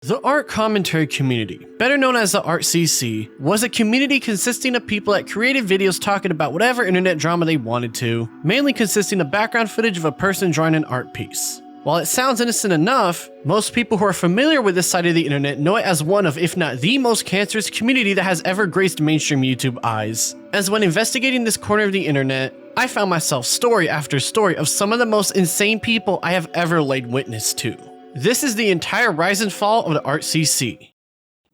The art commentary community, better known as the ArtCC, was a community consisting of people that created videos talking about whatever internet drama they wanted to, mainly consisting of background footage of a person drawing an art piece. While it sounds innocent enough, most people who are familiar with this side of the internet know it as one of, if not the most cancerous community that has ever graced mainstream YouTube eyes. As when investigating this corner of the internet, I found myself story after story of some of the most insane people I have ever laid witness to. This is the entire rise and fall of the ArtCC.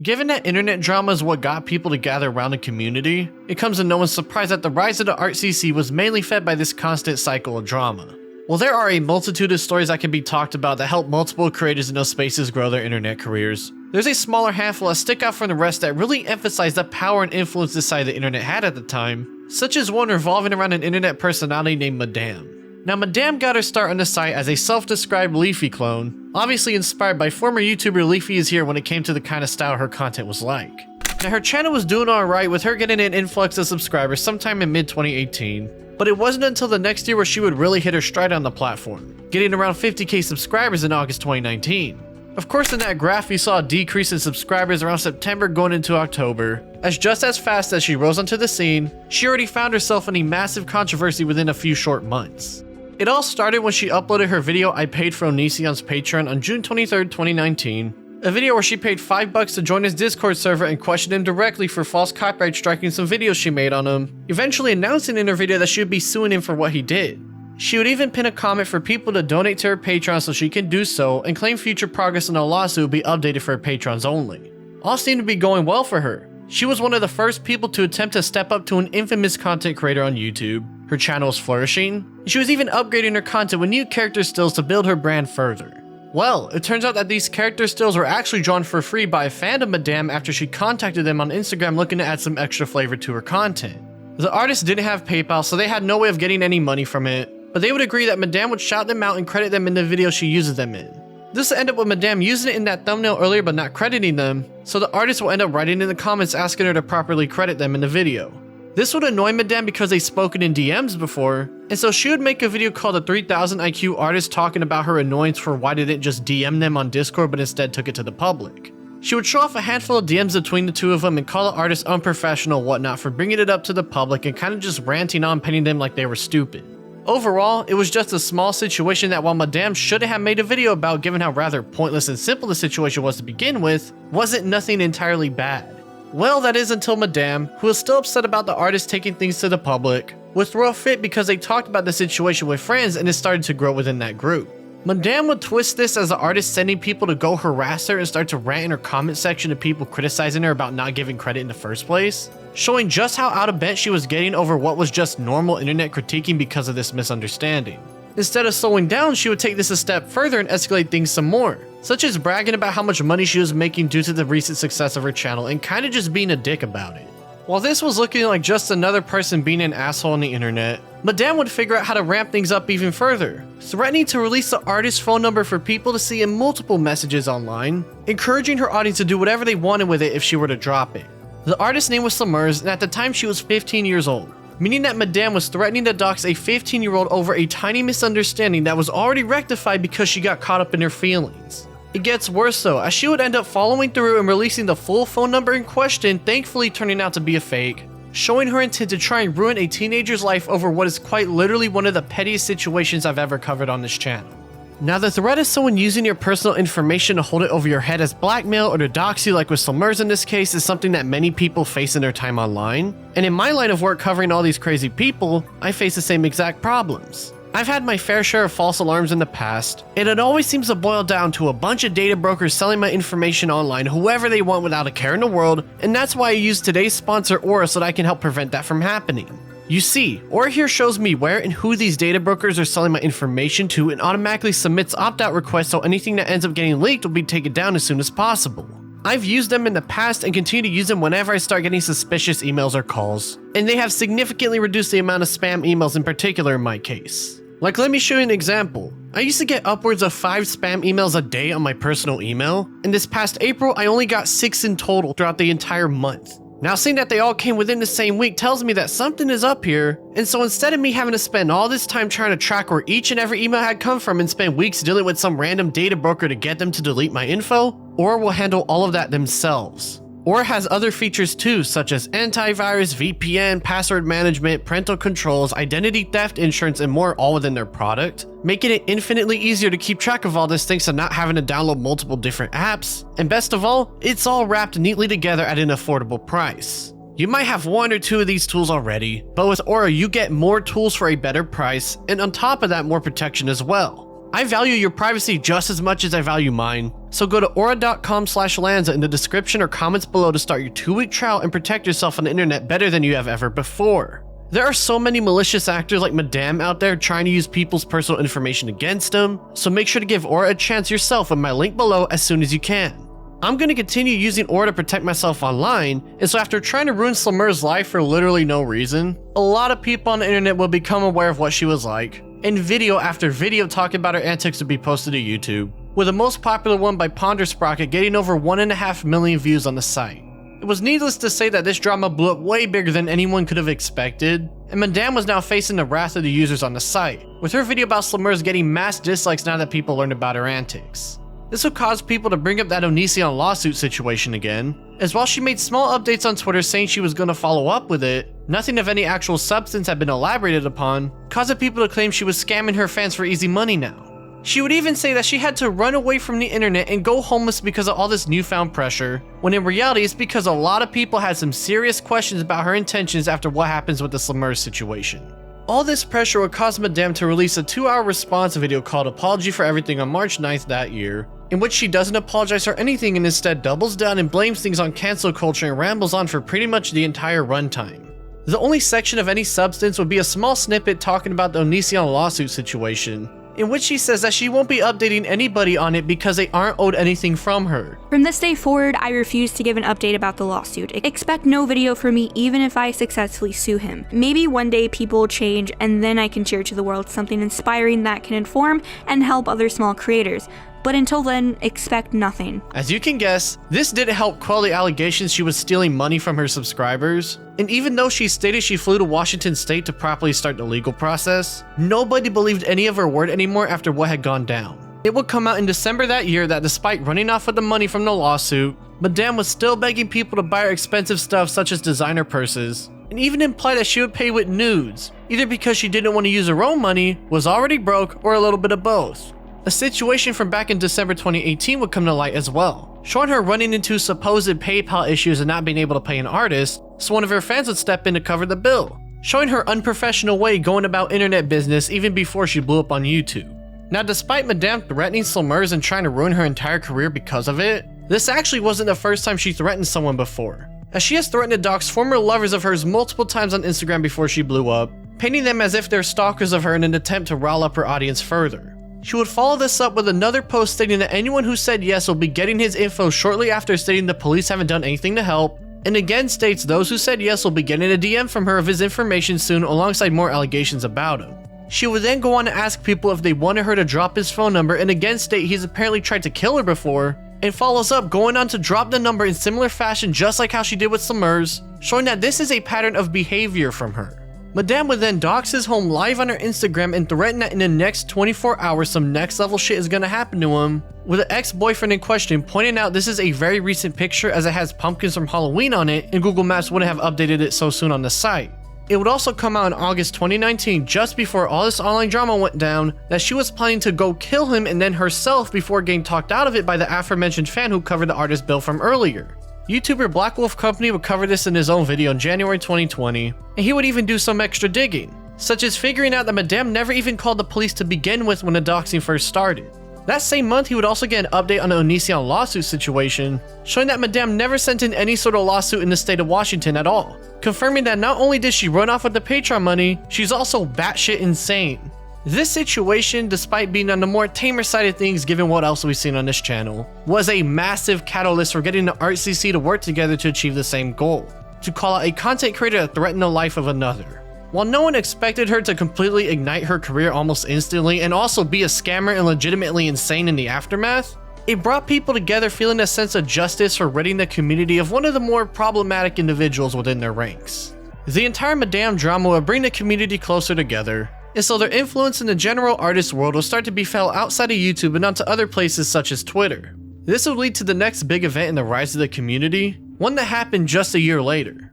Given that internet drama is what got people to gather around a community, it comes to no one's surprise that the rise of the ArtCC was mainly fed by this constant cycle of drama. While there are a multitude of stories that can be talked about that help multiple creators in those spaces grow their internet careers, there's a smaller handful that stick out from the rest that really emphasize the power and influence this side of the internet had at the time, such as one revolving around an internet personality named Madame. Now, Madame got her start on the site as a self-described Leafy clone, obviously inspired by former YouTuber Leafy is Here when it came to the kind of style her content was like. Now, her channel was doing alright with her getting an influx of subscribers sometime in mid-2018, but it wasn't until the next year where she would really hit her stride on the platform, getting around 50k subscribers in August 2019. Of course, in that graph you saw a decrease in subscribers around September going into October, as just as fast as she rose onto the scene, she already found herself in a massive controversy within a few short months. It all started when she uploaded her video I Paid for Onision's Patreon on June 23rd, 2019, a video where she paid $5 to join his Discord server and questioned him directly for false copyright striking some videos she made on him, eventually announcing in her video that she would be suing him for what he did. She would even pin a comment for people to donate to her Patreon so she can do so, and claim future progress in a lawsuit will be updated for her patrons only. All seemed to be going well for her. She was one of the first people to attempt to step up to an infamous content creator on YouTube. Her channel was flourishing, and she was even upgrading her content with new character stills to build her brand further. Well, it turns out that these character stills were actually drawn for free by a fan of Madame after she contacted them on Instagram looking to add some extra flavor to her content. The artist didn't have PayPal, so they had no way of getting any money from it, but they would agree that Madame would shout them out and credit them in the video she uses them in. This will end up with Madame using it in that thumbnail earlier but not crediting them, so the artist will end up writing in the comments asking her to properly credit them in the video. This would annoy Madame because they've spoken in DMs before, and so she would make a video called a 3000 IQ artist talking about her annoyance for why they didn't just DM them on Discord but instead took it to the public. She would show off a handful of DMs between the two of them and call the artist unprofessional whatnot for bringing it up to the public and kind of just ranting on painting them like they were stupid. Overall, it was just a small situation that while Madame shouldn't have made a video about given how rather pointless and simple the situation was to begin with, wasn't nothing entirely bad. Well, that is until Madame, who was still upset about the artist taking things to the public, would throw a fit because they talked about the situation with friends and it started to grow within that group. Madame would twist this as the artist sending people to go harass her and start to rant in her comment section to people criticizing her about not giving credit in the first place, showing just how out of bent she was getting over what was just normal internet critiquing because of this misunderstanding. Instead of slowing down, she would take this a step further and escalate things some more, such as bragging about how much money she was making due to the recent success of her channel and kinda just being a dick about it. While this was looking like just another person being an asshole on the internet, Madame would figure out how to ramp things up even further, threatening to release the artist's phone number for people to see in multiple messages online, encouraging her audience to do whatever they wanted with it if she were to drop it. The artist's name was Summers, and at the time she was 15 years old, meaning that Madame was threatening to dox a 15-year-old over a tiny misunderstanding that was already rectified because she got caught up in her feelings. It gets worse though, as she would end up following through and releasing the full phone number in question, thankfully turning out to be a fake, showing her intent to try and ruin a teenager's life over what is quite literally one of the pettiest situations I've ever covered on this channel. Now, the threat of someone using your personal information to hold it over your head as blackmail or to dox you like with Summers in this case is something that many people face in their time online, and in my line of work covering all these crazy people, I face the same exact problems. I've had my fair share of false alarms in the past, and it always seems to boil down to a bunch of data brokers selling my information online whoever they want without a care in the world, and that's why I use today's sponsor Aura so that I can help prevent that from happening. You see, Aura here shows me where and who these data brokers are selling my information to and automatically submits opt-out requests so anything that ends up getting leaked will be taken down as soon as possible. I've used them in the past and continue to use them whenever I start getting suspicious emails or calls, and they have significantly reduced the amount of spam emails in particular in my case. Like, let me show you an example. I used to get upwards of 5 spam emails a day on my personal email, and this past April I only got 6 in total throughout the entire month. Now seeing that they all came within the same week tells me that something is up here, and so instead of me having to spend all this time trying to track where each and every email had come from and spend weeks dealing with some random data broker to get them to delete my info, Aura will handle all of that themselves. Aura has other features too, such as antivirus, VPN, password management, parental controls, identity theft insurance, and more, all within their product, making it infinitely easier to keep track of all this thanks to not having to download multiple different apps. And best of all, it's all wrapped neatly together at an affordable price. You might have one or two of these tools already, but with Aura you get more tools for a better price, and on top of that more protection as well. I value your privacy just as much as I value mine, so go to aura.com/Lanza in the description or comments below to start your 2-week trial and protect yourself on the internet better than you have ever before. There are so many malicious actors like Madame out there trying to use people's personal information against them, so make sure to give Aura a chance yourself with my link below as soon as you can. I'm going to continue using Aura to protect myself online, and so after trying to ruin Slimmer's life for literally no reason, a lot of people on the internet will become aware of what she was like, and video after video talking about her antics would be posted to YouTube, with the most popular one by Pondersprocket getting over 1.5 million views on the site. It was needless to say that this drama blew up way bigger than anyone could have expected, and Madame was now facing the wrath of the users on the site, with her video about Slimmers getting mass dislikes now that people learned about her antics. This would cause people to bring up that Onision lawsuit situation again, as while she made small updates on Twitter saying she was going to follow up with it, nothing of any actual substance had been elaborated upon, causing people to claim she was scamming her fans for easy money now. She would even say that she had to run away from the internet and go homeless because of all this newfound pressure, when in reality it's because a lot of people had some serious questions about her intentions after what happens with the Slimmers situation. All this pressure would cause Madame to release a 2-hour response video called Apology for Everything on March 9th that year, in which she doesn't apologize for anything and instead doubles down and blames things on cancel culture and rambles on for pretty much the entire runtime. The only section of any substance would be a small snippet talking about the Onision lawsuit situation, in which she says that she won't be updating anybody on it because they aren't owed anything from her. From this day forward, I refuse to give an update about the lawsuit. Expect no video from me even if I successfully sue him. Maybe one day people will change and then I can share to the world something inspiring that can inform and help other small creators. But until then, expect nothing. As you can guess, this didn't help quell the allegations she was stealing money from her subscribers, and even though she stated she flew to Washington State to properly start the legal process, nobody believed any of her word anymore after what had gone down. It would come out in December that year that despite running off with the money from the lawsuit, Madame was still begging people to buy her expensive stuff such as designer purses, and even implied that she would pay with nudes, either because she didn't want to use her own money, was already broke, or a little bit of both. A situation from back in December 2018 would come to light as well, showing her running into supposed PayPal issues and not being able to pay an artist, so one of her fans would step in to cover the bill, showing her unprofessional way going about internet business even before she blew up on YouTube. Now despite Madame threatening Slimmers and trying to ruin her entire career because of it, this actually wasn't the first time she threatened someone before, as she has threatened to dox former lovers of hers multiple times on Instagram before she blew up, painting them as if they're stalkers of her in an attempt to rile up her audience further. She would follow this up with another post stating that anyone who said yes will be getting his info shortly after, stating the police haven't done anything to help, and again states those who said yes will be getting a DM from her of his information soon alongside more allegations about him. She would then go on to ask people if they wanted her to drop his phone number and again state he's apparently tried to kill her before, and follows up going on to drop the number in similar fashion just like how she did with Slimmers, showing that this is a pattern of behavior from her. Madame would then dox his home live on her Instagram and threaten that in the next 24 hours some next level shit is gonna happen to him, with the ex-boyfriend in question pointing out this is a very recent picture as it has pumpkins from Halloween on it and Google Maps wouldn't have updated it so soon on the site. It would also come out in August 2019, just before all this online drama went down, that she was planning to go kill him and then herself before getting talked out of it by the aforementioned fan who covered the artist bill from earlier. YouTuber Black Wolf Company would cover this in his own video in January 2020, and he would even do some extra digging, such as figuring out that Madame never even called the police to begin with when the doxing first started. That same month, he would also get an update on the Onision lawsuit situation, showing that Madame never sent in any sort of lawsuit in the state of Washington at all, confirming that not only did she run off with the Patreon money, she's also batshit insane. This situation, despite being on the more tamer side of things given what else we've seen on this channel, was a massive catalyst for getting the ArtCC to work together to achieve the same goal, to call out a content creator that threatened the life of another. While no one expected her to completely ignite her career almost instantly and also be a scammer and legitimately insane in the aftermath, It brought people together feeling a sense of justice for ridding the community of one of the more problematic individuals within their ranks. The entire Madame drama would bring the community closer together, and so their influence in the general artist world will start to be felt outside of YouTube and onto other places such as Twitter. This would lead to the next big event in the rise of the community, one that happened just a year later.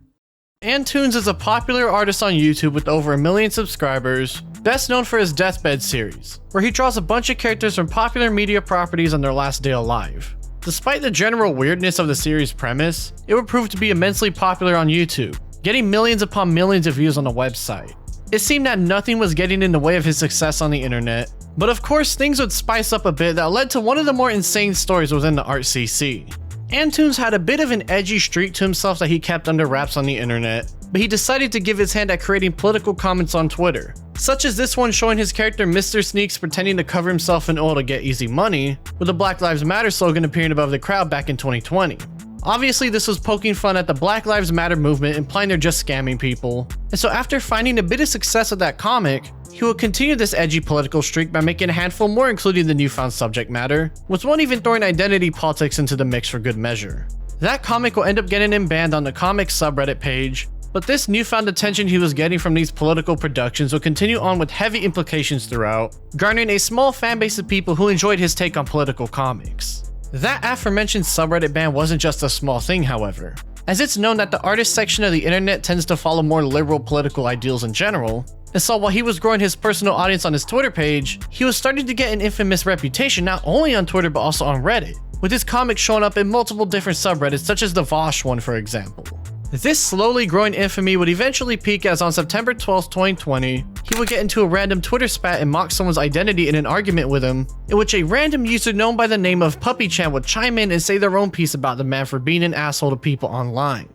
Antoons is a popular artist on YouTube with over 1 million subscribers, best known for his Deathbed series, where he draws a bunch of characters from popular media properties on their last day alive. Despite the general weirdness of the series' premise, it would prove to be immensely popular on YouTube, getting millions upon millions of views on the website. It seemed that nothing was getting in the way of his success on the internet, but of course things would spice up a bit that led to one of the more insane stories within the ArtCC. Antoons had a bit of an edgy streak to himself that he kept under wraps on the internet, but he decided to give his hand at creating political comments on Twitter, such as this one showing his character Mr. Sneaks pretending to cover himself in oil to get easy money, with the Black Lives Matter slogan appearing above the crowd back in 2020. Obviously, this was poking fun at the Black Lives Matter movement, implying they're just scamming people, and so after finding a bit of success with that comic, he will continue this edgy political streak by making a handful more including the newfound subject matter, with one even throwing identity politics into the mix for good measure. That comic will end up getting him banned on the comics subreddit page, but this newfound attention he was getting from these political productions will continue on with heavy implications throughout, garnering a small fanbase of people who enjoyed his take on political comics. That aforementioned subreddit ban wasn't just a small thing, however, as it's known that the artist section of the internet tends to follow more liberal political ideals in general, and so while he was growing his personal audience on his Twitter page, he was starting to get an infamous reputation not only on Twitter but also on Reddit, with his comics showing up in multiple different subreddits such as the Vosh one for example. This slowly growing infamy would eventually peak as on September 12, 2020, he would get into a random Twitter spat and mock someone's identity in an argument with him, in which a random user known by the name of PuppyChan would chime in and say their own piece about the man for being an asshole to people online.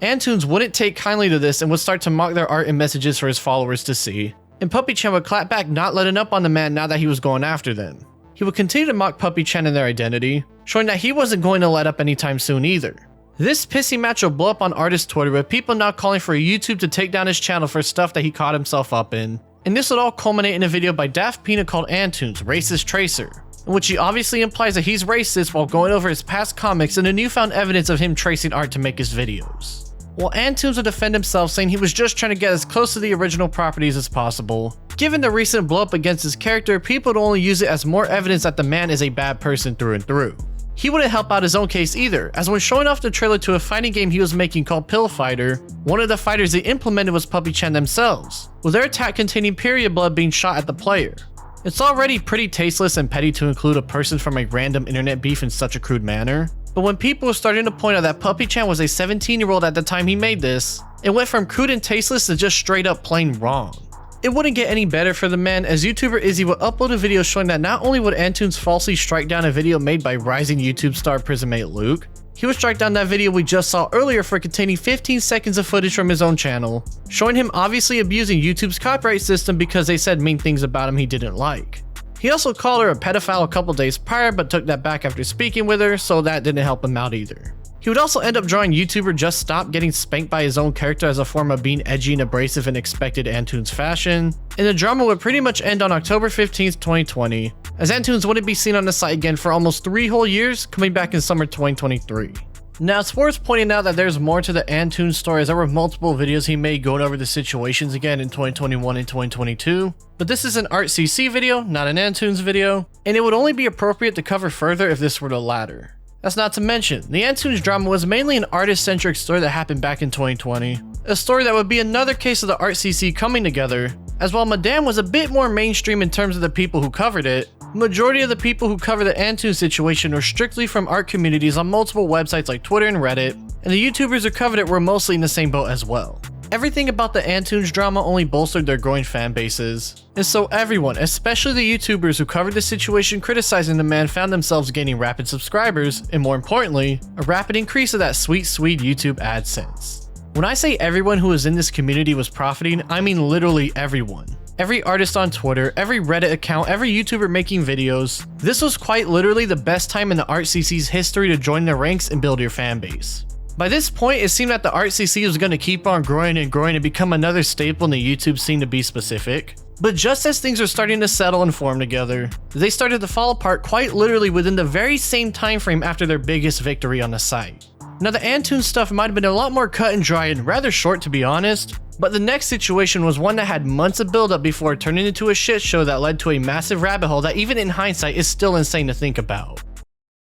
Antoons wouldn't take kindly to this and would start to mock their art and messages for his followers to see, and PuppyChan would clap back, not letting up on the man now that he was going after them. He would continue to mock PuppyChan and their identity, showing that he wasn't going to let up anytime soon either. This pissy match will blow up on artist Twitter with people now calling for YouTube to take down his channel for stuff that he caught himself up in, and this would all culminate in a video by Daft Peanut called Antoons, Racist Tracer, in which he obviously implies that he's racist while going over his past comics and the newfound evidence of him tracing art to make his videos. While Antoons would defend himself saying he was just trying to get as close to the original properties as possible, given the recent blow up against his character, people would only use it as more evidence that the man is a bad person through and through. He wouldn't help out his own case either, as when showing off the trailer to a fighting game he was making called Pill Fighter, one of the fighters they implemented was PuppyChan themselves, with their attack containing period blood being shot at the player. It's already pretty tasteless and petty to include a person from a random internet beef in such a crude manner, but when people were starting to point out that PuppyChan was a 17-year-old at the time he made this, it went from crude and tasteless to just straight up plain wrong. It wouldn't get any better for the man, as YouTuber Izzy would upload a video showing that not only would Antoons falsely strike down a video made by rising YouTube star Prismate Luke, he would strike down that video we just saw earlier for containing 15 seconds of footage from his own channel, showing him obviously abusing YouTube's copyright system because they said mean things about him he didn't like. He also called her a pedophile a couple days prior but took that back after speaking with her, so that didn't help him out either. He would also end up drawing YouTuber Just Stop getting spanked by his own character as a form of being edgy and abrasive in expected Antoons fashion, and the drama would pretty much end on October 15th, 2020, as Antoons wouldn't be seen on the site again for almost 3 whole years, coming back in summer 2023. Now, it's worth pointing out that there's more to the Antoons story, as there were multiple videos he made going over the situations again in 2021 and 2022, but this is an ArtCC video, not an Antoons video, and it would only be appropriate to cover further if this were the latter. That's not to mention, the Antoons drama was mainly an artist-centric story that happened back in 2020, a story that would be another case of the ArtCC coming together, as while Madame was a bit more mainstream in terms of the people who covered it, the majority of the people who cover the Antoons situation were strictly from art communities on multiple websites like Twitter and Reddit, and the YouTubers who covered it were mostly in the same boat as well. Everything about the Antoons drama only bolstered their growing fan bases, and so everyone, especially the YouTubers who covered the situation criticizing the man, found themselves gaining rapid subscribers, and more importantly, a rapid increase of that sweet YouTube AdSense. When I say everyone who was in this community was profiting, I mean literally everyone. Every artist on Twitter, every Reddit account, every YouTuber making videos. This was quite literally the best time in the ArtCC's history to join the ranks and build your fan base. By this point, it seemed that the ArtCC was going to keep on growing and become another staple in the YouTube scene to be specific. But just as things were starting to settle and form together, they started to fall apart quite literally within the very same time frame after their biggest victory on the site. Now the Antoons stuff might have been a lot more cut and dry and rather short to be honest, but the next situation was one that had months of buildup before it turned into a shit show that led to a massive rabbit hole that even in hindsight is still insane to think about.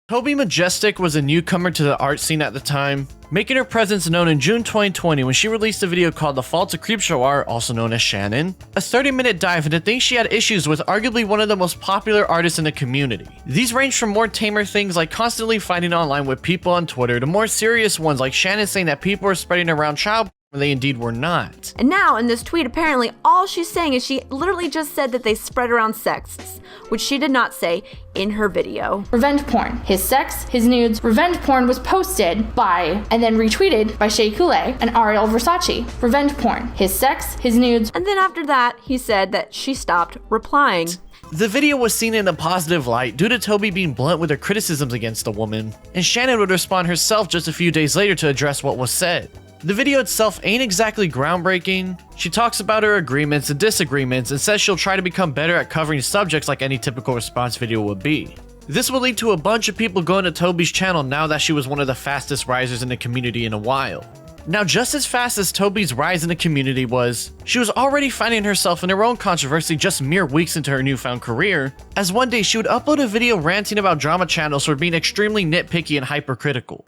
Tobi Majestic was a newcomer to the art scene at the time, making her presence known in June 2020 when she released a video called The Faults of Creepshow Art, also known as Shannon, a 30-minute dive into things she had issues with arguably one of the most popular artists in the community. These range from more tamer things like constantly fighting online with people on Twitter to more serious ones like Shannon saying that people were spreading around child when they indeed were not. And now in this tweet, apparently all she's saying is she literally just said that they spread around sex, which she did not say in her video. Revenge porn. His sex, his nudes. Revenge porn was posted by and then retweeted by Shea Coulee and Ariel Versace. Revenge porn. His sex, his nudes. And then after that, he said that she stopped replying. The video was seen in a positive light due to Tobi being blunt with her criticisms against the woman, and Shannon would respond herself just a few days later to address what was said. The video itself ain't exactly groundbreaking. She talks about her agreements and disagreements and says she'll try to become better at covering subjects like any typical response video would be. This will lead to a bunch of people going to Tobi's channel now that she was one of the fastest risers in the community in a while. Now, just as fast as Tobi's rise in the community was, she was already finding herself in her own controversy just mere weeks into her newfound career, as one day she would upload a video ranting about drama channels for being extremely nitpicky and hypercritical.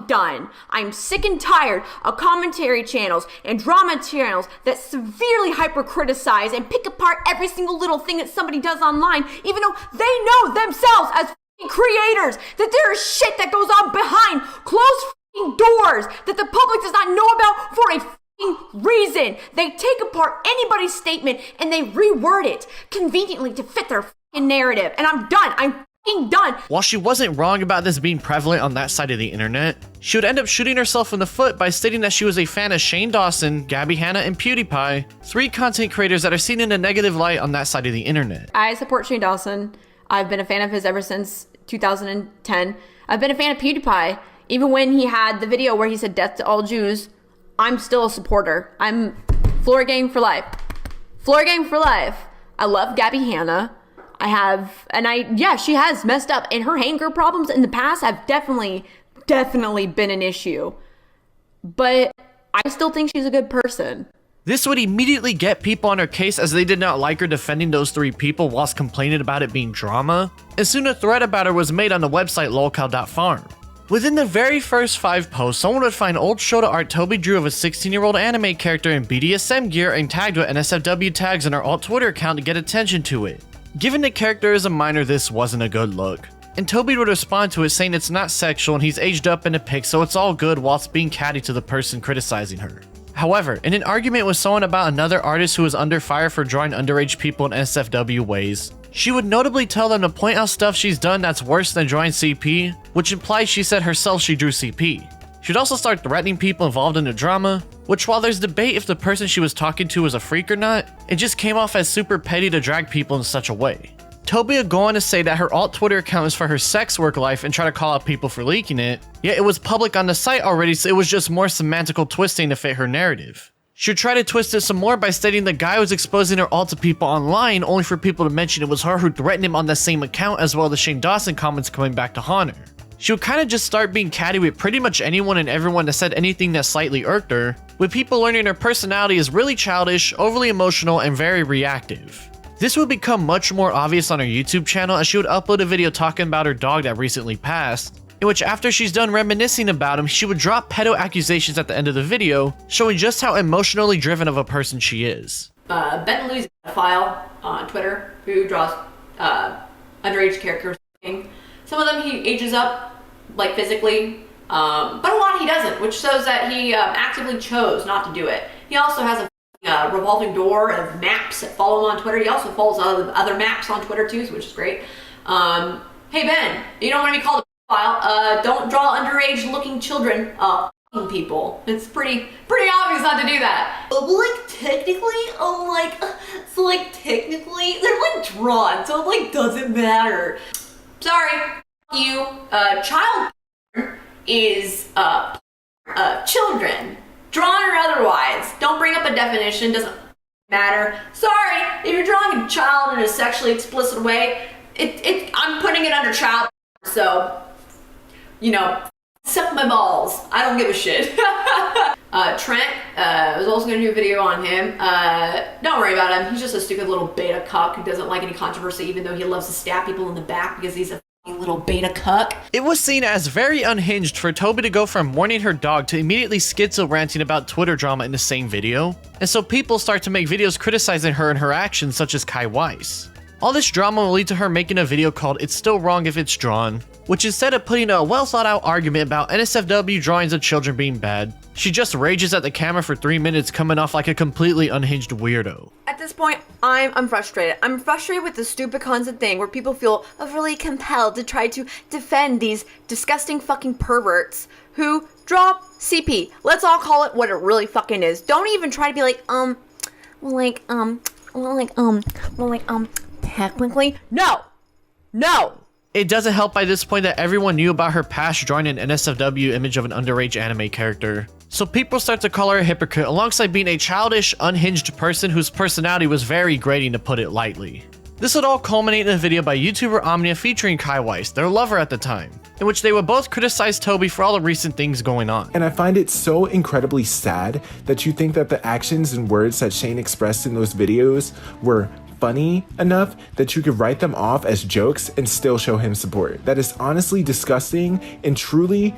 Done. I'm sick and tired of commentary channels and drama channels that severely hyper-criticize and pick apart every single little thing that somebody does online, even though they know themselves as creators that there is shit that goes on behind closed doors that the public does not know about for a reason. They take apart anybody's statement and they reword it conveniently to fit their narrative. And I'm done. I'm done. While she wasn't wrong about this being prevalent on that side of the internet, she would end up shooting herself in the foot by stating that she was a fan of Shane Dawson, Gabby Hanna, and PewDiePie, 3 content creators that are seen in a negative light on that side of the internet. I support Shane Dawson. I've been a fan of his ever since 2010. I've been a fan of PewDiePie. Even when he had the video where he said death to all Jews, I'm still a supporter. I'm floor gang for life. Floor gang for life. I love Gabby Hanna. She has messed up, and her anger problems in the past have definitely been an issue. But I still think she's a good person. This would immediately get people on her case as they did not like her defending those 3 people whilst complaining about it being drama, and soon a thread about her was made on the website lolcow.farm. Within the very first 5 posts, someone would find old shoulder art Tobi drew of a 16-year-old anime character in BDSM gear and tagged with NSFW tags on her alt Twitter account to get attention to it. Given the character is a minor, this wasn't a good look, and Tobi would respond to it saying it's not sexual and he's aged up in a pic, so it's all good, whilst being catty to the person criticizing her. However, in an argument with someone about another artist who was under fire for drawing underage people in NSFW ways, she would notably tell them to point out stuff she's done that's worse than drawing CP, which implies she said herself she drew CP. She'd also start threatening people involved in the drama, which while there's debate if the person she was talking to was a freak or not, it just came off as super petty to drag people in such a way. Tobi would go on to say that her alt Twitter account is for her sex work life and try to call out people for leaking it, yet it was public on the site already, so it was just more semantical twisting to fit her narrative. She would try to twist it some more by stating the guy was exposing her alt to people online only for people to mention it was her who threatened him on the same account, as well as the Shane Dawson comments coming back to haunt her. She would kind of just start being catty with pretty much anyone and everyone that said anything that slightly irked her, with people learning her personality is really childish, overly emotional, and very reactive. This would become much more obvious on her YouTube channel as she would upload a video talking about her dog that recently passed, in which after she's done reminiscing about him, she would drop pedo accusations at the end of the video, showing just how emotionally driven of a person she is. Ben Lou's a file on Twitter who draws underage characters. Some of them he ages up, like physically, but a lot he doesn't, which shows that he actively chose not to do it. He also has a revolving door of maps that follow him on Twitter. He also follows other maps on Twitter too, which is great. Hey Ben, you don't want to be called a pedophile. Don't draw underage looking children people. It's pretty obvious not to do that. But like technically, technically they're like drawn, so it like doesn't matter. Sorry, you. Child is children, drawn or otherwise. Don't bring up a definition. Doesn't matter. Sorry, if you're drawing a child in a sexually explicit way, I'm putting it under child, so, you know, suck my balls. I don't give a shit. Trent, I was also gonna do a video on him. Don't worry about him. He's just a stupid little beta cuck who doesn't like any controversy, even though he loves to stab people in the back because he's a little beta cuck. It was seen as very unhinged for Tobi to go from mourning her dog to immediately schizo ranting about Twitter drama in the same video, and so people start to make videos criticizing her and her actions, such as Kai Weiss. All this drama will lead to her making a video called It's Still Wrong If It's Drawn, which instead of putting a well thought out argument about NSFW drawings of children being bad, she just rages at the camera for 3 minutes, coming off like a completely unhinged weirdo. At this point, I'm frustrated. I'm frustrated with the stupid constant thing where people feel overly compelled to try to defend these disgusting fucking perverts who draw CP. Let's all call it what it really fucking is. Don't even try to be like, technically, no. It doesn't help by this point that everyone knew about her past drawing an NSFW image of an underage anime character. So people start to call her a hypocrite alongside being a childish, unhinged person whose personality was very grating, to put it lightly. This would all culminate in a video by YouTuber Omnia featuring Kai Weiss, their lover at the time, in which they would both criticize Tobi for all the recent things going on. And I find it so incredibly sad that you think that the actions and words that Shane expressed in those videos were funny enough that you could write them off as jokes and still show him support. That is honestly disgusting and truly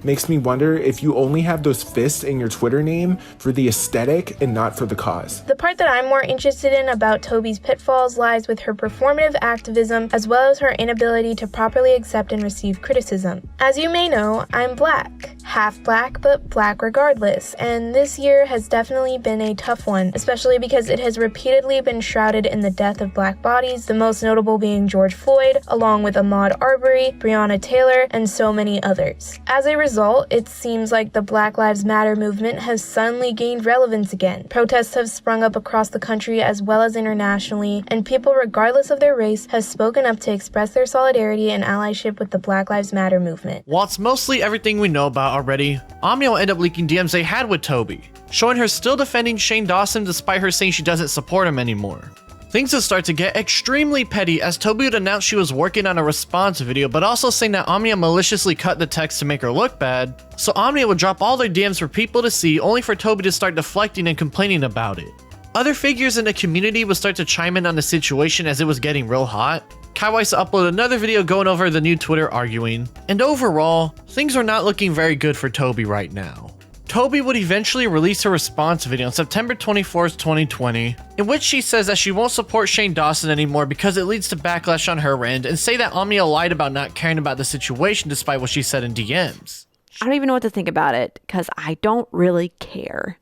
makes me wonder if you only have those fists in your Twitter name for the aesthetic and not for the cause. The part that I'm more interested in about Tobi's pitfalls lies with her performative activism as well as her inability to properly accept and receive criticism. As you may know, I'm black. Half black, but black regardless, and this year has definitely been a tough one, especially because it has repeatedly been shrouded in the death of black bodies, the most notable being George Floyd, along with Ahmaud Arbery, Breonna Taylor, and so many others. As a result, it seems like the Black Lives Matter movement has suddenly gained relevance again. Protests have sprung up across the country as well as internationally, and people regardless of their race have spoken up to express their solidarity and allyship with the Black Lives Matter movement. While it's mostly everything we know about already, Omnia will end up leaking DMs they had with Tobi, showing her still defending Shane Dawson despite her saying she doesn't support him anymore. Things would start to get extremely petty as Tobi would announce she was working on a response video, but also saying that Omnia maliciously cut the text to make her look bad, so Omnia would drop all their DMs for people to see, only for Tobi to start deflecting and complaining about it. Other figures in the community would start to chime in on the situation as it was getting real hot. Kai Weiss uploaded another video going over the new Twitter arguing, and overall, things are not looking very good for Tobi right now. Tobi would eventually release a response video on September 24th, 2020, in which she says that she won't support Shane Dawson anymore because it leads to backlash on her end, and say that Omnia lied about not caring about the situation despite what she said in DMs. I don't even know what to think about it, because I don't really care.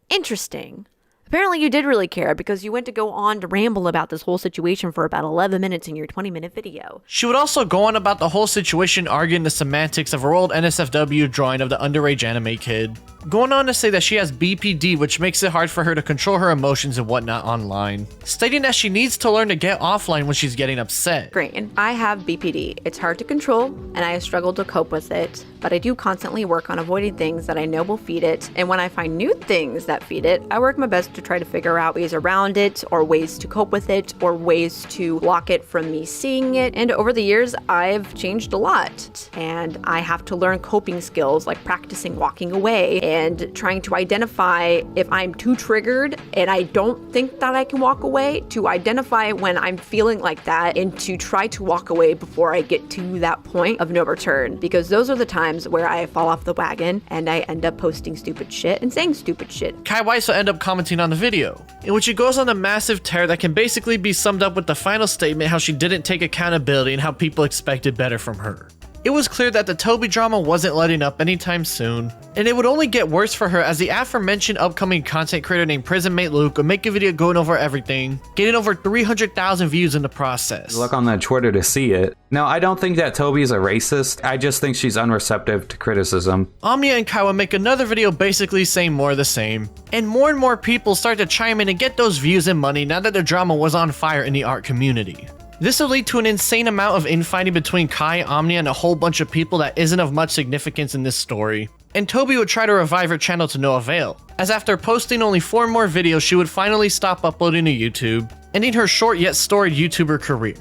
Interesting. Apparently you did really care because you went to go on to ramble about this whole situation for about 11 minutes in your 20-minute video. She would also go on about the whole situation, arguing the semantics of her old NSFW drawing of the underage anime kid, going on to say that she has BPD, which makes it hard for her to control her emotions and whatnot online, stating that she needs to learn to get offline when she's getting upset. Great, and I have BPD. It's hard to control, and I struggle to cope with it, but I do constantly work on avoiding things that I know will feed it, and when I find new things that feed it, I work my best to try to figure out ways around it, or ways to cope with it, or ways to block it from me seeing it, and over the years, I've changed a lot, and I have to learn coping skills like practicing walking away, and trying to identify if I'm too triggered and I don't think that I can walk away, to identify when I'm feeling like that and to try to walk away before I get to that point of no return, because those are the times where I fall off the wagon and I end up posting stupid shit and saying stupid shit. Kai Weiss will end up commenting on the video, in which it goes on a massive tear that can basically be summed up with the final statement how she didn't take accountability and how people expected better from her. It was clear that the Tobi drama wasn't letting up anytime soon, and it would only get worse for her as the aforementioned upcoming content creator named Prisonmate Luke would make a video going over everything, getting over 300,000 views in the process. Look on the Twitter to see it. Now, I don't think that Tobi is a racist. I just think she's unreceptive to criticism. Omnia and Kai would make another video basically saying more of the same, and more people start to chime in and get those views and money now that the drama was on fire in the art community. This will lead to an insane amount of infighting between Kai, Omnia, and a whole bunch of people that isn't of much significance in this story. and Tobi would try to revive her channel to no avail, as after posting only 4 more videos she would finally stop uploading to YouTube, ending her short yet storied YouTuber career.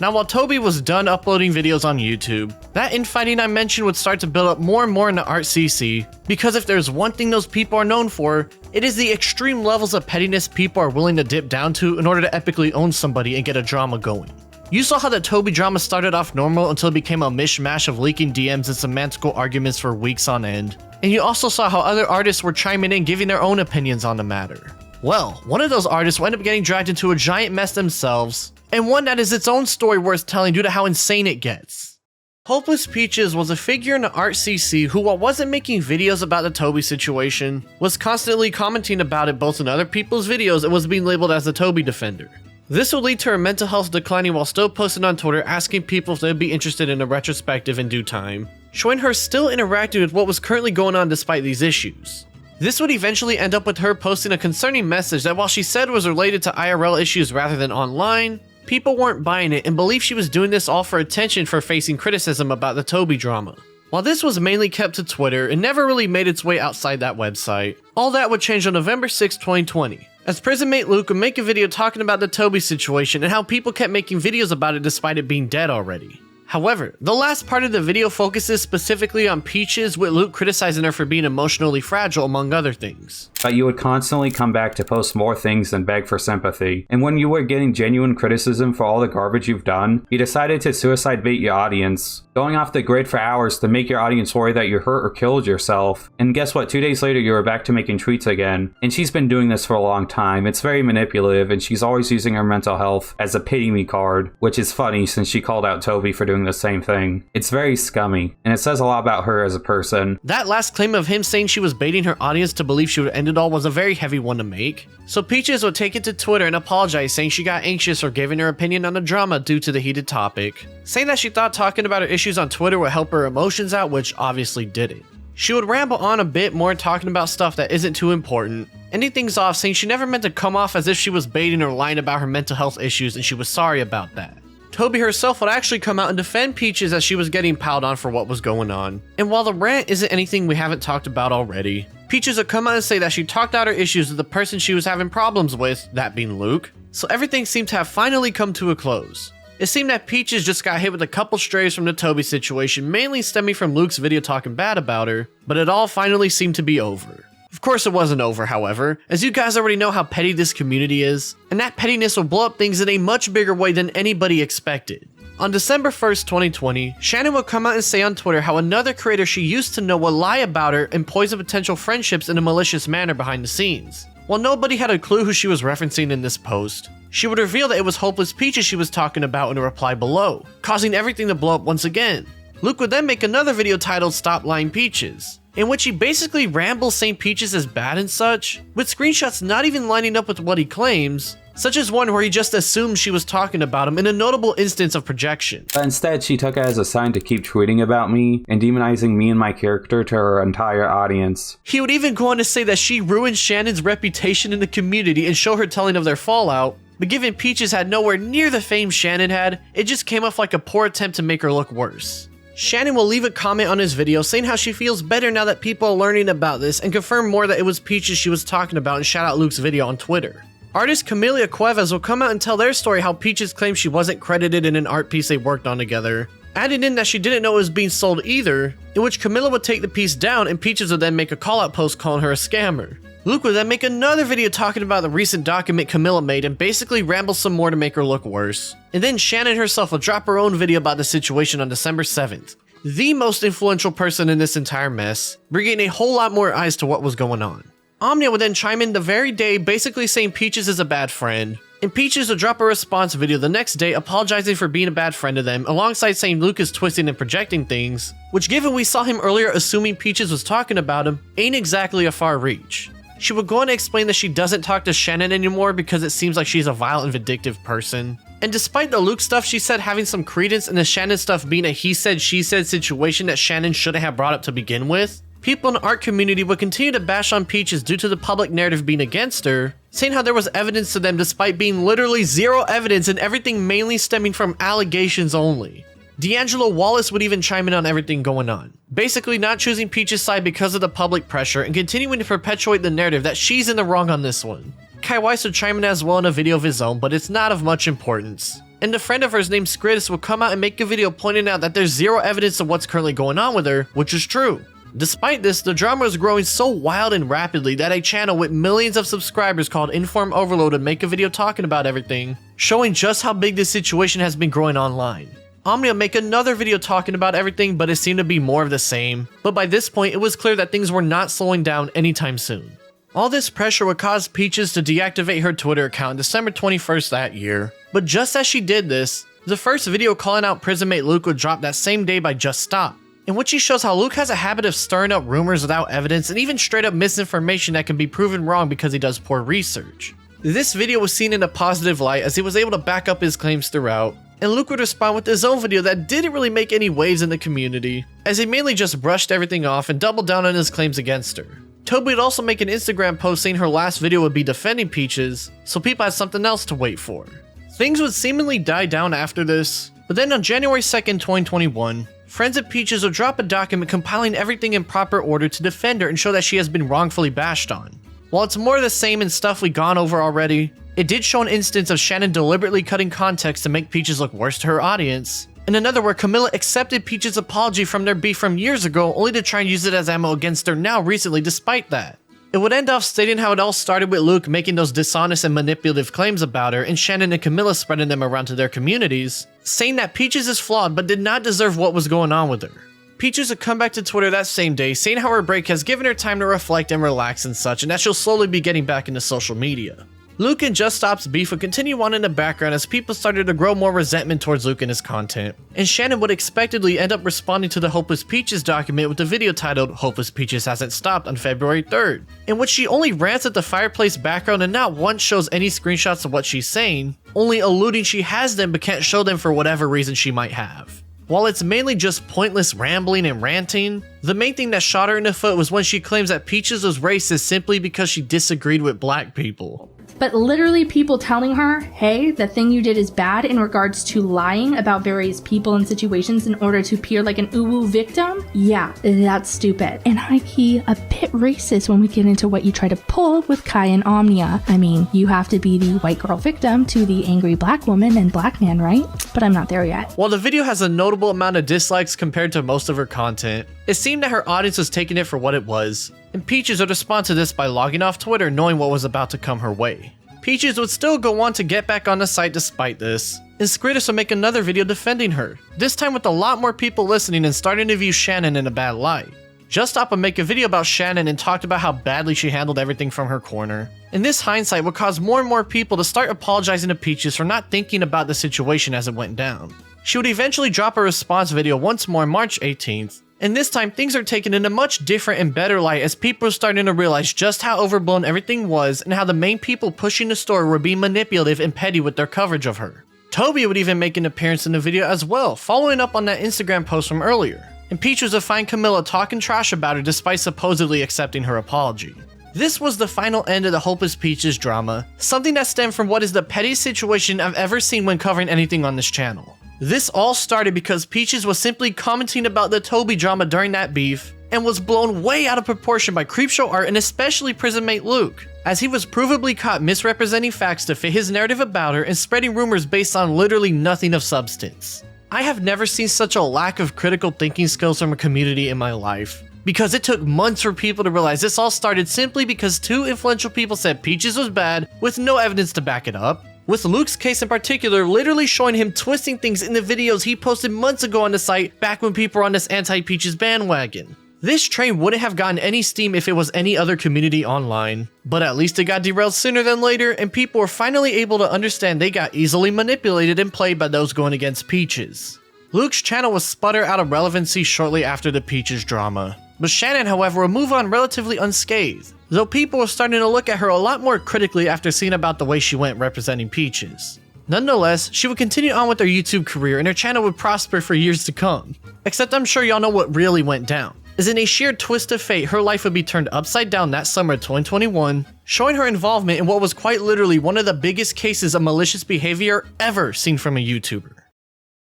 Now while Tobi was done uploading videos on YouTube, that infighting I mentioned would start to build up more and more in the ArtCC, because if there's one thing those people are known for, it is the extreme levels of pettiness people are willing to dip down to in order to epically own somebody and get a drama going. You saw how the Tobi drama started off normal until it became a mishmash of leaking DMs and semantical arguments for weeks on end, and you also saw how other artists were chiming in giving their own opinions on the matter. Well, one of those artists will end up getting dragged into a giant mess themselves, and one that is its own story worth telling due to how insane it gets. Hopeless Peaches was a figure in the ArtCC who, while wasn't making videos about the Tobi situation, was constantly commenting about it both in other people's videos and was being labeled as the Tobi defender. This would lead to her mental health declining while still posting on Twitter asking people if they'd be interested in a retrospective in due time, showing her still interacting with what was currently going on despite these issues. This would eventually end up with her posting a concerning message that while she said was related to IRL issues rather than online, people weren't buying it and believed she was doing this all for attention for facing criticism about the Tobi drama. While this was mainly kept to Twitter, it never really made its way outside that website. All that would change on November 6, 2020, as prison mate Luke would make a video talking about the Tobi situation and how people kept making videos about it despite it being dead already. However, the last part of the video focuses specifically on Peaches, with Luke criticizing her for being emotionally fragile among other things. But you would constantly come back to post more things and beg for sympathy. And when you were getting genuine criticism for all the garbage you've done, you decided to suicide bait your audience, going off the grid for hours to make your audience worry that you hurt or killed yourself. And guess what? 2 days later, you were back to making tweets again. And she's been doing this for a long time. It's very manipulative, and she's always using her mental health as a pity me card, which is funny since she called out Tobi for doing the same thing. It's very scummy, and it says a lot about her as a person. That last claim of him saying she was baiting her audience to believe she would end it all was a very heavy one to make. So Peaches would take it to Twitter and apologize, saying she got anxious or giving her opinion on the drama due to the heated topic, saying that she thought talking about her issues on Twitter would help her emotions out, which obviously didn't. She would ramble on a bit more talking about stuff that isn't too important, ending things off saying she never meant to come off as if she was baiting or lying about her mental health issues and she was sorry about that. Tobi herself would actually come out and defend Peaches as she was getting piled on for what was going on. And while the rant isn't anything we haven't talked about already, Peaches would come out and say that she talked out her issues with the person she was having problems with, that being Luke, so everything seemed to have finally come to a close. It seemed that Peaches just got hit with a couple strays from the Tobi situation, mainly stemming from Luke's video talking bad about her, but it all finally seemed to be over. Of course it wasn't over, however, as you guys already know how petty this community is, and that pettiness will blow up things in a much bigger way than anybody expected. On December 1st, 2020, Shannon would come out and say on Twitter how another creator she used to know would lie about her and poison potential friendships in a malicious manner behind the scenes. While nobody had a clue who she was referencing in this post, she would reveal that it was Hopeless Peaches she was talking about in a reply below, causing everything to blow up once again. Luke would then make another video titled Stop Lying Peaches, in which he basically rambles saying Peaches is bad and such, with screenshots not even lining up with what he claims, such as one where he just assumed she was talking about him in a notable instance of projection. But instead, she took it as a sign to keep tweeting about me and demonizing me and my character to her entire audience. He would even go on to say that she ruined Shannon's reputation in the community and show her telling of their fallout, but given Peaches had nowhere near the fame Shannon had, it just came off like a poor attempt to make her look worse. Shannon will leave a comment on his video saying how she feels better now that people are learning about this and confirm more that it was Peaches she was talking about and shout out Luke's video on Twitter. Artist Camelia Cuevas will come out and tell their story how Peaches claimed she wasn't credited in an art piece they worked on together, adding in that she didn't know it was being sold either, in which Camilla would take the piece down and Peaches would then make a call out post calling her a scammer. Luke would then make another video talking about the recent document Camilla made and basically ramble some more to make her look worse. And then Shannon herself will drop her own video about the situation on December 7th. The most influential person in this entire mess, bringing a whole lot more eyes to what was going on. Omnia would then chime in the very day basically saying Peaches is a bad friend, and Peaches would drop a response video the next day apologizing for being a bad friend to them, alongside saying Luke is twisting and projecting things, which given we saw him earlier assuming Peaches was talking about him, ain't exactly a far reach. She would go on to explain that she doesn't talk to Shannon anymore because it seems like she's a violent and vindictive person. And despite the Luke stuff she said having some credence and the Shannon stuff being a he said she said situation that Shannon shouldn't have brought up to begin with, people in the art community would continue to bash on Peaches due to the public narrative being against her, saying how there was evidence to them despite being literally zero evidence and everything mainly stemming from allegations only. D'Angelo Wallace would even chime in on everything going on, basically not choosing Peach's side because of the public pressure and continuing to perpetuate the narrative that she's in the wrong on this one. Kai Weiss would chime in as well in a video of his own, but it's not of much importance. And a friend of hers named Skridis would come out and make a video pointing out that there's zero evidence of what's currently going on with her, which is true. Despite this, the drama was growing so wild and rapidly that a channel with millions of subscribers called Inform Overload would make a video talking about everything, showing just how big this situation has been growing online. Omnia would make another video talking about everything, but it seemed to be more of the same. But by this point, it was clear that things were not slowing down anytime soon. All this pressure would cause Peaches to deactivate her Twitter account on December 21st that year. But just as she did this, the first video calling out prison mate Luke would drop that same day by Just Stop, in which he shows how Luke has a habit of stirring up rumors without evidence and even straight up misinformation that can be proven wrong because he does poor research. This video was seen in a positive light as he was able to back up his claims throughout, and Luke would respond with his own video that didn't really make any waves in the community, as he mainly just brushed everything off and doubled down on his claims against her. Tobi would also make an Instagram post saying her last video would be defending Peaches, so people had something else to wait for. Things would seemingly die down after this, but then on January 2nd, 2021, friends of Peaches would drop a document compiling everything in proper order to defend her and show that she has been wrongfully bashed on. While it's more of the same and stuff we've gone over already, it did show an instance of Shannon deliberately cutting context to make Peaches look worse to her audience, and another where Camilla accepted Peaches' apology from their beef from years ago only to try and use it as ammo against her now recently despite that. It would end off stating how it all started with Luke making those dishonest and manipulative claims about her and Shannon and Camilla spreading them around to their communities, saying that Peaches is flawed but did not deserve what was going on with her. Peaches would come back to Twitter that same day saying how her break has given her time to reflect and relax and such, and that she'll slowly be getting back into social media. Luke and Just Stop's beef would continue on in the background as people started to grow more resentment towards Luke and his content, and Shannon would expectedly end up responding to the Hopeless Peaches document with a video titled Hopeless Peaches Hasn't Stopped on February 3rd, in which she only rants at the fireplace background and not once shows any screenshots of what she's saying, only alluding she has them but can't show them for whatever reason she might have. While it's mainly just pointless rambling and ranting, the main thing that shot her in the foot was when she claims that Peaches was racist simply because she disagreed with black people. But literally people telling her, hey, the thing you did is bad in regards to lying about various people and situations in order to appear like an uwu victim? Yeah, that's stupid. And high-key a bit racist when we get into what you try to pull with Kai and Omnia. I mean, you have to be the white girl victim to the angry black woman and black man, right? But I'm not there yet. While the video has a notable amount of dislikes compared to most of her content, it seemed that her audience was taking it for what it was, and Peaches would respond to this by logging off Twitter knowing what was about to come her way. Peaches would still go on to get back on the site despite this, and Skridis would make another video defending her, this time with a lot more people listening and starting to view Shannon in a bad light. Just Stop would make a video about Shannon and talked about how badly she handled everything from her corner, and this hindsight would cause more and more people to start apologizing to Peaches for not thinking about the situation as it went down. She would eventually drop a response video once more on March 18th, and this time things are taken in a much different and better light as people are starting to realize just how overblown everything was and how the main people pushing the story were being manipulative and petty with their coverage of her. Tobi would even make an appearance in the video as well, following up on that Instagram post from earlier, and Peaches would find Camilla talking trash about her despite supposedly accepting her apology. This was the final end of the Hopeless Peaches drama, something that stemmed from what is the pettiest situation I've ever seen when covering anything on this channel. This all started because Peaches was simply commenting about the Tobi drama during that beef, and was blown way out of proportion by Creepshow Art and especially prison mate Luke, as he was provably caught misrepresenting facts to fit his narrative about her and spreading rumors based on literally nothing of substance. I have never seen such a lack of critical thinking skills from a community in my life, because it took months for people to realize this all started simply because two influential people said Peaches was bad with no evidence to back it up. With Luke's case in particular literally showing him twisting things in the videos he posted months ago on the site back when people were on this anti-Peaches bandwagon. This train wouldn't have gotten any steam if it was any other community online, but at least it got derailed sooner than later and people were finally able to understand they got easily manipulated and played by those going against Peaches. Luke's channel was sputter out of relevancy shortly after the Peaches drama, but Shannon however would move on relatively unscathed, though people were starting to look at her a lot more critically after seeing about the way she went representing Peaches. Nonetheless, she would continue on with her YouTube career and her channel would prosper for years to come. Except I'm sure y'all know what really went down, as in a sheer twist of fate her life would be turned upside down that summer of 2021, showing her involvement in what was quite literally one of the biggest cases of malicious behavior ever seen from a YouTuber.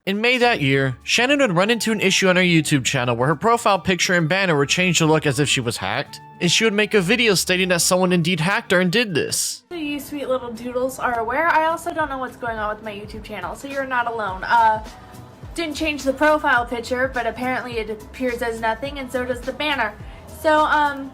In May that year, Shannon would run into an issue on her YouTube channel where her profile picture and banner were changed to look as if she was hacked, and she would make a video stating that someone indeed hacked her and did this. You sweet little doodles are aware. I also don't know what's going on with my YouTube channel, so you're not alone. Didn't change the profile picture, but apparently it appears as nothing, and so does the banner. So, I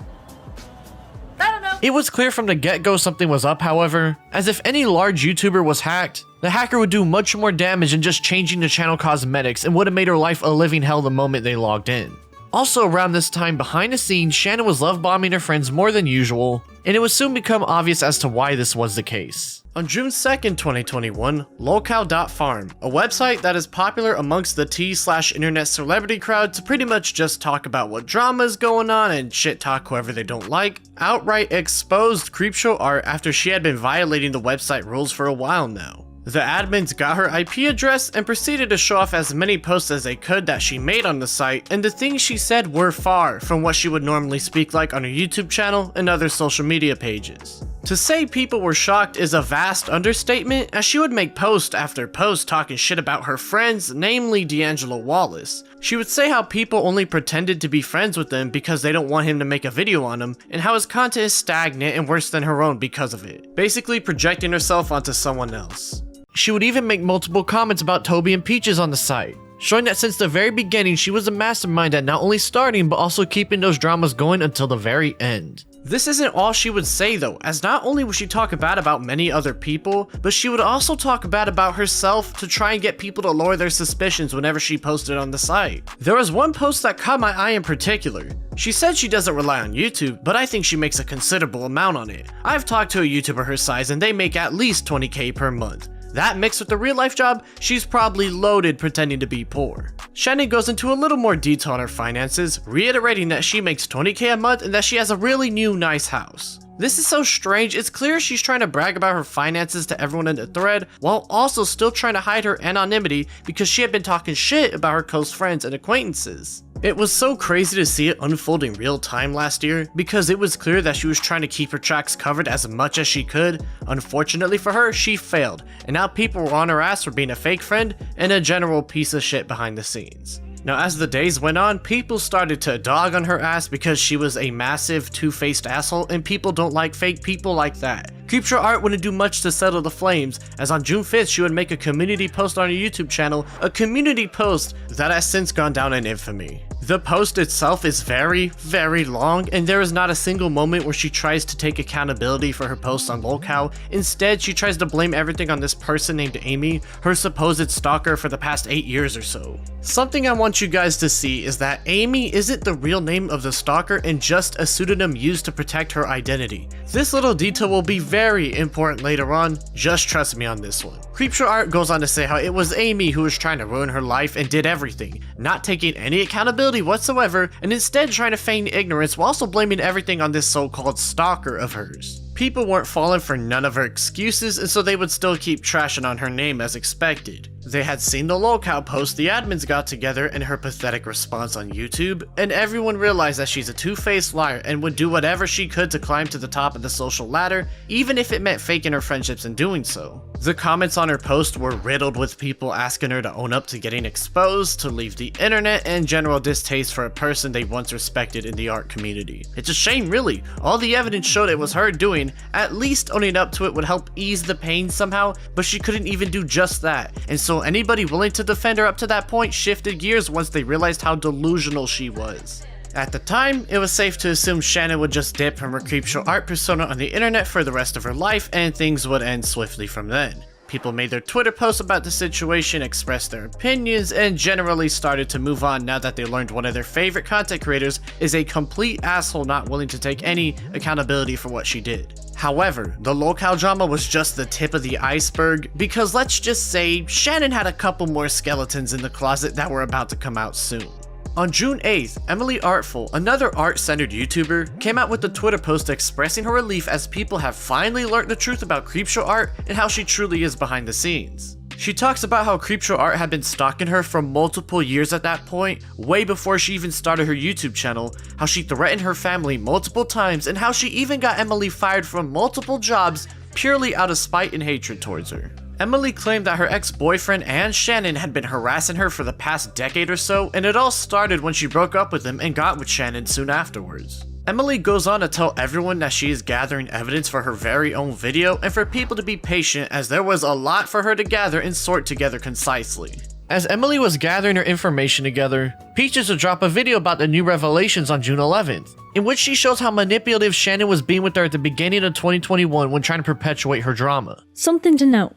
don't know. It was clear from the get-go something was up, however, as if any large YouTuber was hacked, the hacker would do much more damage than just changing the channel cosmetics and would have made her life a living hell the moment they logged in. Also around this time, behind the scenes, Shannon was love bombing her friends more than usual, and it would soon become obvious as to why this was the case. On June 2nd, 2021, locale.farm, a website that is popular amongst the T/internet celebrity crowd to pretty much just talk about what drama is going on and shit talk whoever they don't like, outright exposed Creepshow Art after she had been violating the website rules for a while now. The admins got her IP address and proceeded to show off as many posts as they could that she made on the site, and the things she said were far from what she would normally speak like on her YouTube channel and other social media pages. To say people were shocked is a vast understatement, as she would make post after post talking shit about her friends, namely D'Angelo Wallace. She would say how people only pretended to be friends with him because they don't want him to make a video on him, and how his content is stagnant and worse than her own because of it, basically projecting herself onto someone else. She would even make multiple comments about Tobi and Peaches on the site, showing that since the very beginning she was a mastermind at not only starting but also keeping those dramas going until the very end. This isn't all she would say though, as not only would she talk bad about many other people, but she would also talk bad about herself to try and get people to lower their suspicions whenever she posted on the site. There was one post that caught my eye in particular. She said she doesn't rely on YouTube, but I think she makes a considerable amount on it. I've talked to a YouTuber her size and they make at least 20k per month. That mixed with the real life job, she's probably loaded pretending to be poor. Shannon goes into a little more detail on her finances, reiterating that she makes 20k a month and that she has a really new nice house. This is so strange, it's clear she's trying to brag about her finances to everyone in the thread, while also still trying to hide her anonymity because she had been talking shit about her close friends and acquaintances. It was so crazy to see it unfold in real time last year, because it was clear that she was trying to keep her tracks covered as much as she could. Unfortunately for her, she failed, and now people were on her ass for being a fake friend and a general piece of shit behind the scenes. Now as the days went on, people started to dog on her ass because she was a massive two-faced asshole, and people don't like fake people like that. Creepshow Art wouldn't do much to settle the flames, as on June 5th she would make a community post on her YouTube channel, a community post that has since gone down in infamy. The post itself is very, very long, and there is not a single moment where she tries to take accountability for her posts on Locale. Instead, she tries to blame everything on this person named Amy, her supposed stalker for the past 8 years or so. Something I want you guys to see is that Amy isn't the real name of the stalker and just a pseudonym used to protect her identity. This little detail will be very important later on, just trust me on this one. Creepshow Art goes on to say how it was Amy who was trying to ruin her life and did everything, not taking any accountability whatsoever, and instead trying to feign ignorance while also blaming everything on this so-called stalker of hers. People weren't falling for none of her excuses, and so they would still keep trashing on her name as expected. They had seen the Locale post the admins got together and her pathetic response on YouTube, and everyone realized that she's a two-faced liar and would do whatever she could to climb to the top of the social ladder, even if it meant faking her friendships in doing so. The comments on her post were riddled with people asking her to own up to getting exposed, to leave the internet, and general distaste for a person they once respected in the art community. It's a shame really, all the evidence showed it was her doing. At least owning up to it would help ease the pain somehow, but she couldn't even do just that, and so anybody willing to defend her up to that point shifted gears once they realized how delusional she was. At the time, it was safe to assume Shannon would just dip from her Creepshow Art persona on the internet for the rest of her life, and things would end swiftly from then. People made their Twitter posts about the situation, expressed their opinions, and generally started to move on now that they learned one of their favorite content creators is a complete asshole not willing to take any accountability for what she did. However, the Locale drama was just the tip of the iceberg, because let's just say Shannon had a couple more skeletons in the closet that were about to come out soon. On June 8th, Emily Artful, another art-centered YouTuber, came out with a Twitter post expressing her relief as people have finally learned the truth about Creepshow Art and how she truly is behind the scenes. She talks about how Creepshow Art had been stalking her for multiple years at that point, way before she even started her YouTube channel, how she threatened her family multiple times, and how she even got Emily fired from multiple jobs purely out of spite and hatred towards her. Emily claimed that her ex-boyfriend and Shannon had been harassing her for the past decade or so, and it all started when she broke up with him and got with Shannon soon afterwards. Emily goes on to tell everyone that she is gathering evidence for her very own video and for people to be patient as there was a lot for her to gather and sort together concisely. As Emily was gathering her information together, Peaches would drop a video about the new revelations on June 11th, in which she shows how manipulative Shannon was being with her at the beginning of 2021 when trying to perpetuate her drama. Something to note.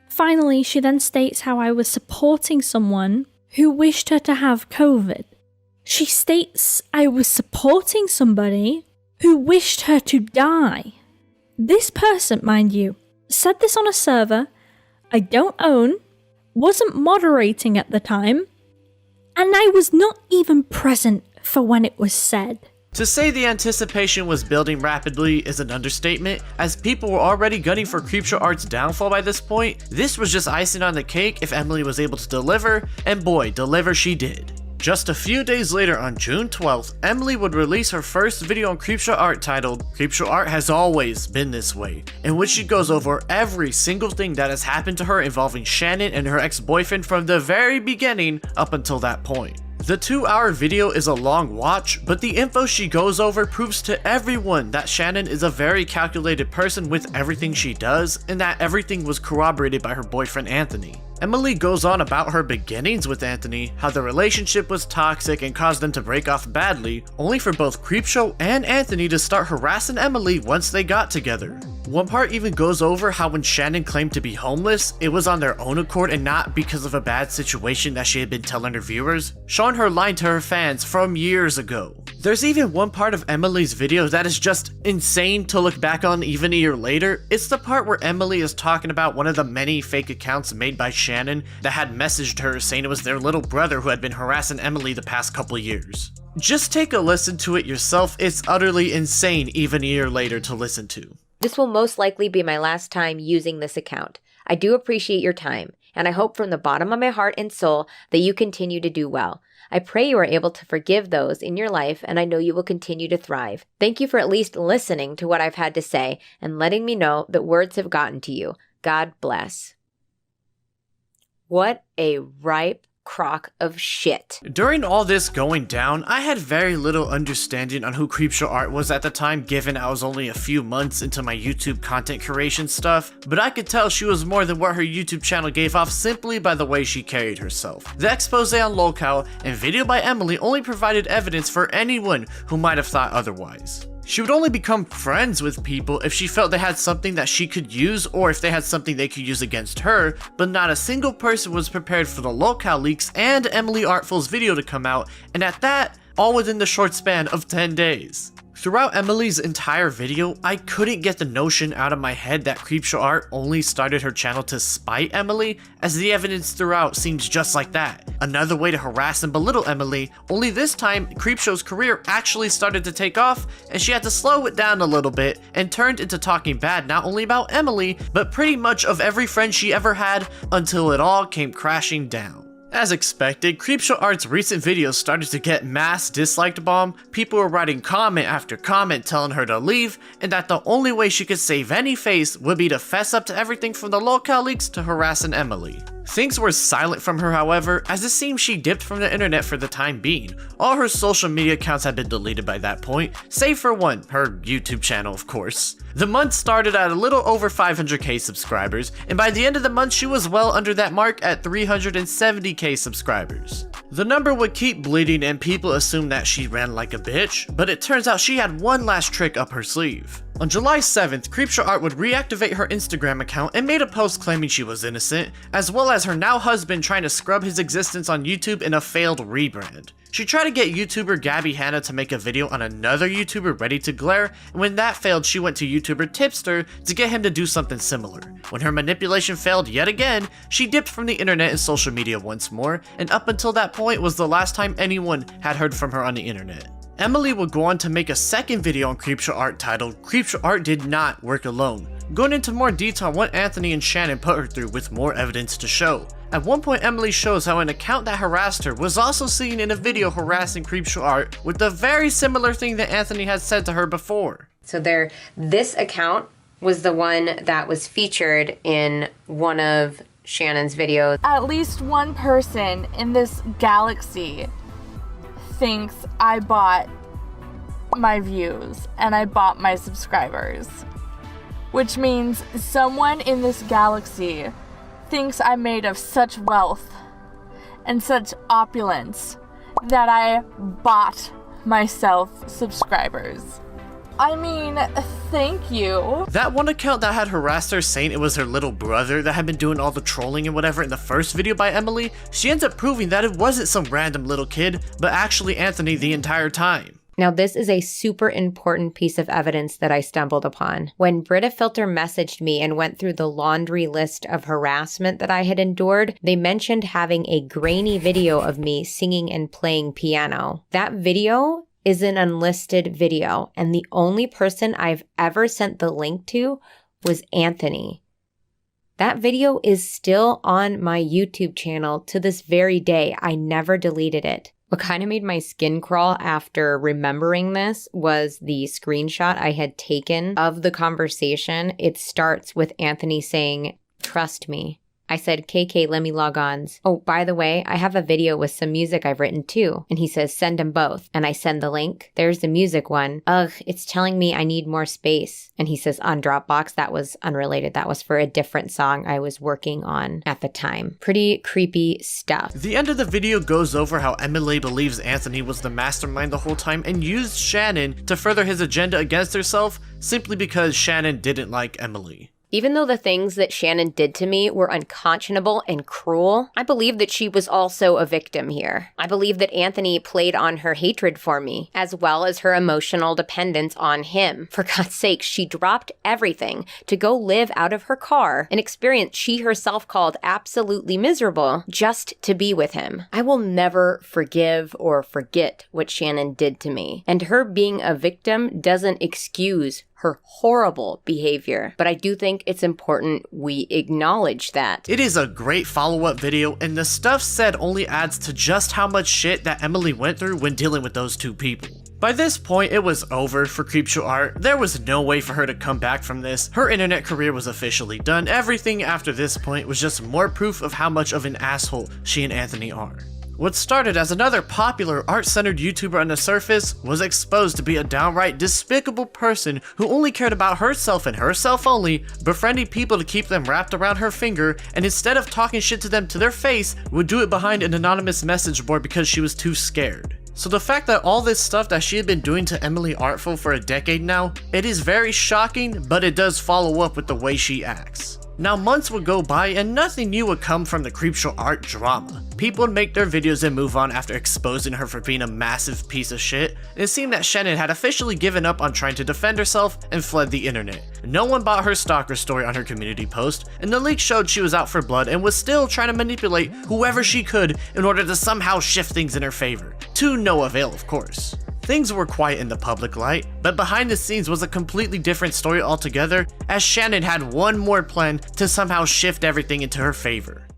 Finally, she then states how I was supporting someone who wished her to have COVID. She states I was supporting somebody who wished her to die. This person, mind you, said this on a server I don't own, wasn't moderating at the time, and I was not even present for when it was said. To say the anticipation was building rapidly is an understatement, as people were already gunning for Creepshow Art's downfall by this point. This was just icing on the cake if Emily was able to deliver, and boy, deliver she did. Just a few days later on June 12th, Emily would release her first video on Creepshow Art titled Creepshow Art Has Always Been This Way, in which she goes over every single thing that has happened to her involving Shannon and her ex-boyfriend from the very beginning up until that point. The 2-hour video is a long watch, but the info she goes over proves to everyone that Shannon is a very calculated person with everything she does, and that everything was corroborated by her boyfriend Anthony. Emily goes on about her beginnings with Anthony, how the relationship was toxic and caused them to break off badly, only for both Creepshow and Anthony to start harassing Emily once they got together. One part even goes over how when Shannon claimed to be homeless, it was on their own accord and not because of a bad situation that she had been telling her viewers, showing her lying to her fans from years ago. There's even one part of Emily's video that is just insane to look back on even a year later. It's the part where Emily is talking about one of the many fake accounts made by Shannon that had messaged her saying it was their little brother who had been harassing Emily the past couple years. Just take a listen to it yourself. It's utterly insane even a year later to listen to. This will most likely be my last time using this account. I do appreciate your time, and I hope from the bottom of my heart and soul that you continue to do well. I pray you are able to forgive those in your life, and I know you will continue to thrive. Thank you for at least listening to what I've had to say and letting me know that words have gotten to you. God bless. What a ripe crock of shit. During all this going down, I had very little understanding on who Creepshow Art was at the time, given I was only a few months into my YouTube content creation stuff, but I could tell she was more than what her YouTube channel gave off simply by the way she carried herself. The expose on Lolcow and video by Emily only provided evidence for anyone who might have thought otherwise. She would only become friends with people if she felt they had something that she could use or if they had something they could use against her, but not a single person was prepared for the Lolcow leaks and Emily Artful's video to come out, and at that, all within the short span of 10 days. Throughout Emily's entire video, I couldn't get the notion out of my head that Creepshow Art only started her channel to spite Emily, as the evidence throughout seems just like that. Another way to harass and belittle Emily, only this time Creepshow's career actually started to take off, and she had to slow it down a little bit and turned into talking bad not only about Emily, but pretty much of every friend she ever had until it all came crashing down. As expected, Creepshow Art's recent videos started to get mass disliked bomb. People were writing comment after comment telling her to leave, and that the only way she could save any face would be to fess up to everything from the Lolcow leaks to harassing Emily. Things were silent from her, however, as it seems she dipped from the internet for the time being. All her social media accounts had been deleted by that point, save for one, her YouTube channel of course. The month started at a little over 500k subscribers, and by the end of the month she was well under that mark at 370k subscribers. The number would keep bleeding and people assumed that she ran like a bitch, but it turns out she had one last trick up her sleeve. On July 7th, Creepshow Art would reactivate her Instagram account and made a post claiming she was innocent, as well as her now husband trying to scrub his existence on YouTube in a failed rebrand. She tried to get YouTuber Gabby Hanna to make a video on another YouTuber Ready to Glare, and when that failed, she went to YouTuber Tipster to get him to do something similar. When her manipulation failed yet again, she dipped from the internet and social media once more, and up until that point was the last time anyone had heard from her on the internet. Emily would go on to make a second video on Creepshow Art titled Creepshow Art Did Not Work Alone, going into more detail on what Anthony and Shannon put her through with more evidence to show. At one point, Emily shows how an account that harassed her was also seen in a video harassing Creepshow Art with a very similar thing that Anthony had said to her before. So this account was the one that was featured in one of Shannon's videos. At least one person in this galaxy thinks I bought my views and I bought my subscribers. Which means someone in this galaxy thinks I'm made of such wealth and such opulence that I bought myself subscribers. I mean, thank you. That one account that had harassed her saying it was her little brother that had been doing all the trolling and whatever in the first video by Emily, she ends up proving that it wasn't some random little kid, but actually Anthony the entire time. Now, this is a super important piece of evidence that I stumbled upon. When BritaFilter messaged me and went through the laundry list of harassment that I had endured, they mentioned having a grainy video of me singing and playing piano. That video is an unlisted video, and the only person I've ever sent the link to was Anthony. That video is still on my YouTube channel to this very day. I never deleted it. What kind of made my skin crawl after remembering this was the screenshot I had taken of the conversation. It starts with Anthony saying, "Trust me." I said, "KK, let me log on." "Oh, by the way, I have a video with some music I've written too." And he says, "Send them both." And I send the link. There's the music one. "Ugh, it's telling me I need more space." And he says, "On Dropbox." That was unrelated. That was for a different song I was working on at the time. Pretty creepy stuff. The end of the video goes over how Emily believes Anthony was the mastermind the whole time and used Shannon to further his agenda against herself simply because Shannon didn't like Emily. Even though the things that Shannon did to me were unconscionable and cruel, I believe that she was also a victim here. I believe that Anthony played on her hatred for me, as well as her emotional dependence on him. For God's sake, she dropped everything to go live out of her car, an experience she herself called absolutely miserable, just to be with him. I will never forgive or forget what Shannon did to me, and her being a victim doesn't excuse her horrible behavior, but I do think it's important we acknowledge that. It is a great follow-up video, and the stuff said only adds to just how much shit that Emily went through when dealing with those two people. By this point, it was over for Creepshow Art. There was no way for her to come back from this. Her internet career was officially done. Everything after this point was just more proof of how much of an asshole she and Anthony are. What started as another popular art-centered YouTuber on the surface was exposed to be a downright despicable person who only cared about herself and herself only, befriending people to keep them wrapped around her finger, and instead of talking shit to them to their face, would do it behind an anonymous message board because she was too scared. So the fact that all this stuff that she had been doing to Emily Artful for a decade now, it is very shocking, but it does follow up with the way she acts. Now, months would go by and nothing new would come from the Creepshow Art drama. People would make their videos and move on after exposing her for being a massive piece of shit, and it seemed that Shannon had officially given up on trying to defend herself and fled the internet. No one bought her stalker story on her community post, and the leak showed she was out for blood and was still trying to manipulate whoever she could in order to somehow shift things in her favor. To no avail, of course. Things were quiet in the public light, but behind the scenes was a completely different story altogether, as Shannon had one more plan to somehow shift everything into her favor.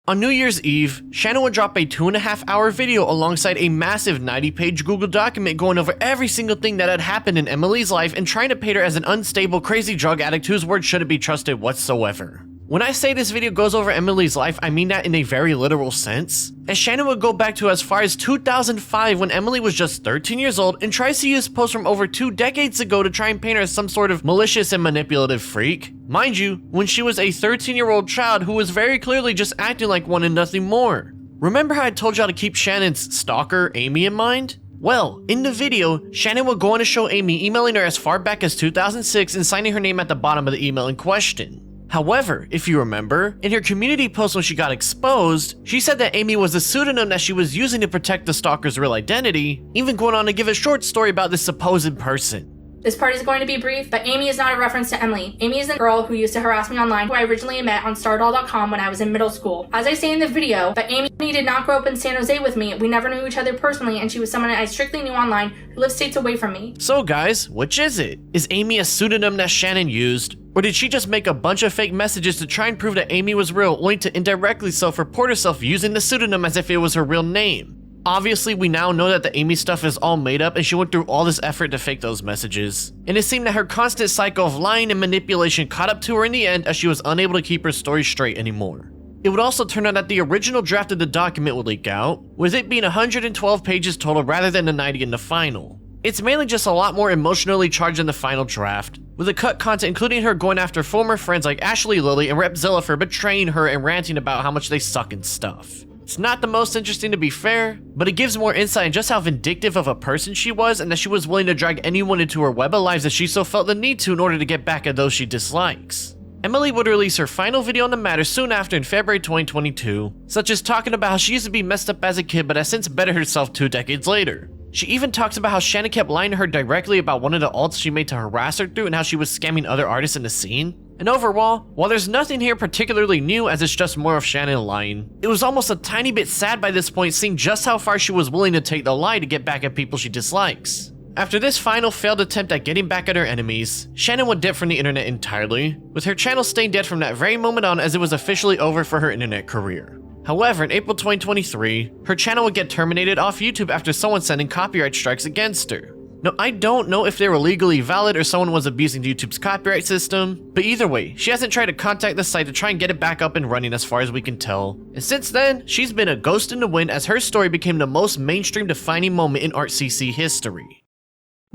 On New Year's Eve, Shannon would drop a 2.5-hour video alongside a massive 90-page Google document going over every single thing that had happened in Emily's life and trying to paint her as an unstable, crazy drug addict whose word shouldn't be trusted whatsoever. When I say this video goes over Emily's life, I mean that in a very literal sense. And Shannon would go back to as far as 2005 when Emily was just 13 years old and tries to use posts from over 2 decades ago to try and paint her as some sort of malicious and manipulative freak. Mind you, when she was a 13-year-old child who was very clearly just acting like one and nothing more. Remember how I told y'all to keep Shannon's stalker, Amy, in mind? Well, in the video, Shannon would go on to show Amy emailing her as far back as 2006 and signing her name at the bottom of the email in question. However, if you remember, in her community post when she got exposed, she said that Amy was a pseudonym that she was using to protect the stalker's real identity, even going on to give a short story about this supposed person. This part is going to be brief, but Amy is not a reference to Emily. Amy is the girl who used to harass me online, who I originally met on stardoll.com when I was in middle school. As I say in the video, but Amy did not grow up in San Jose with me. We never knew each other personally, and she was someone I strictly knew online who lived states away from me. So guys, which is it? Is Amy a pseudonym that Shannon used? Or did she just make a bunch of fake messages to try and prove that Amy was real, only to indirectly self-report herself using the pseudonym as if it was her real name? Obviously, we now know that the Amy stuff is all made up and she went through all this effort to fake those messages. And it seemed that her constant cycle of lying and manipulation caught up to her in the end as she was unable to keep her story straight anymore. It would also turn out that the original draft of the document would leak out, with it being 112 pages total rather than the 90 in the final. It's mainly just a lot more emotionally charged in the final draft, with the cut content including her going after former friends like Ashley Lilly and Repzilla for betraying her and ranting about how much they suck and stuff. It's not the most interesting to be fair, but it gives more insight on just how vindictive of a person she was and that she was willing to drag anyone into her web of lives that she so felt the need to in order to get back at those she dislikes. Emily would release her final video on the matter soon after in February 2022, such as talking about how she used to be messed up as a kid but has since bettered herself 2 decades later. She even talks about how Shannon kept lying to her directly about one of the alts she made to harass her through and how she was scamming other artists in the scene. And overall, while there's nothing here particularly new as it's just more of Shannon lying, it was almost a tiny bit sad by this point seeing just how far she was willing to take the lie to get back at people she dislikes. After this final failed attempt at getting back at her enemies, Shannon went dead from the internet entirely, with her channel staying dead from that very moment on as it was officially over for her internet career. However, in April 2023, her channel would get terminated off YouTube after someone sending copyright strikes against her. Now, I don't know if they were legally valid or someone was abusing YouTube's copyright system, but either way, she hasn't tried to contact the site to try and get it back up and running as far as we can tell. And since then, she's been a ghost in the wind as her story became the most mainstream defining moment in ArtCC history.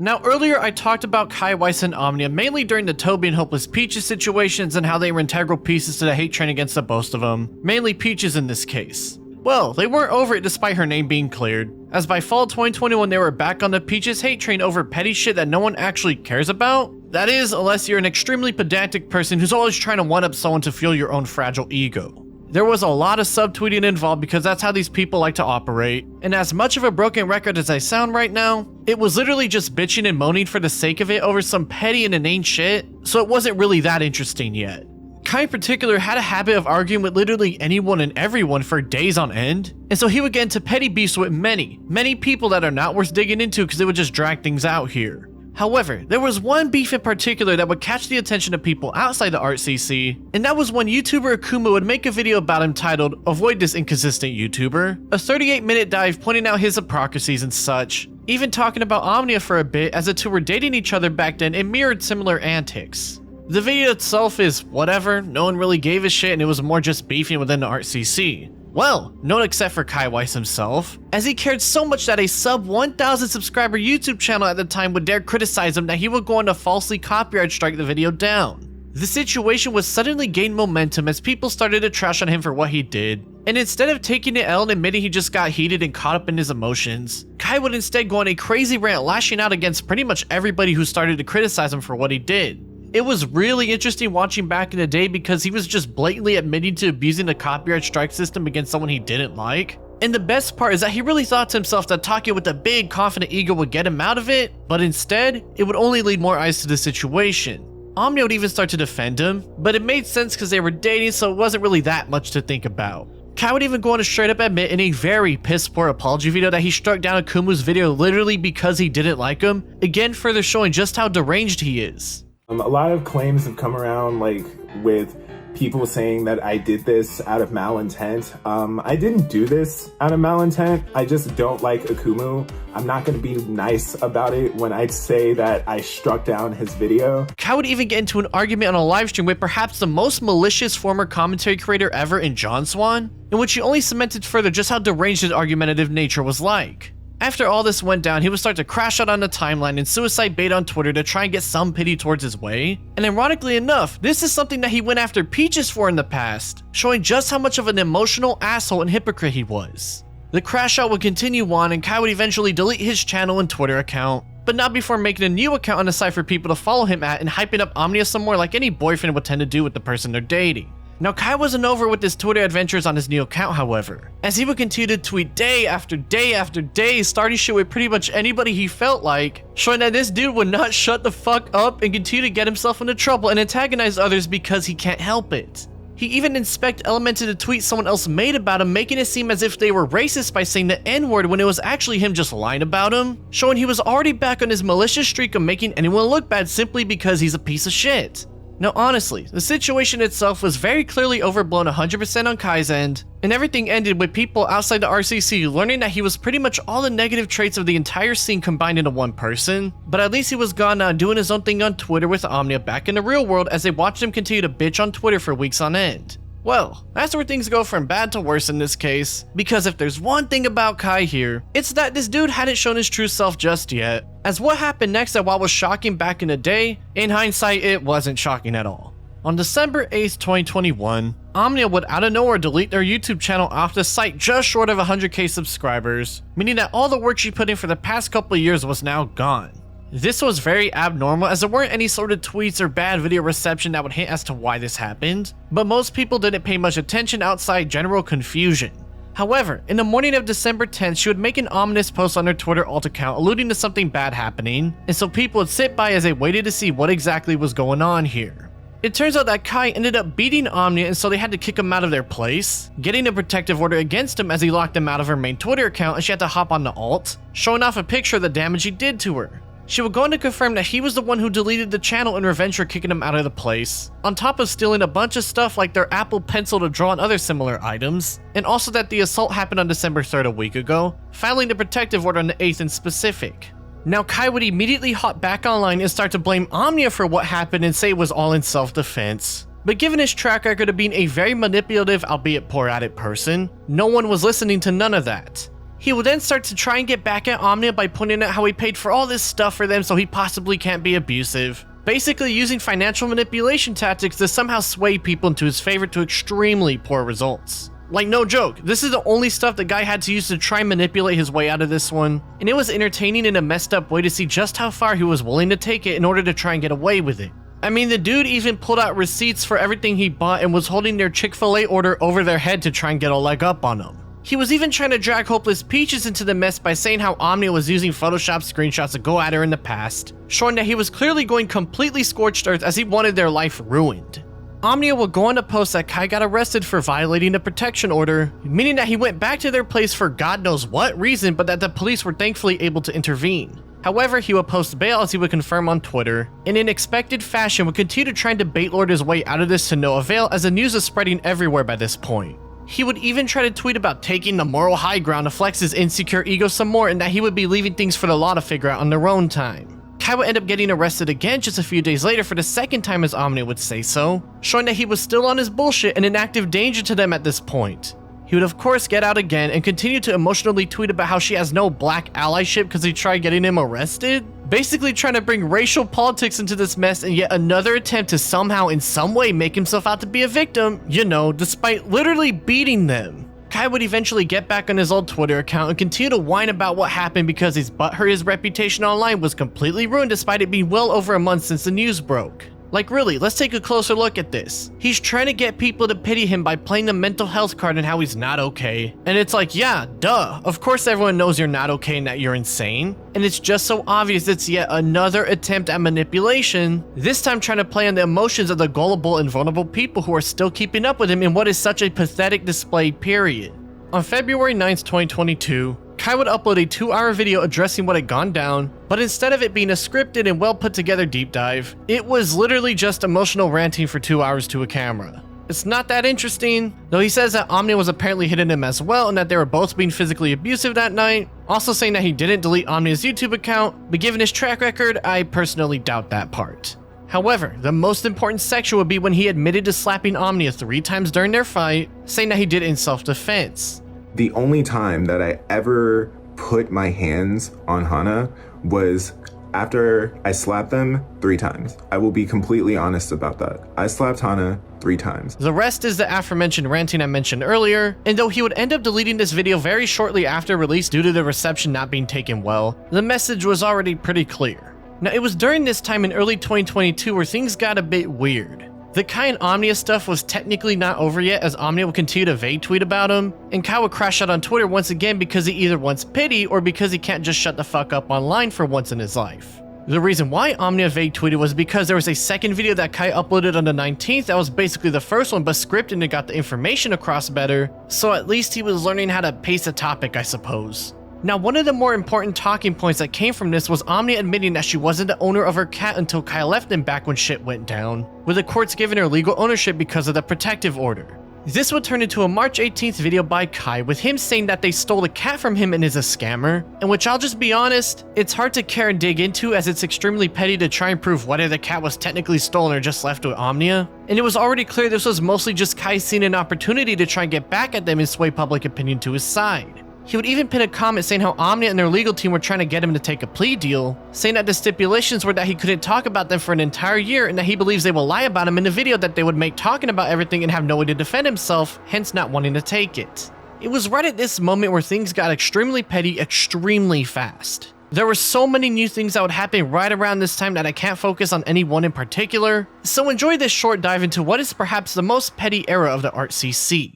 Now, earlier I talked about Weiss and Omnia mainly during the Tobi and Hopeless Peaches situations and how they were integral pieces to the hate train against the both of them, mainly Peaches in this case. Well, they weren't over it despite her name being cleared, as by fall 2021 they were back on the Peaches hate train over petty shit that no one actually cares about. That is, unless you're an extremely pedantic person who's always trying to one-up someone to fuel your own fragile ego. There was a lot of subtweeting involved because that's how these people like to operate, and as much of a broken record as I sound right now, it was literally just bitching and moaning for the sake of it over some petty and inane shit, so it wasn't really that interesting yet. Kai in particular had a habit of arguing with literally anyone and everyone for days on end, and so he would get into petty beefs with many people that are not worth digging into because it would just drag things out here. However, there was one beef in particular that would catch the attention of people outside the ArtCC, and that was when YouTuber Akuma would make a video about him titled "Avoid This Inconsistent YouTuber," a 38-minute dive pointing out his hypocrisies and such, even talking about Omnia for a bit as the two were dating each other back then and mirrored similar antics. The video itself is whatever, no one really gave a shit and it was more just beefing within the ArtCC. Well, not except for Weiss himself, as he cared so much that a sub 1,000 subscriber YouTube channel at the time would dare criticize him that he would go on to falsely copyright strike the video down. The situation would suddenly gain momentum as people started to trash on him for what he did, and instead of taking the L and admitting he just got heated and caught up in his emotions, Kai would instead go on a crazy rant lashing out against pretty much everybody who started to criticize him for what he did. It was really interesting watching back in the day because he was just blatantly admitting to abusing the copyright strike system against someone he didn't like. And the best part is that he really thought to himself that talking with a big confident ego would get him out of it, but instead, it would only lead more eyes to the situation. Omnia would even start to defend him, but it made sense because they were dating, so it wasn't really that much to think about. Kai would even go on to straight up admit in a very piss poor apology video that he struck down Akumu's video literally because he didn't like him, again further showing just how deranged he is. A lot of claims have come around, like with people saying that I did this out of malintent. I didn't do this out of malintent. I just don't like Akumu. I'm not going to be nice about it when I say that I struck down his video. Kai would even get into an argument on a live stream with perhaps the most malicious former commentary creator ever in John Swan, in which he only cemented further just how deranged his argumentative nature was like. After all this went down, he would start to crash out on the timeline and suicide bait on Twitter to try and get some pity towards his way. And ironically enough, this is something that he went after Peaches for in the past, showing just how much of an emotional asshole and hypocrite he was. The crash out would continue on and Kai would eventually delete his channel and Twitter account, but not before making a new account on the site for people to follow him at and hyping up Omnia some more like any boyfriend would tend to do with the person they're dating. Now, Kai wasn't over with his Twitter adventures on his new account, however, as he would continue to tweet day after day after day, starting shit with pretty much anybody he felt like, showing that this dude would not shut the fuck up and continue to get himself into trouble and antagonize others because he can't help it. He even elemented a tweet someone else made about him, making it seem as if they were racist by saying the N-word when it was actually him just lying about him, showing he was already back on his malicious streak of making anyone look bad simply because he's a piece of shit. Now honestly, the situation itself was very clearly overblown 100% on Kai's end, And everything ended with people outside the RCC learning that he was pretty much all the negative traits of the entire scene combined into one person, but at least he was gone now doing his own thing on Twitter with Omnia back in the real world as they watched him continue to bitch on Twitter for weeks on end. Well, that's where things go from bad to worse in this case, because if there's one thing about Kai here, it's that this dude hadn't shown his true self just yet, as what happened next that while was shocking back in the day, in hindsight it wasn't shocking at all. On December 8th, 2021, Omnia would out of nowhere delete their YouTube channel off the site just short of 100k subscribers, meaning that all the work she put in for the past couple of years was now gone. This was very abnormal as there weren't any sort of tweets or bad video reception that would hint as to why this happened, but most people didn't pay much attention outside general confusion. However, in the morning of December 10th, she would make an ominous post on her Twitter alt account alluding to something bad happening, and so people would sit by as they waited to see what exactly was going on here. It turns out that Kai ended up beating Omnia, and so they had to kick him out of their place, getting a protective order against him as he locked him out of her main Twitter account, and she had to hop on the alt, showing off a picture of the damage he did to her. She would go on to confirm that he was the one who deleted the channel in revenge for kicking him out of the place, on top of stealing a bunch of stuff like their Apple Pencil to draw and other similar items, and also that the assault happened on December 3rd a week ago, filing the protective order on the 8th in specific. Now Kai would immediately hop back online and start to blame Omnia for what happened and say it was all in self-defense. But given his track record of being a very manipulative, albeit poor at it person, no one was listening to none of that. He would then start to try and get back at Omnia by pointing out how he paid for all this stuff for them so he possibly can't be abusive, basically using financial manipulation tactics to somehow sway people into his favor to extremely poor results. Like, no joke, this is the only stuff the guy had to use to try and manipulate his way out of this one, and it was entertaining in a messed up way to see just how far he was willing to take it in order to try and get away with it. I mean, the dude even pulled out receipts for everything he bought and was holding their Chick-fil-A order over their head to try and get a leg up on them. He was even trying to drag Hopeless Peaches into the mess by saying how Omnia was using Photoshop screenshots to go at her in the past, showing that he was clearly going completely scorched earth as he wanted their life ruined. Omnia will go on to post that Kai got arrested for violating the protection order, meaning that he went back to their place for God knows what reason, but that the police were thankfully able to intervene. However, he would post bail as he would confirm on Twitter, and in expected fashion would continue to try and bait lord his way out of this to no avail as the news is spreading everywhere by this point. He would even try to tweet about taking the moral high ground to flex his insecure ego some more and that he would be leaving things for the law to figure out on their own time. Kai would end up getting arrested again just a few days later for the second time as Omnia would say so, showing that he was still on his bullshit and in active danger to them at this point. He would of course get out again and continue to emotionally tweet about how she has no black allyship because he tried getting him arrested, basically trying to bring racial politics into this mess and yet another attempt to somehow in some way make himself out to be a victim, you know, despite literally beating them. Kai would eventually get back on his old Twitter account and continue to whine about what happened because his butthurt his reputation online was completely ruined despite it being well over a month since the news broke. Like really, let's take a closer look at this. He's trying to get people to pity him by playing the mental health card and how he's not okay. And it's like, yeah, duh. Of course everyone knows you're not okay and that you're insane. And it's just so obvious it's yet another attempt at manipulation, this time trying to play on the emotions of the gullible and vulnerable people who are still keeping up with him in what is such a pathetic display, period. On February 9th, 2022, Kai would upload a 2-hour video addressing what had gone down, but instead of it being a scripted and well put together deep dive, it was literally just emotional ranting for 2 hours to a camera. It's not that interesting, though he says that Omnia was apparently hitting him as well and that they were both being physically abusive that night, also saying that he didn't delete Omnia's YouTube account, but given his track record, I personally doubt that part. However, the most important section would be when he admitted to slapping Omnia 3 times during their fight, saying that he did it in self-defense. The only time that I ever put my hands on Hana was after I slapped them 3 times. I will be completely honest about that. I slapped Hana 3 times. The rest is the aforementioned ranting I mentioned earlier, and though he would end up deleting this video very shortly after release due to the reception not being taken well, the message was already pretty clear. Now, it was during this time in early 2022 where things got a bit weird. The Kai and Omnia stuff was technically not over yet as Omnia would continue to vague tweet about him, and Kai would crash out on Twitter once again because he either wants pity or because he can't just shut the fuck up online for once in his life. The reason why Omnia vague tweeted was because there was a second video that Kai uploaded on the 19th that was basically the first one but scripted and got the information across better, so at least he was learning how to pace a topic, I suppose. Now, one of the more important talking points that came from this was Omnia admitting that she wasn't the owner of her cat until Kai left him back when shit went down, with the courts giving her legal ownership because of the protective order. This would turn into a March 18th video by Kai with him saying that they stole the cat from him and is a scammer, and which I'll just be honest, it's hard to care and dig into as it's extremely petty to try and prove whether the cat was technically stolen or just left with Omnia, and it was already clear this was mostly just Kai seeing an opportunity to try and get back at them and sway public opinion to his side. He would even pin a comment saying how Omnia and their legal team were trying to get him to take a plea deal, saying that the stipulations were that he couldn't talk about them for an entire year and that he believes they will lie about him in the video that they would make talking about everything and have no way to defend himself, hence not wanting to take it. It was right at this moment where things got extremely petty extremely fast. There were so many new things that would happen right around this time that I can't focus on any one in particular, so enjoy this short dive into what is perhaps the most petty era of the ArtCC.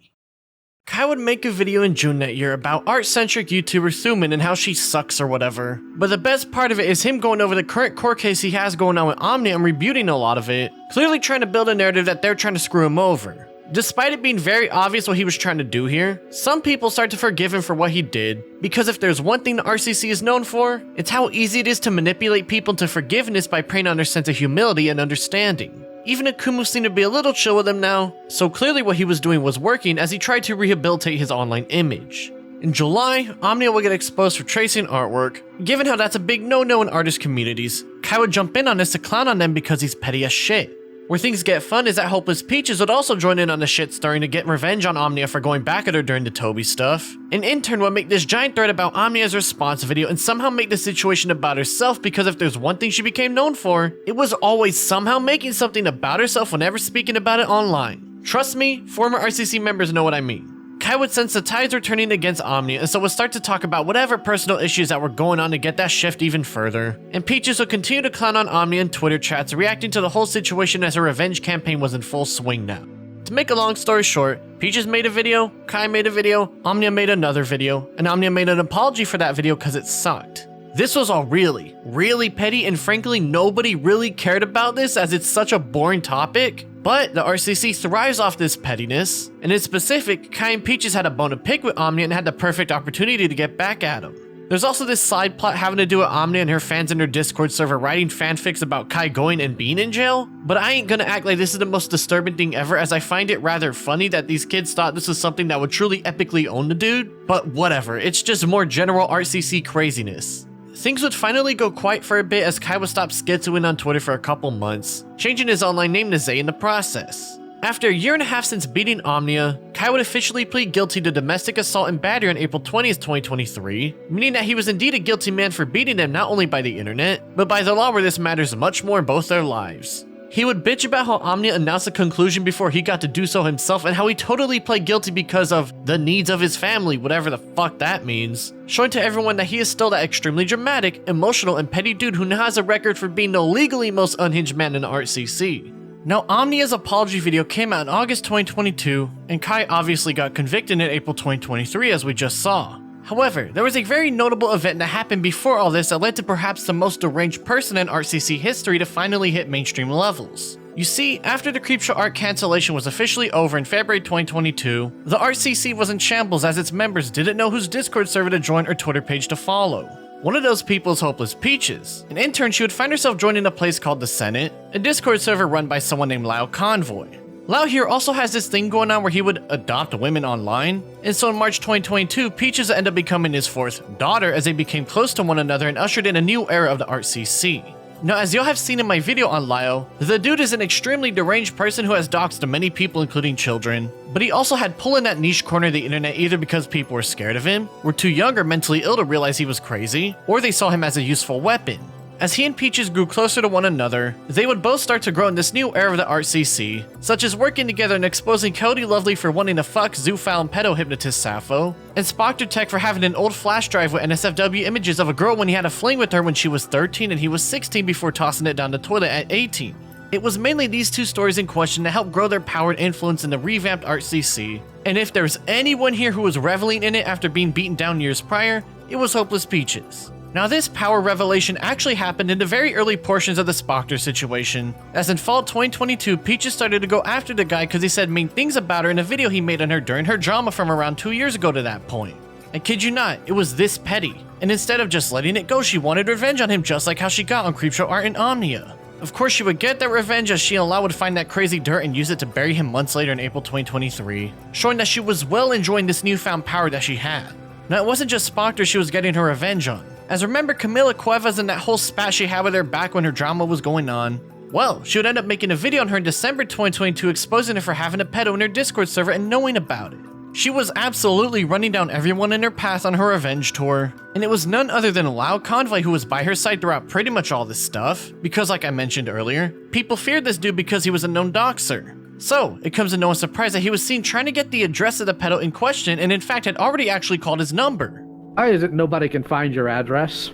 Kai would make a video in June that year about art-centric YouTuber Thuman and how she sucks or whatever. But the best part of it is him going over the current court case he has going on with Omnia and rebuting a lot of it, clearly trying to build a narrative that they're trying to screw him over. Despite it being very obvious what he was trying to do here, some people start to forgive him for what he did, because if there's one thing the RCC is known for, it's how easy it is to manipulate people into forgiveness by preying on their sense of humility and understanding. Even Akumu seemed to be a little chill with him now, so clearly what he was doing was working as he tried to rehabilitate his online image. In July, Omnia will get exposed for tracing artwork. Given how that's a big no-no in artist communities, Kai would jump in on this to clown on them because he's petty as shit. Where things get fun is that Hopeless Peaches would also join in on the shit starring to get revenge on Omnia for going back at her during the Tobi stuff. An intern would make this giant thread about Omnia's response video and somehow make the situation about herself, because if there's one thing she became known for, it was always somehow making something about herself whenever speaking about it online. Trust me, former RCC members know what I mean. Kai would sense the tides were turning against Omnia, and so would start to talk about whatever personal issues that were going on to get that shift even further. And Peaches would continue to clown on Omnia in Twitter chats, reacting to the whole situation as her revenge campaign was in full swing now. To make a long story short, Peaches made a video, Kai made a video, Omnia made another video, and Omnia made an apology for that video because it sucked. This was all really, really petty, and frankly nobody really cared about this as it's such a boring topic. But the RCC thrives off this pettiness, and in specific, Kai and Peaches had a bone to pick with Omnia and had the perfect opportunity to get back at him. There's also this side plot having to do with Omnia and her fans in her Discord server writing fanfics about Kai going and being in jail, but I ain't gonna act like this is the most disturbing thing ever, as I find it rather funny that these kids thought this was something that would truly epically own the dude, but whatever, it's just more general RCC craziness. Things would finally go quiet for a bit as Kai would stop schizoing on Twitter for a couple months, changing his online name to Zay in the process. After a year and a half since beating Omnia, Kai would officially plead guilty to domestic assault and battery on April 20th, 2023, meaning that he was indeed a guilty man for beating them not only by the internet, but by the law where this matters much more in both their lives. He would bitch about how Omnia announced a conclusion before he got to do so himself, and how he totally pled guilty because of the needs of his family, whatever the fuck that means, showing to everyone that he is still that extremely dramatic, emotional, and petty dude who now has a record for being the legally most unhinged man in the ArtCC. Now, Omnia's apology video came out in August 2022, and Kai obviously got convicted in April 2023 as we just saw. However, there was a very notable event that happened before all this that led to perhaps the most deranged person in ArtCC history to finally hit mainstream levels. You see, after the Creepshow Art cancellation was officially over in February 2022, the ArtCC was in shambles as its members didn't know whose Discord server to join or Twitter page to follow. One of those people is Hopeless Peaches. An intern, she would find herself joining a place called The Senate, a Discord server run by someone named Lao Convoy. Lao here also has this thing going on where he would adopt women online, and so in March 2022, Peaches ended up becoming his fourth daughter as they became close to one another and ushered in a new era of the ArtCC. Now, as y'all have seen in my video on Lao, the dude is an extremely deranged person who has doxed many people including children, but he also had pull in that niche corner of the internet either because people were scared of him, were too young or mentally ill to realize he was crazy, or they saw him as a useful weapon. As he and Peaches grew closer to one another, they would both start to grow in this new era of the ArtCC, such as working together and exposing Cody Lovely for wanting to fuck zoophile and pedo hypnotist Sappho, and Spoctor Tech for having an old flash drive with NSFW images of a girl when he had a fling with her when she was 13 and he was 16 before tossing it down the toilet at 18. It was mainly these two stories in question that helped grow their power and influence in the revamped ArtCC, and if there's anyone here who was reveling in it after being beaten down years prior, it was Hopeless Peaches. Now, this power revelation actually happened in the very early portions of the Spoctor situation, as in fall 2022, Peaches started to go after the guy because he said mean things about her in a video he made on her during her drama from around 2 years ago to that point. I kid you not, it was this petty, and instead of just letting it go, she wanted revenge on him just like how she got on Creepshow Art and Omnia. Of course, she would get that revenge as she and Lau would find that crazy dirt and use it to bury him months later in April 2023, showing that she was well enjoying this newfound power that she had. Now, it wasn't just Spectre she was getting her revenge on, as remember Camila Cuevas and that whole spat she had with her back when her drama was going on? Well, she would end up making a video on her in December 2022 exposing her for having a pedo in her Discord server and knowing about it. She was absolutely running down everyone in her path on her revenge tour, and it was none other than Lau Convoy who was by her side throughout pretty much all this stuff, because like I mentioned earlier, people feared this dude because he was a known doxer. So, it comes to no surprise that he was seen trying to get the address of the pedo in question and in fact had already actually called his number. Why is it nobody can find your address?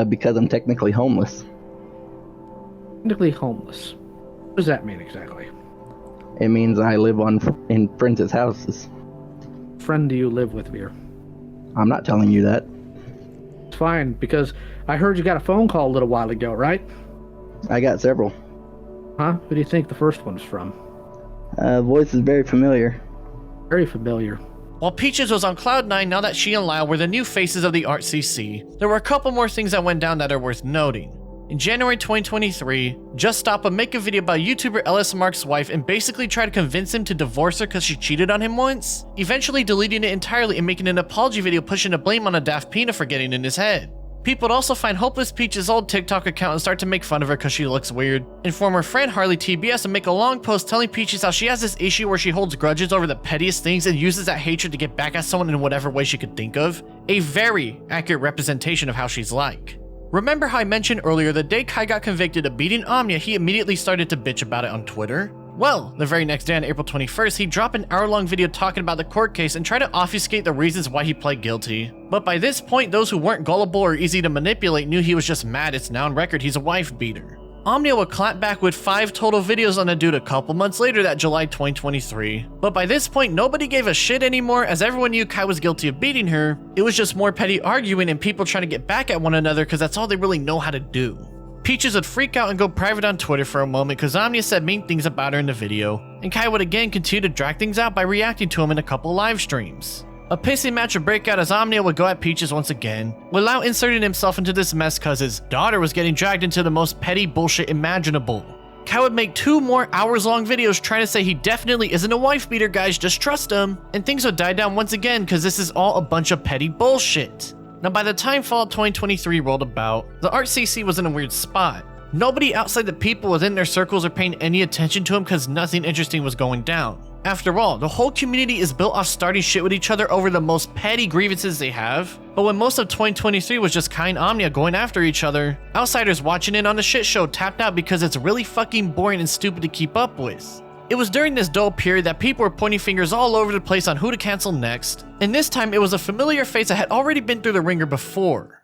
Because I'm technically homeless. Technically homeless. What does that mean exactly? It means I live in friends' houses. Friend do you live with, Veer? I'm not telling you that. It's fine, because I heard you got a phone call a little while ago, right? I got several. Huh? Who do you think the first one's from? Voice is very familiar. Very familiar. While Peaches was on Cloud 9 now that she and Lau were the new faces of the ArtCC, there were a couple more things that went down that are worth noting. In January 2023, Just Stop would make a video about YouTuber LS Mark's wife and basically try to convince him to divorce her because she cheated on him once, eventually deleting it entirely and making an apology video pushing the blame on a daft Pina for getting in his head. People would also find Hopeless Peach's old TikTok account and start to make fun of her because she looks weird, inform her friend Harley TBS and make a long post telling Peaches how she has this issue where she holds grudges over the pettiest things and uses that hatred to get back at someone in whatever way she could think of. A very accurate representation of how she's like. Remember how I mentioned earlier the day Kai got convicted of beating Omnia, he immediately started to bitch about it on Twitter? Well, the very next day on April 21st, he dropped an hour-long video talking about the court case and tried to obfuscate the reasons why he pled guilty. But by this point, those who weren't gullible or easy to manipulate knew he was just mad. It's now on record he's a wife beater. Omnia would clap back with 5 total videos on the dude a couple months later, that July 2023. But by this point, nobody gave a shit anymore as everyone knew Kai was guilty of beating her. It was just more petty arguing and people trying to get back at one another because that's all they really know how to do. Peaches would freak out and go private on Twitter for a moment because Omnia said mean things about her in the video, and Kai would again continue to drag things out by reacting to him in a couple live streams. A pissing match would break out as Omnia would go at Peaches once again, with Lau inserting himself into this mess cause his daughter was getting dragged into the most petty bullshit imaginable. Kai would make 2 more hours-long videos trying to say he definitely isn't a wife beater, guys, just trust him, and things would die down once again cause this is all a bunch of petty bullshit. Now by the time Fall 2023 rolled about, the ArtCC was in a weird spot. Nobody outside the people within their circles are paying any attention to him cause nothing interesting was going down. After all, the whole community is built off starting shit with each other over the most petty grievances they have, but when most of 2023 was just Kai and Omnia going after each other, outsiders watching in on the shit show tapped out because it's really fucking boring and stupid to keep up with. It was during this dull period that people were pointing fingers all over the place on who to cancel next, and this time it was a familiar face that had already been through the ringer before.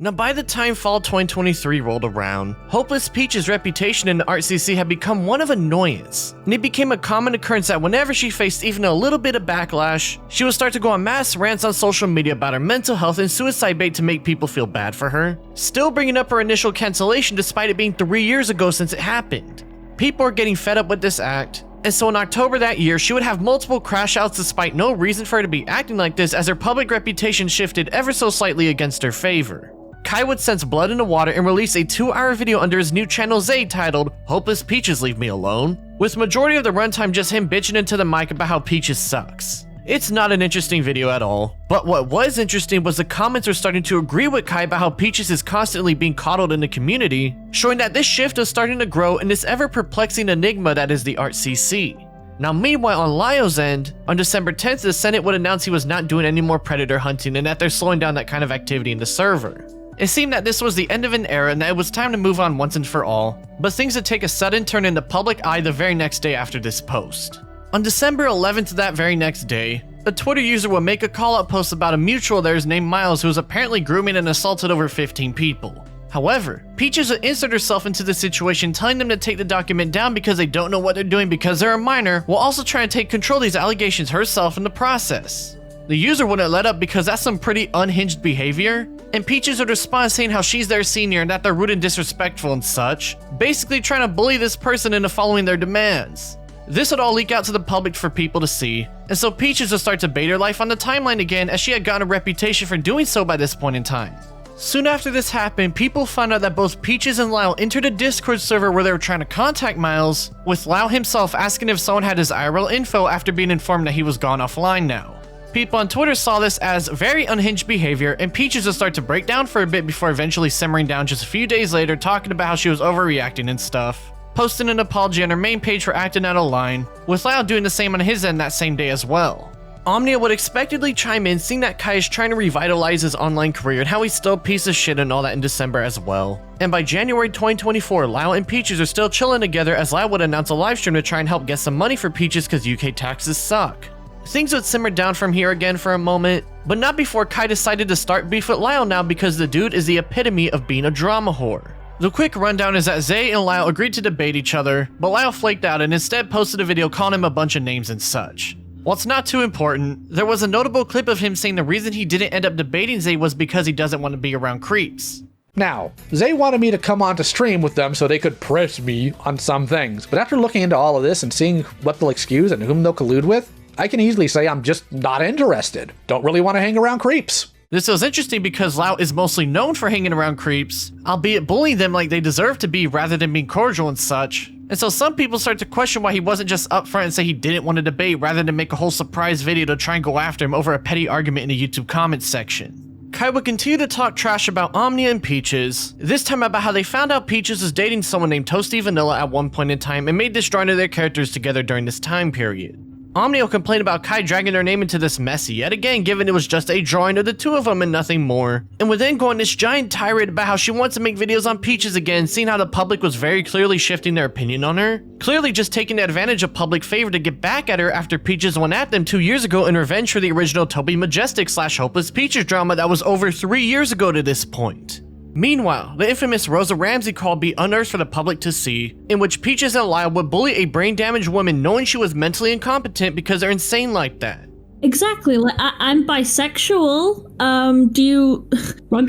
Now by the time Fall 2023 rolled around, Hopeless Peach's reputation in the ArtCC had become one of annoyance, and it became a common occurrence that whenever she faced even a little bit of backlash, she would start to go on mass rants on social media about her mental health and suicide bait to make people feel bad for her, still bringing up her initial cancellation despite it being 3 years ago since it happened. People were getting fed up with this act, and so in October that year, she would have multiple crash outs despite no reason for her to be acting like this as her public reputation shifted ever so slightly against her favor. Kai would sense blood in the water and release a 2-hour video under his new channel Zay titled Hopeless Peaches Leave Me Alone, with majority of the runtime just him bitching into the mic about how Peaches sucks. It's not an interesting video at all, but what was interesting was the comments were starting to agree with Kai about how Peaches is constantly being coddled in the community, showing that this shift is starting to grow in this ever-perplexing enigma that is the ArtCC. Now meanwhile on Lyo's end, on December 10th the Senate would announce he was not doing any more predator hunting and that they're slowing down that kind of activity in the server. It seemed that this was the end of an era and that it was time to move on once and for all, but things would take a sudden turn in the public eye the very next day after this post. On December 11th of that very next day, a Twitter user would make a call-out post about a mutual of theirs named Miles who was apparently grooming and assaulted over 15 people. However, Peaches would insert herself into the situation telling them to take the document down because they don't know what they're doing because they're a minor, while also trying to take control of these allegations herself in the process. The user wouldn't let up because that's some pretty unhinged behavior, and Peaches would respond saying how she's their senior and that they're rude and disrespectful and such, basically trying to bully this person into following their demands. This would all leak out to the public for people to see, and so Peaches would start to bait her life on the timeline again as she had gotten a reputation for doing so by this point in time. Soon after this happened, people found out that both Peaches and Lyle entered a Discord server where they were trying to contact Miles, with Lyle himself asking if someone had his IRL info after being informed that he was gone offline now. People on Twitter saw this as very unhinged behavior, and Peaches would start to break down for a bit before eventually simmering down just a few days later, talking about how she was overreacting and stuff, posting an apology on her main page for acting out of line, with Lyle doing the same on his end that same day as well. Omnia would expectedly chime in, seeing that Kai is trying to revitalize his online career and how he's still a piece of shit and all that in December as well. And by January 2024, Lyle and Peaches are still chilling together, as Lyle would announce a live stream to try and help get some money for Peaches because UK taxes suck. Things would simmer down from here again for a moment, but not before Kai decided to start beef with Lyle now, because the dude is the epitome of being a drama whore. The quick rundown is that Zay and Lyle agreed to debate each other, but Lyle flaked out and instead posted a video calling him a bunch of names and such. While it's not too important, there was a notable clip of him saying the reason he didn't end up debating Zay was because he doesn't want to be around creeps. Now, Zay wanted me to come on to stream with them so they could press me on some things, but after looking into all of this and seeing what they'll excuse and whom they'll collude with, I can easily say I'm just not interested. Don't really want to hang around creeps. This was interesting because Lyle is mostly known for hanging around creeps, albeit bullying them like they deserve to be rather than being cordial and such. And so some people start to question why he wasn't just upfront and say he didn't want to debate rather than make a whole surprise video to try and go after him over a petty argument in the YouTube comments section. Kai would continue to talk trash about Omnia and Peaches, this time about how they found out Peaches was dating someone named Toasty Vanilla at one point in time and made this drawing of their characters together during this time period. Omnia complained about Kai dragging their name into this mess yet again, given it was just a drawing of the two of them and nothing more, and would then go on this giant tirade about how she wants to make videos on Peaches again, seeing how the public was very clearly shifting their opinion on her, clearly just taking advantage of public favor to get back at her after Peaches went at them 2 years ago in revenge for the original Tobi Majestic / Hopeless Peaches drama that was over 3 years ago to this point. Meanwhile, the infamous Rosa Ramsey call would be unearthed for the public to see, in which Peaches and Lyle would bully a brain-damaged woman knowing she was mentally incompetent because they're insane like that. Exactly, like, I'm bisexual. Do you want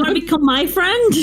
to become my friend?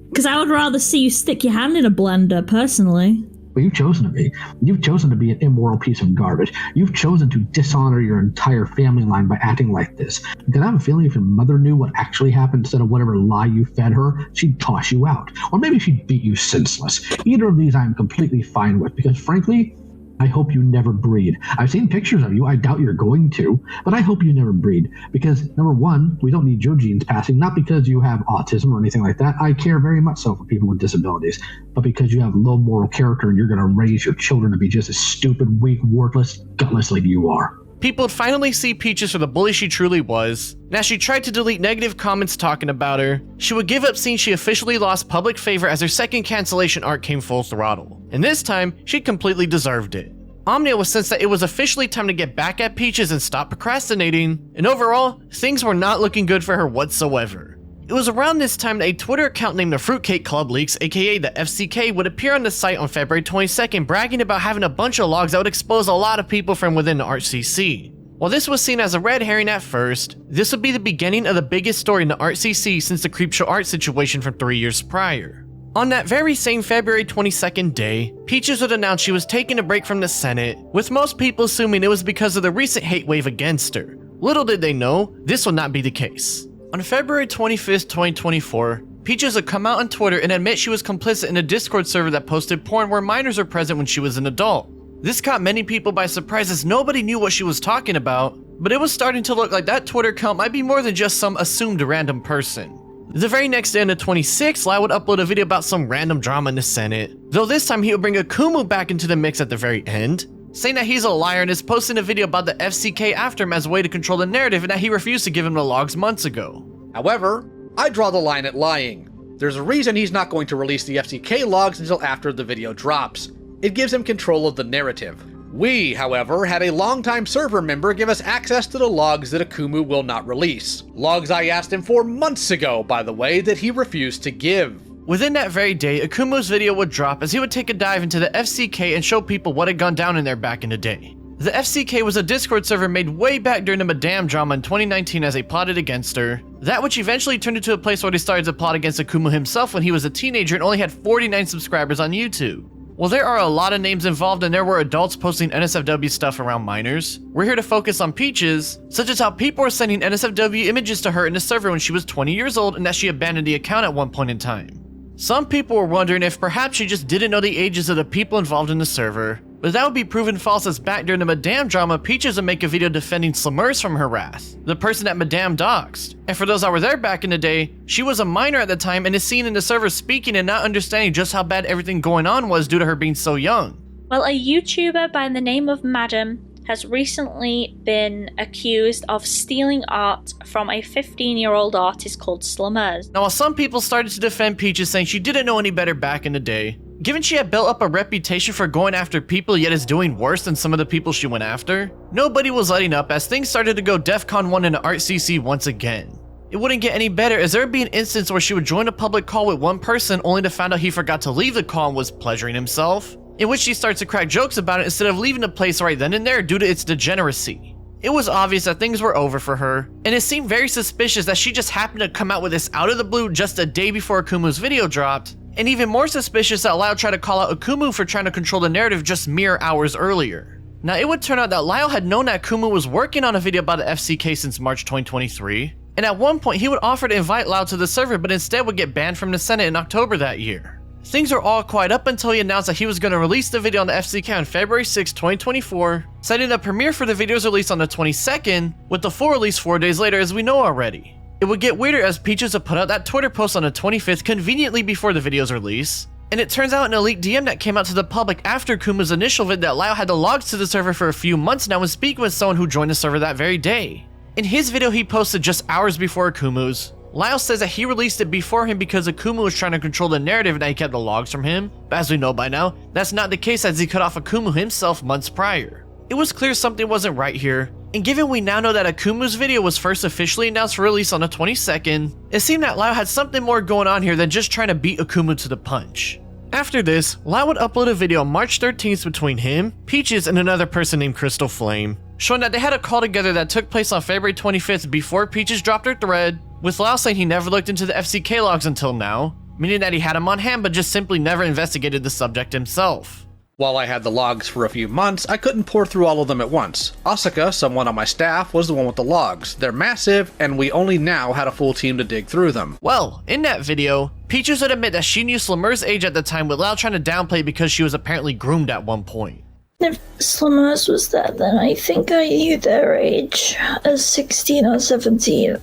Because I would rather see you stick your hand in a blender, personally. But you've chosen to be. You've chosen to be an immoral piece of garbage. You've chosen to dishonor your entire family line by acting like this. Because I have a feeling if your mother knew what actually happened instead of whatever lie you fed her, she'd toss you out. Or maybe she'd beat you senseless. Either of these I'm completely fine with, because frankly, I hope you never breed. I've seen pictures of you. I doubt you're going to, but I hope you never breed. Because, number one, we don't need your genes passing, not because you have autism or anything like that. I care very much so for people with disabilities, but because you have low moral character and you're going to raise your children to be just as stupid, weak, worthless, gutless like you are. People would finally see Peaches for the bully she truly was. Now she tried to delete negative comments talking about her. She would give up seeing she officially lost public favor as her second cancellation arc came full throttle. And this time, she completely deserved it. Omnia was sensed that it was officially time to get back at Peaches and stop procrastinating, and overall, things were not looking good for her whatsoever. It was around this time that a Twitter account named the Fruitcake Club Leaks, aka the FCK, would appear on the site on February 22nd, bragging about having a bunch of logs that would expose a lot of people from within the ArtCC. While this was seen as a red herring at first, this would be the beginning of the biggest story in the ArtCC since the Creepshow Art situation from 3 years prior. On that very same February 22nd day, Peaches would announce she was taking a break from the Senate, with most people assuming it was because of the recent hate wave against her. Little did they know, this would not be the case. On February 25th, 2024, Peaches would come out on Twitter and admit she was complicit in a Discord server that posted porn where minors were present when she was an adult. This caught many people by surprise as nobody knew what she was talking about, but it was starting to look like that Twitter account might be more than just some assumed random person. The very next day on the 26th, Lyle would upload a video about some random drama in the Senate, though this time he would bring Akumu back into the mix at the very end, saying that he's a liar and is posting a video about the FCK after him as a way to control the narrative and that he refused to give him the logs months ago. However, I draw the line at lying. There's a reason he's not going to release the FCK logs until after the video drops. It gives him control of the narrative. We, however, had a longtime server member give us access to the logs that Akumu will not release. Logs I asked him for months ago, by the way, that he refused to give. Within that very day, Akumu's video would drop as he would take a dive into the FCK and show people what had gone down in there back in the day. The FCK was a Discord server made way back during the Madame drama in 2019 as they plotted against her. That which eventually turned into a place where they started to plot against Akumu himself when he was a teenager and only had 49 subscribers on YouTube. Well, there are a lot of names involved and there were adults posting NSFW stuff around minors. We're here to focus on Peaches, such as how people were sending NSFW images to her in the server when she was 20 years old and that she abandoned the account at one point in time. Some people were wondering if perhaps she just didn't know the ages of the people involved in the server, but that would be proven false as back during the Madame drama, Peaches would make a video defending Slamurs from her wrath, the person that Madame doxed. And for those that were there back in the day, she was a minor at the time and is seen in the server speaking and not understanding just how bad everything going on was due to her being so young. Well, a YouTuber by the name of Madam has recently been accused of stealing art from a 15-year-old artist called Slamurs. Now, while some people started to defend Peaches saying she didn't know any better back in the day, given she had built up a reputation for going after people yet is doing worse than some of the people she went after, nobody was letting up as things started to go DEFCON 1 in the Art CC once again. It wouldn't get any better as there would be an instance where she would join a public call with one person only to find out he forgot to leave the call and was pleasuring himself, in which she starts to crack jokes about it instead of leaving the place right then and there due to its degeneracy. It was obvious that things were over for her, and it seemed very suspicious that she just happened to come out with this out of the blue just a day before Akumu's video dropped, and even more suspicious that Lyle tried to call out Akumu for trying to control the narrative just mere hours earlier. Now, it would turn out that Lyle had known that Akumu was working on a video about the FCK since March 2023, and at one point he would offer to invite Lyle to the server but instead would get banned from the Senate in October that year. Things were all quiet up until he announced that he was going to release the video on the FCK on February 6, 2024, setting the premiere for the video's release on the 22nd, with the full release 4 days later as we know already. It would get weirder as Peaches would put out that Twitter post on the 25th conveniently before the video's release, and it turns out an leaked DM that came out to the public after Kuma's initial vid that Lyle had the logs to the server for a few months now and speaking with someone who joined the server that very day. In his video he posted just hours before Akumu's, Lyle says that he released it before him because Akumu was trying to control the narrative and that he kept the logs from him, but as we know by now, that's not the case as he cut off Akumu himself months prior. It was clear something wasn't right here, and given we now know that Akumu's video was first officially announced for release on the 22nd, it seemed that Lyle had something more going on here than just trying to beat Akumu to the punch. After this, Lyle would upload a video on March 13th between him, Peaches, and another person named Crystal Flame, showing that they had a call together that took place on February 25th before Peaches dropped her thread, with Lyle saying he never looked into the FCK logs until now, meaning that he had them on hand but just simply never investigated the subject himself. While I had the logs for a few months, I couldn't pour through all of them at once. Asuka, someone on my staff, was the one with the logs. They're massive, and we only now had a full team to dig through them. Well, in that video, Peaches would admit that she knew Slamur's age at the time with Lyle trying to downplay because she was apparently groomed at one point. If Slamurs was there, then I think I knew their age as 16 or 17.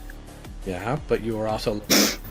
Yeah, but you were also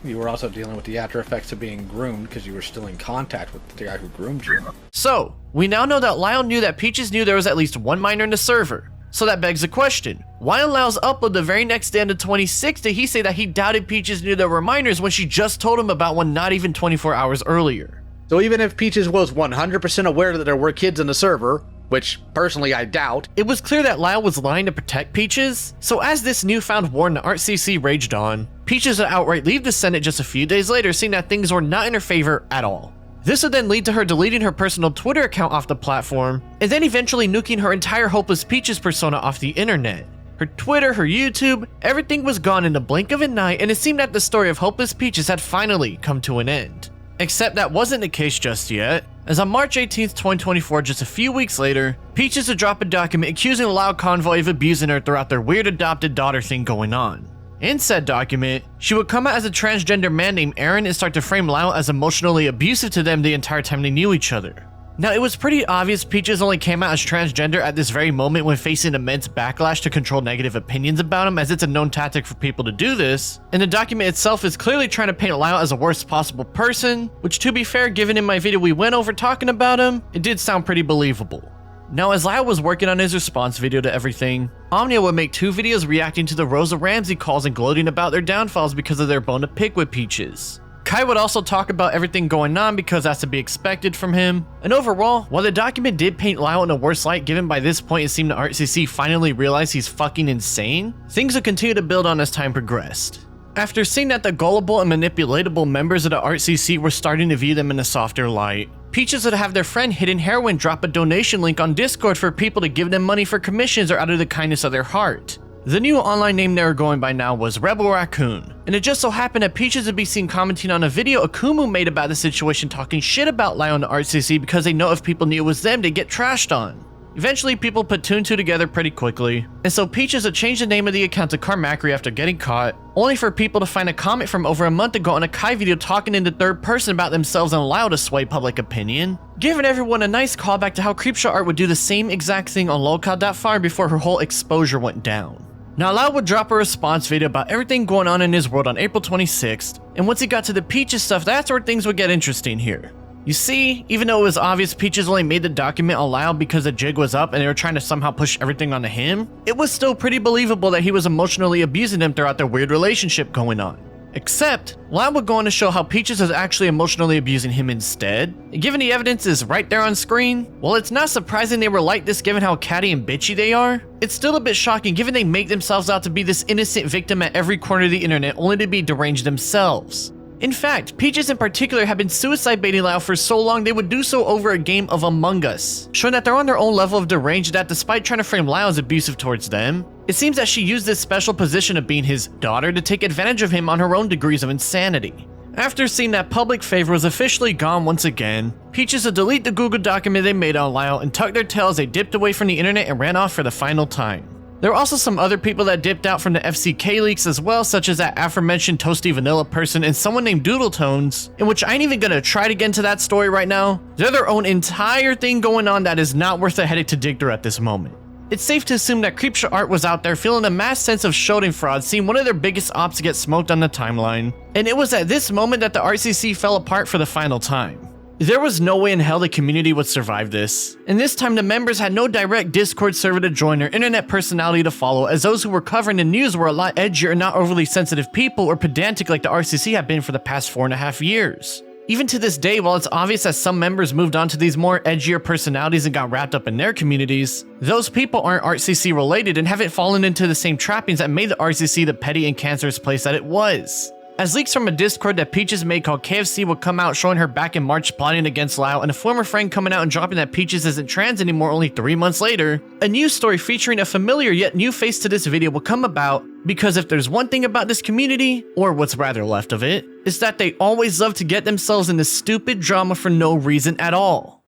dealing with the after effects of being groomed because you were still in contact with the guy who groomed you. So, we now know that Lyle knew that Peaches knew there was at least one minor in the server. So that begs the question, why on Lyle's upload the very next day on the 26th did he say that he doubted Peaches knew there were minors when she just told him about one not even 24 hours earlier? So even if Peaches was 100% aware that there were kids in the server, which personally I doubt, it was clear that Lyle was lying to protect Peaches. So as this newfound war in the Art CC raged on, Peaches would outright leave the Senate just a few days later, seeing that things were not in her favor at all. This would then lead to her deleting her personal Twitter account off the platform, and then eventually nuking her entire Hopeless Peaches persona off the internet. Her Twitter, her YouTube, everything was gone in the blink of an eye, and it seemed that the story of Hopeless Peaches had finally come to an end. Except that wasn't the case just yet, as on March 18th, 2024, just a few weeks later, Peaches would drop a document accusing a Loud convoy of abusing her throughout their weird adopted daughter thing going on. In said document, she would come out as a transgender man named Aaron and start to frame Lyle as emotionally abusive to them the entire time they knew each other. Now, it was pretty obvious Peaches only came out as transgender at this very moment when facing immense backlash to control negative opinions about him, as it's a known tactic for people to do this, and the document itself is clearly trying to paint Lyle as a worst possible person, which to be fair, given in my video we went over talking about him, it did sound pretty believable. Now, as Lyle was working on his response video to everything, Omnia would make 2 videos reacting to the Rosa Ramsey calls and gloating about their downfalls because of their bone to pick with Peaches. Kai would also talk about everything going on because that's to be expected from him. And overall, while the document did paint Lyle in a worse light, given by this point it seemed the Art CC finally realized he's fucking insane, things would continue to build on as time progressed. After seeing that the gullible and manipulatable members of the Art CC were starting to view them in a softer light, Peaches would have their friend Hidden Heroine drop a donation link on Discord for people to give them money for commissions or out of the kindness of their heart. The new online name they were going by now was Rebel Raccoon, and it just so happened that Peaches would be seen commenting on a video Akumu made about the situation, talking shit about Lie on the ArtCC because they know if people knew it was them, they'd get trashed on. Eventually, people put 2 and 2 together pretty quickly, and so Peaches would change the name of the account to Carmacri after getting caught, only for people to find a comment from over a month ago on a Kai video talking in the third person about themselves and allow to sway public opinion, giving everyone a nice callback to how Creepshow Art would do the same exact thing on lolcow.farm before her whole exposure went down. Now, Lau would drop a response video about everything going on in his world on April 26th, and once he got to the Peaches stuff, that's where things would get interesting here. You see, even though it was obvious Peaches only made the document allow because the jig was up and they were trying to somehow push everything onto him, it was still pretty believable that he was emotionally abusing them throughout their weird relationship going on. Except, Lau would go on to show how Peaches was actually emotionally abusing him instead, and given the evidence is right there on screen, well, it's not surprising they were like this given how catty and bitchy they are. It's still a bit shocking given they make themselves out to be this innocent victim at every corner of the internet only to be deranged themselves. In fact, Peaches in particular have been suicide baiting Lau for so long they would do so over a game of Among Us, showing that they're on their own level of deranged that despite trying to frame Lau as abusive towards them, it seems that she used this special position of being his daughter to take advantage of him on her own degrees of insanity. After seeing that public favor was officially gone once again, Peaches would delete the Google document they made on Lau and tuck their tail as they dipped away from the internet and ran off for the final time. There were also some other people that dipped out from the FCK leaks as well, such as that aforementioned Toasty Vanilla person and someone named Doodletones, in which I ain't even gonna try to get into that story right now. They're their own entire thing going on that is not worth a headache to dig through at this moment. It's safe to assume that Creepshow Art was out there feeling a mass sense of shoulding fraud, seeing one of their biggest ops get smoked on the timeline, and it was at this moment that the RCC fell apart for the final time. There was no way in hell the community would survive this, and this time the members had no direct Discord server to join or internet personality to follow, as those who were covering the news were a lot edgier and not overly sensitive people or pedantic like the RCC have been for the past 4.5 years. Even to this day, while it's obvious that some members moved on to these more edgier personalities and got wrapped up in their communities, those people aren't RCC related and haven't fallen into the same trappings that made the RCC the petty and cancerous place that it was. As leaks from a Discord that Peaches made called KFC would come out showing her back in March plotting against Lau, and a former friend coming out and dropping that Peaches isn't trans anymore only 3 months later, a news story featuring a familiar yet new face to this video will come about, because if there's one thing about this community, or what's rather left of it, is that they always love to get themselves into stupid drama for no reason at all.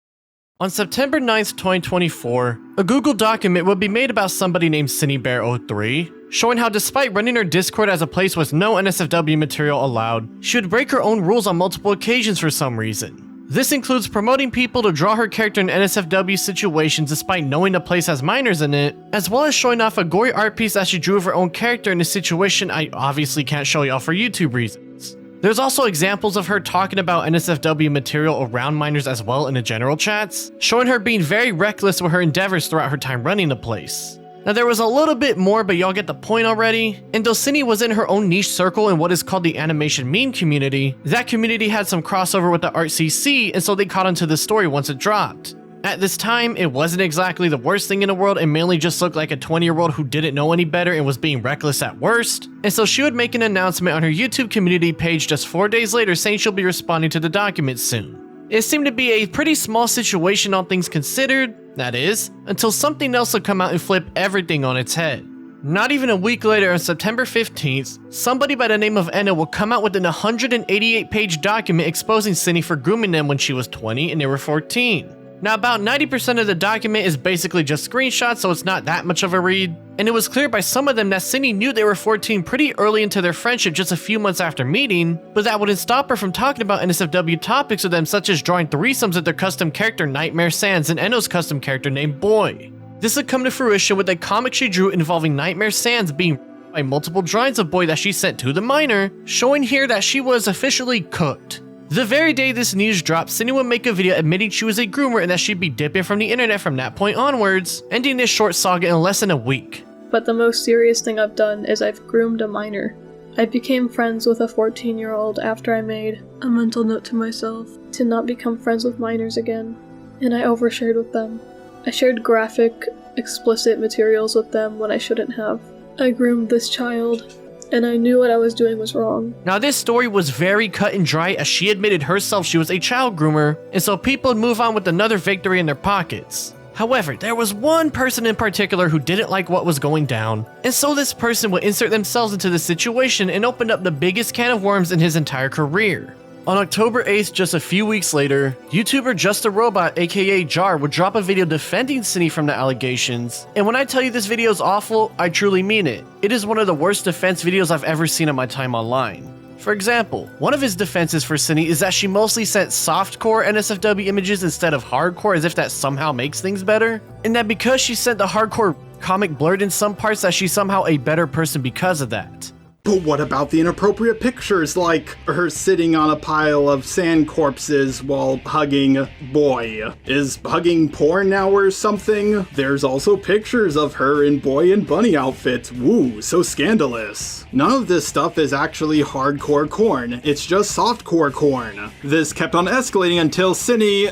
On September 9th, 2024, a Google document would be made about somebody named CinnyBear03, showing how despite running her Discord as a place with no NSFW material allowed, she would break her own rules on multiple occasions for some reason. This includes promoting people to draw her character in NSFW situations despite knowing the place has minors in it, as well as showing off a gory art piece that she drew of her own character in a situation I obviously can't show y'all for YouTube reasons. There's also examples of her talking about NSFW material around minors as well in the general chats, showing her being very reckless with her endeavors throughout her time running the place. Now there was a little bit more, but y'all get the point already. And though Cindy was in her own niche circle in what is called the animation meme community, that community had some crossover with the ArtCC, and so they caught onto the story once it dropped. At this time, it wasn't exactly the worst thing in the world and mainly just looked like a 20-year-old who didn't know any better and was being reckless at worst, and so she would make an announcement on her YouTube community page just 4 days later saying she'll be responding to the document soon. It seemed to be a pretty small situation all things considered, that is, until something else would come out and flip everything on its head. Not even a week later, on September 15th, somebody by the name of Enna will come out with an 188-page document exposing Cindy for grooming them when she was 20 and they were 14. Now, about 90% of the document is basically just screenshots, so it's not that much of a read, and it was clear by some of them that Cindy knew they were 14 pretty early into their friendship just a few months after meeting, but that wouldn't stop her from talking about NSFW topics with them, such as drawing threesomes with their custom character Nightmare Sans and Enno's custom character named Boy. This would come to fruition with a comic she drew involving Nightmare Sans being by multiple drawings of Boy that she sent to the minor, showing here that she was officially cooked. The very day this news dropped, Cindy would make a video admitting she was a groomer and that she'd be dipping from the internet from that point onwards, ending this short saga in less than a week. But the most serious thing I've done is I've groomed a minor. I became friends with a 14-year-old after I made a mental note to myself to not become friends with minors again, and I overshared with them. I shared graphic, explicit materials with them when I shouldn't have. I groomed this child, and I knew what I was doing was wrong. Now this story was very cut and dry as she admitted herself she was a child groomer, and so people would move on with another victory in their pockets. However, there was one person in particular who didn't like what was going down, and so this person would insert themselves into the situation and opened up the biggest can of worms in his entire career. On October 8th, just a few weeks later, YouTuber Just a Robot aka Jar would drop a video defending Cindy from the allegations, and when I tell you this video is awful, I truly mean it. It is one of the worst defense videos I've ever seen in my time online. For example, one of his defenses for Cindy is that she mostly sent softcore NSFW images instead of hardcore, as if that somehow makes things better, and that because she sent the hardcore comic blurred in some parts that she's somehow a better person because of that. But what about the inappropriate pictures, like her sitting on a pile of sand corpses while hugging Boy? Is hugging porn now or something? There's also pictures of her in Boy and Bunny outfits. Woo, so scandalous. None of this stuff is actually hardcore corn, it's just softcore corn. This kept on escalating until Cindy,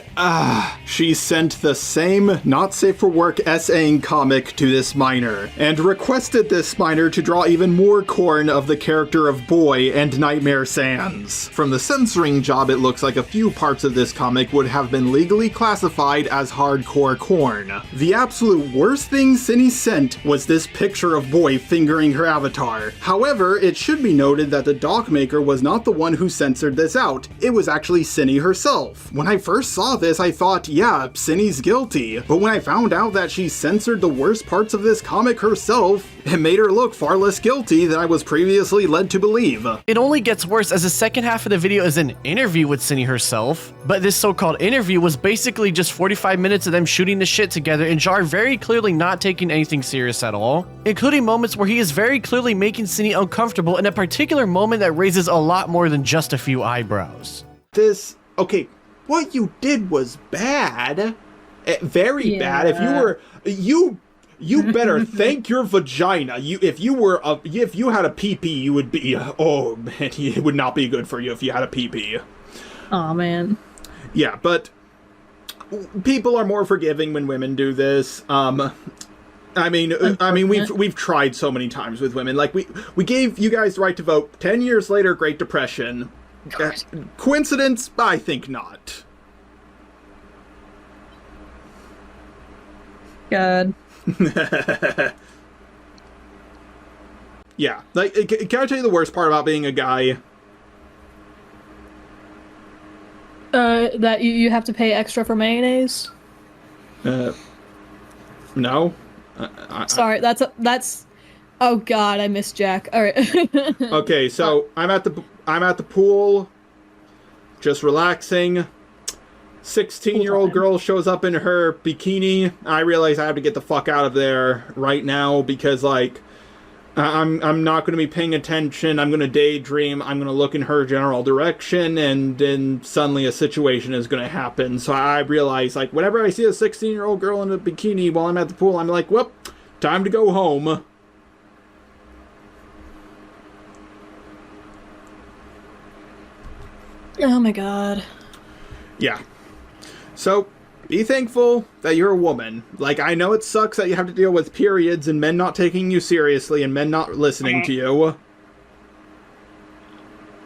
she sent the same not safe for work essaying comic to this minor, and requested this minor to draw even more corn of the character of Boy and Nightmare Sans. From the censoring job, it looks like a few parts of this comic would have been legally classified as hardcore corn. The absolute worst thing Cindy sent was this picture of Boy fingering her avatar. However, it should be noted that the doc maker was not the one who censored this out. It was actually Cindy herself. When I first saw this, I thought, yeah, Cindy's guilty. But when I found out that she censored the worst parts of this comic herself, it made her look far less guilty than I was previously led to believe. It only gets worse as the second half of the video is an interview with Cindy herself, but this so-called interview was basically just 45 minutes of them shooting the shit together and Jar very clearly not taking anything serious at all, including moments where he is very clearly making Cindy uncomfortable in a particular moment that raises a lot more than just a few eyebrows. Okay, what you did was bad. Very bad. If you better thank your vagina. If you had a pee-pee, you would be, oh man, it would not be good for you if you had a pee-pee. Aw, man. Yeah, but people are more forgiving when women do this. I mean, we've tried so many times with women. Like, we gave you guys the right to vote. 10 years later, Great Depression. Coincidence? I think not. God. Yeah, like, can I tell you the worst part about being a guy? That you have to pay extra for mayonnaise? No. Sorry, that's. Oh God, I missed Jack. All right. Okay, so I'm at the pool, just relaxing. 16-year-old girl shows up in her bikini. I realize I have to get the fuck out of there right now because, like, I'm not going to be paying attention. I'm going to daydream. I'm going to look in her general direction, and then suddenly a situation is going to happen. So I realize, like, whenever I see a 16-year-old girl in a bikini while I'm at the pool, I'm like, whoop, time to go home. Oh my God. Yeah. So, be thankful that you're a woman. Like, I know it sucks that you have to deal with periods and men not taking you seriously and men not listening to you.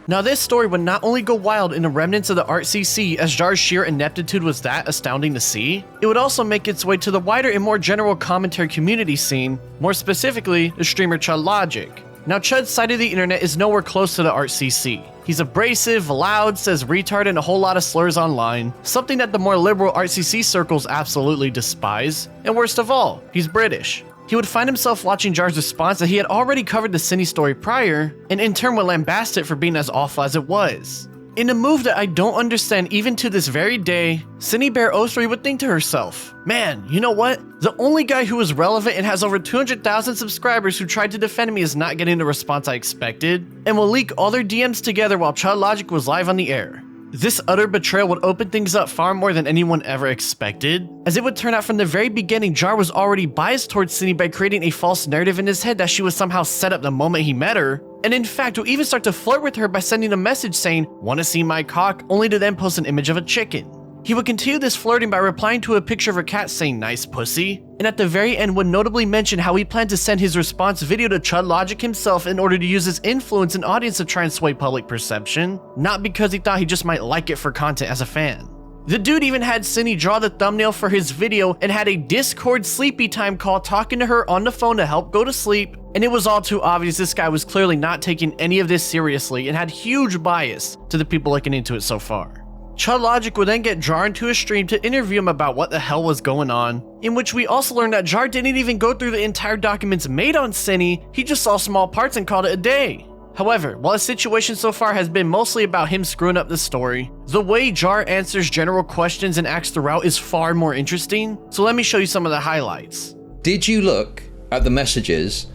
Now this story would not only go wild in the remnants of the ArtCC, as Jar's sheer ineptitude was that astounding to see, it would also make its way to the wider and more general commentary community scene, more specifically the streamer Chud Logic. Now Chud's side of the internet is nowhere close to the ArtCC. He's abrasive, loud, says retard and a whole lot of slurs online, something that the more liberal ArtCC circles absolutely despise. And worst of all, he's British. He would find himself watching Jar's response that he had already covered the Cindy story prior, and in turn would lambast it for being as awful as it was. In a move that I don't understand even to this very day, Cindy Bear 03 would think to herself, man, you know what? The only guy who is relevant and has over 200,000 subscribers who tried to defend me is not getting the response I expected, and will leak all their DMs together while Chud Logic was live on the air. This utter betrayal would open things up far more than anyone ever expected, as it would turn out from the very beginning Jar was already biased towards Cindy by creating a false narrative in his head that she was somehow set up the moment he met her, and in fact would even start to flirt with her by sending a message saying, "Wanna see my cock?" only to then post an image of a chicken. He would continue this flirting by replying to a picture of a cat saying "nice pussy," and at the very end would notably mention how he planned to send his response video to Chud Logic himself in order to use his influence and audience to try and sway public perception, not because he thought he just might like it for content as a fan. The dude even had Cindy draw the thumbnail for his video and had a Discord sleepy time call talking to her on the phone to help go to sleep, and it was all too obvious this guy was clearly not taking any of this seriously and had huge bias to the people looking into it so far. Chud Logic would then get Jar into a stream to interview him about what the hell was going on, in which we also learned that Jar didn't even go through the entire documents made on Cindy, he just saw small parts and called it a day. However, while his situation so far has been mostly about him screwing up the story, the way Jar answers general questions and acts throughout is far more interesting, so let me show you some of the highlights. Did you look at the messages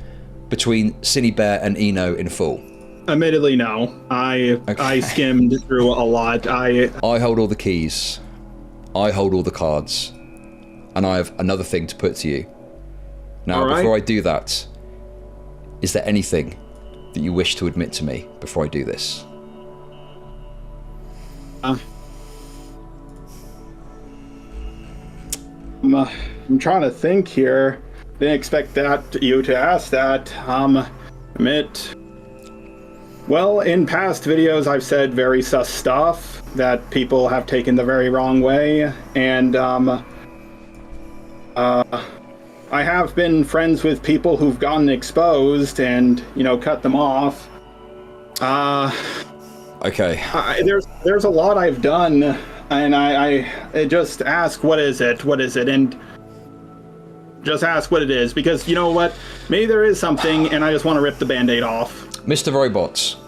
between Cinebear and Eno in full? Admittedly, no. I skimmed through a lot. I hold all the keys. I hold all the cards. And I have another thing to put to you. Now, before I do that, is there anything that you wish to admit to me before I do this? I'm trying to think here. Didn't expect you to ask that. Admit. Well, in past videos, I've said very sus stuff that people have taken the very wrong way, and I have been friends with people who've gotten exposed and, cut them off. Okay. There's a lot I've done, and I just ask, what is it? What is it? And just ask what it is, because you know what? Maybe there is something, and I just want to rip the Band-Aid off. Mr. Robots,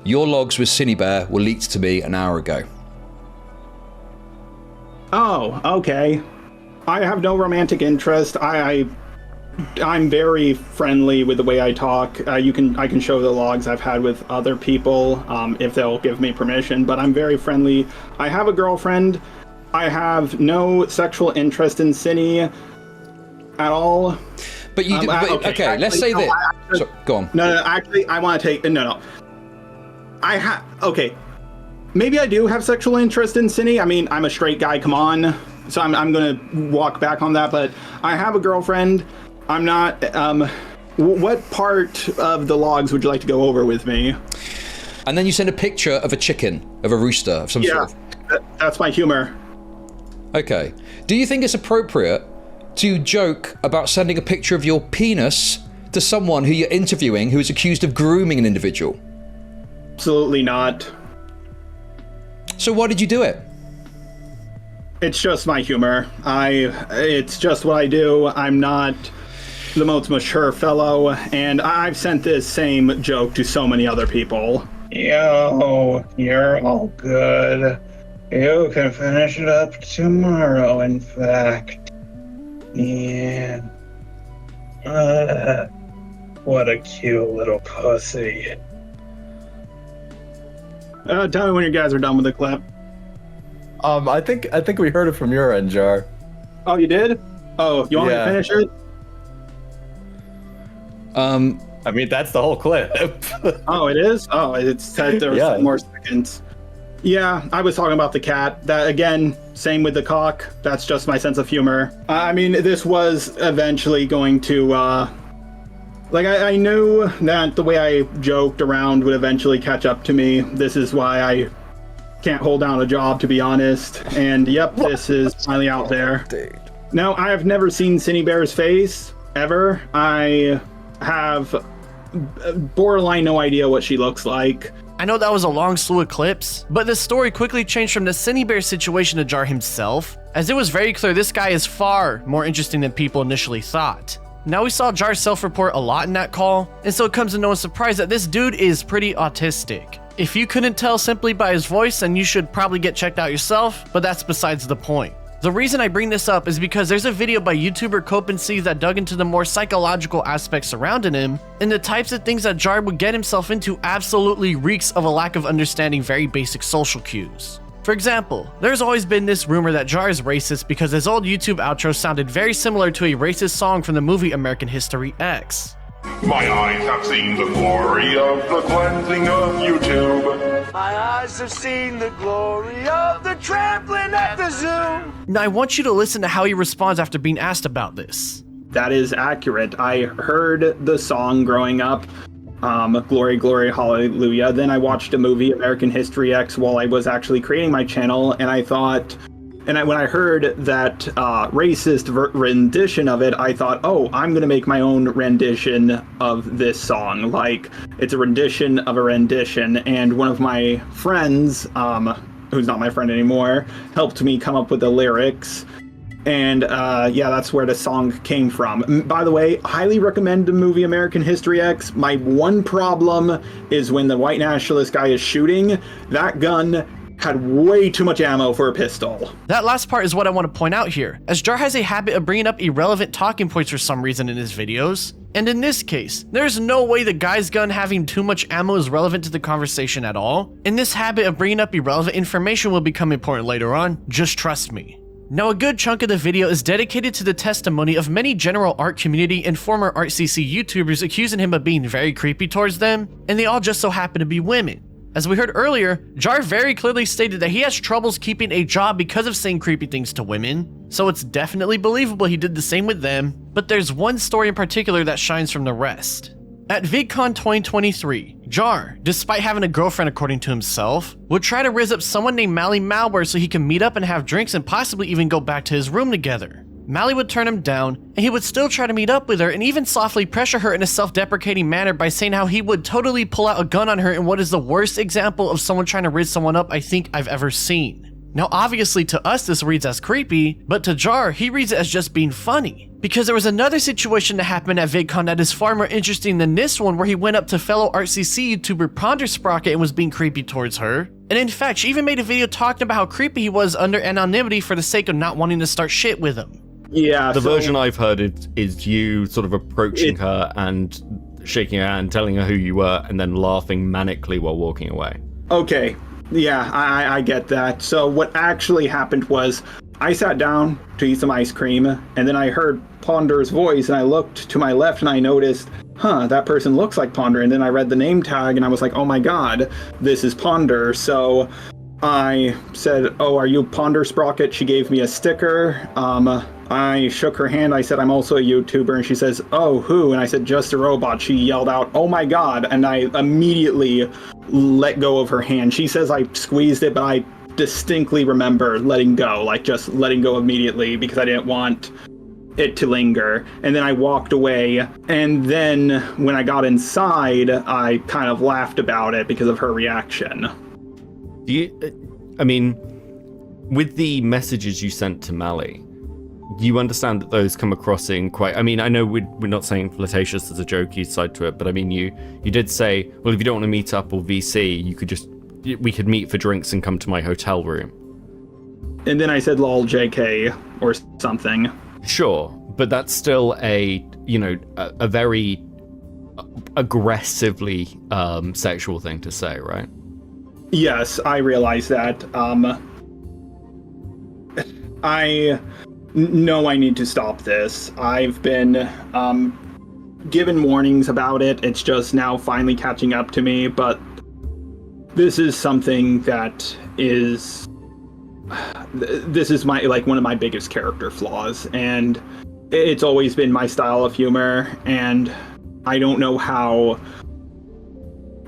your logs with Cinebear were leaked to me an hour ago. Oh, okay. I have no romantic interest. I'm very friendly with the way I talk. I can show the logs I've had with other people if they'll give me permission, but I'm very friendly. I have a girlfriend. I have no sexual interest in Cine at all. But you do, okay, actually, let's say that. Go on. No, actually, I want to take... No. Okay. Maybe I do have sexual interest in Cine. I mean, I'm a straight guy, come on. So I'm going to walk back on that, but I have a girlfriend. I'm not... what part of the logs would you like to go over with me? And then you send a picture of a chicken, of a rooster, of some sort of... That's my humor. Okay. Do you think it's appropriate to joke about sending a picture of your penis to someone who you're interviewing who is accused of grooming an individual? Absolutely not. So why did you do it? It's just my humor. It's just what I do. I'm not the most mature fellow, and I've sent this same joke to so many other people. Yo, you're all good. You can finish it up tomorrow, in fact. Yeah. What a cute little pussy. Tell me when you guys are done with the clip. I think we heard it from your end, Jar. Oh, you did? Oh, you want me to finish it? I mean, that's the whole clip. Oh, it is? Oh, it said there was more seconds. Yeah, I was talking about the cat. That, again, same with the cock. That's just my sense of humor. I mean, this was eventually going to, I knew that the way I joked around would eventually catch up to me. This is why I can't hold down a job, to be honest. And yep, this is finally out there. Now, I have never seen Cinebear's face, ever. I have borderline no idea what she looks like. I know that was a long slew of clips, but the story quickly changed from the Cinebear situation to Jar himself, as it was very clear this guy is far more interesting than people initially thought. Now, we saw Jar self-report a lot in that call, and so it comes to no one's surprise that this dude is pretty autistic. If you couldn't tell simply by his voice, then you should probably get checked out yourself, but that's besides the point. The reason I bring this up is because there's a video by YouTuber Copency that dug into the more psychological aspects surrounding him, and the types of things that Jar would get himself into absolutely reeks of a lack of understanding very basic social cues. For example, there's always been this rumor that Jar is racist because his old YouTube outro sounded very similar to a racist song from the movie American History X. My eyes have seen the glory of the cleansing of YouTube. My eyes have seen the glory of the trampling at the zoo. Now, I want you to listen to how he responds after being asked about this. That is accurate. I heard the song growing up, Glory, Glory, Hallelujah. Then I watched a movie, American History X, while I was actually creating my channel, and I thought, when I heard that racist rendition of it, I thought, oh, I'm going to make my own rendition of this song. Like, it's a rendition of a rendition, and one of my friends, who's not my friend anymore, helped me come up with the lyrics. And yeah, that's where the song came from. By the way, highly recommend the movie American History X. My one problem is when the white nationalist guy is shooting, that gun had way too much ammo for a pistol. That last part is what I want to point out here, as Jar has a habit of bringing up irrelevant talking points for some reason in his videos. And in this case, there's no way the guy's gun having too much ammo is relevant to the conversation at all. And this habit of bringing up irrelevant information will become important later on, just trust me. Now, a good chunk of the video is dedicated to the testimony of many general art community and former ArtCC YouTubers accusing him of being very creepy towards them, and they all just so happen to be women. As we heard earlier, Jar very clearly stated that he has troubles keeping a job because of saying creepy things to women, so it's definitely believable he did the same with them, but there's one story in particular that shines from the rest. At VidCon 2023, Jar, despite having a girlfriend according to himself, would try to rizz up someone named Mally Malware so he could meet up and have drinks and possibly even go back to his room together. Mally would turn him down, and he would still try to meet up with her and even softly pressure her in a self-deprecating manner by saying how he would totally pull out a gun on her in what is the worst example of someone trying to rizz someone up I think I've ever seen. Now obviously to us this reads as creepy, but to Jar he reads it as just being funny. Because there was another situation that happened at VidCon that is far more interesting than this one, where he went up to fellow ArtCC YouTuber Ponder Sprocket and was being creepy towards her. And in fact, she even made a video talking about how creepy he was under anonymity for the sake of not wanting to start shit with him. Yeah. The version I've heard is you sort of approaching her and shaking her hand, telling her who you were, and then laughing manically while walking away. Okay. Yeah, I get that. So what actually happened was I sat down to eat some ice cream, and then I heard Ponder's voice, and I looked to my left and I noticed, that person looks like Ponder. And then I read the name tag and I was like, oh my god, this is Ponder. So I said, oh, are you Ponder Sprocket? She gave me a sticker. I shook her hand. I said, I'm also a YouTuber. And she says, oh, who? And I said, just a robot. She yelled out, oh my god. And I immediately let go of her hand. She says I squeezed it, but I distinctly remember letting go, like just letting go immediately because I didn't want it to linger. And then I walked away. And then when I got inside, I kind of laughed about it because of her reaction. I mean, with the messages you sent to Mally, you understand that those come across in quite... I mean, I know we're not saying flirtatious as a jokey side to it, but I mean, you did say, well, if you don't want to meet up or VC, we could meet for drinks and come to my hotel room. And then I said, lol, JK, or something. Sure, but that's still a very aggressively sexual thing to say, right? Yes, I realize that. I know I need to stop this. I've been given warnings about it. It's just now finally catching up to me, but this is something that is... This is my one of my biggest character flaws, and it's always been my style of humor, and I don't know how...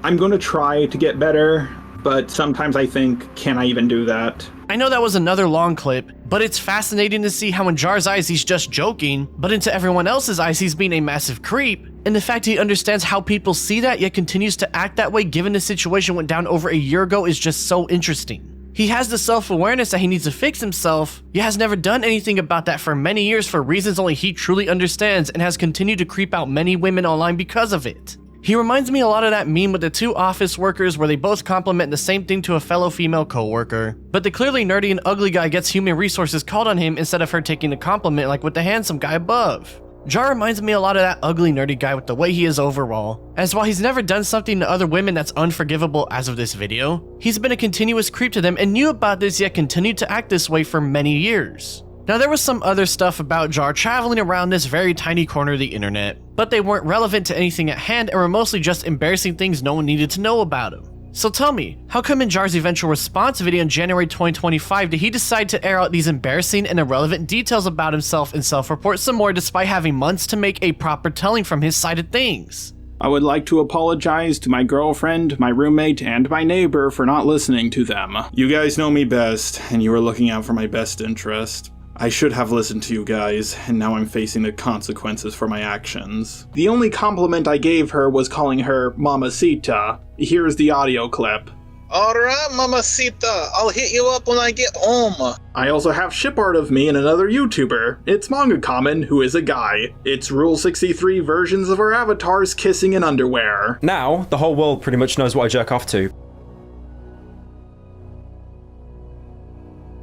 I'm going to try to get better, but sometimes I think, can I even do that? I know that was another long clip, but it's fascinating to see how in Jar's eyes he's just joking, but into everyone else's eyes he's being a massive creep. And the fact he understands how people see that yet continues to act that way given the situation went down over a year ago is just so interesting. He has the self-awareness that he needs to fix himself, yet has never done anything about that for many years for reasons only he truly understands, and has continued to creep out many women online because of it. He reminds me a lot of that meme with the two office workers where they both compliment the same thing to a fellow female coworker, but the clearly nerdy and ugly guy gets human resources called on him instead of her taking the compliment like with the handsome guy above. Jar reminds me a lot of that ugly nerdy guy with the way he is overall, as while he's never done something to other women that's unforgivable as of this video, he's been a continuous creep to them and knew about this yet continued to act this way for many years. Now there was some other stuff about Jar traveling around this very tiny corner of the internet, but they weren't relevant to anything at hand and were mostly just embarrassing things no one needed to know about him. So tell me, how come in Jar's eventual response video in January 2025 did he decide to air out these embarrassing and irrelevant details about himself and self-report some more despite having months to make a proper telling from his side of things? I would like to apologize to my girlfriend, my roommate, and my neighbor for not listening to them. You guys know me best, and you were looking out for my best interest. I should have listened to you guys, and now I'm facing the consequences for my actions. The only compliment I gave her was calling her Mamacita. Here's the audio clip. Alright, Mamacita, I'll hit you up when I get home. I also have ship art of me and another YouTuber. It's Manga Common, who is a guy. It's Rule 63 versions of our avatars kissing in underwear. Now, the whole world pretty much knows what I jerk off to.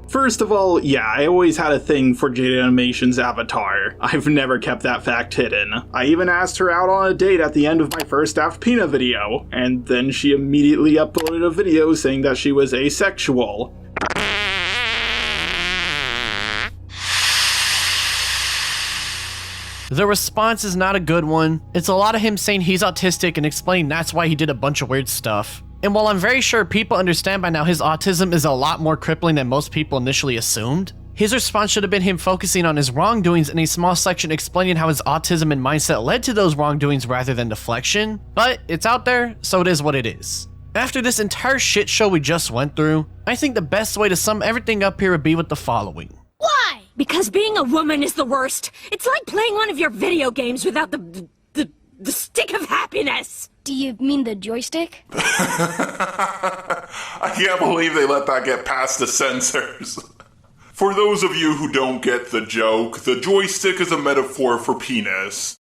First of all, yeah, I always had a thing for Jade Animation's avatar. I've never kept that fact hidden. I even asked her out on a date at the end of my first Daft Pina video, and then she immediately uploaded a video saying that she was asexual. The response is not a good one. It's a lot of him saying he's autistic and explaining that's why he did a bunch of weird stuff. And while I'm very sure people understand by now his autism is a lot more crippling than most people initially assumed, his response should have been him focusing on his wrongdoings in a small section explaining how his autism and mindset led to those wrongdoings rather than deflection. But it's out there, so it is what it is. After this entire shit show we just went through, I think the best way to sum everything up here would be with the following. Why? Because being a woman is the worst. It's like playing one of your video games without the stick of happiness. Do you mean the joystick? I can't believe they let that get past the censors. For those of you who don't get the joke, the joystick is a metaphor for penis.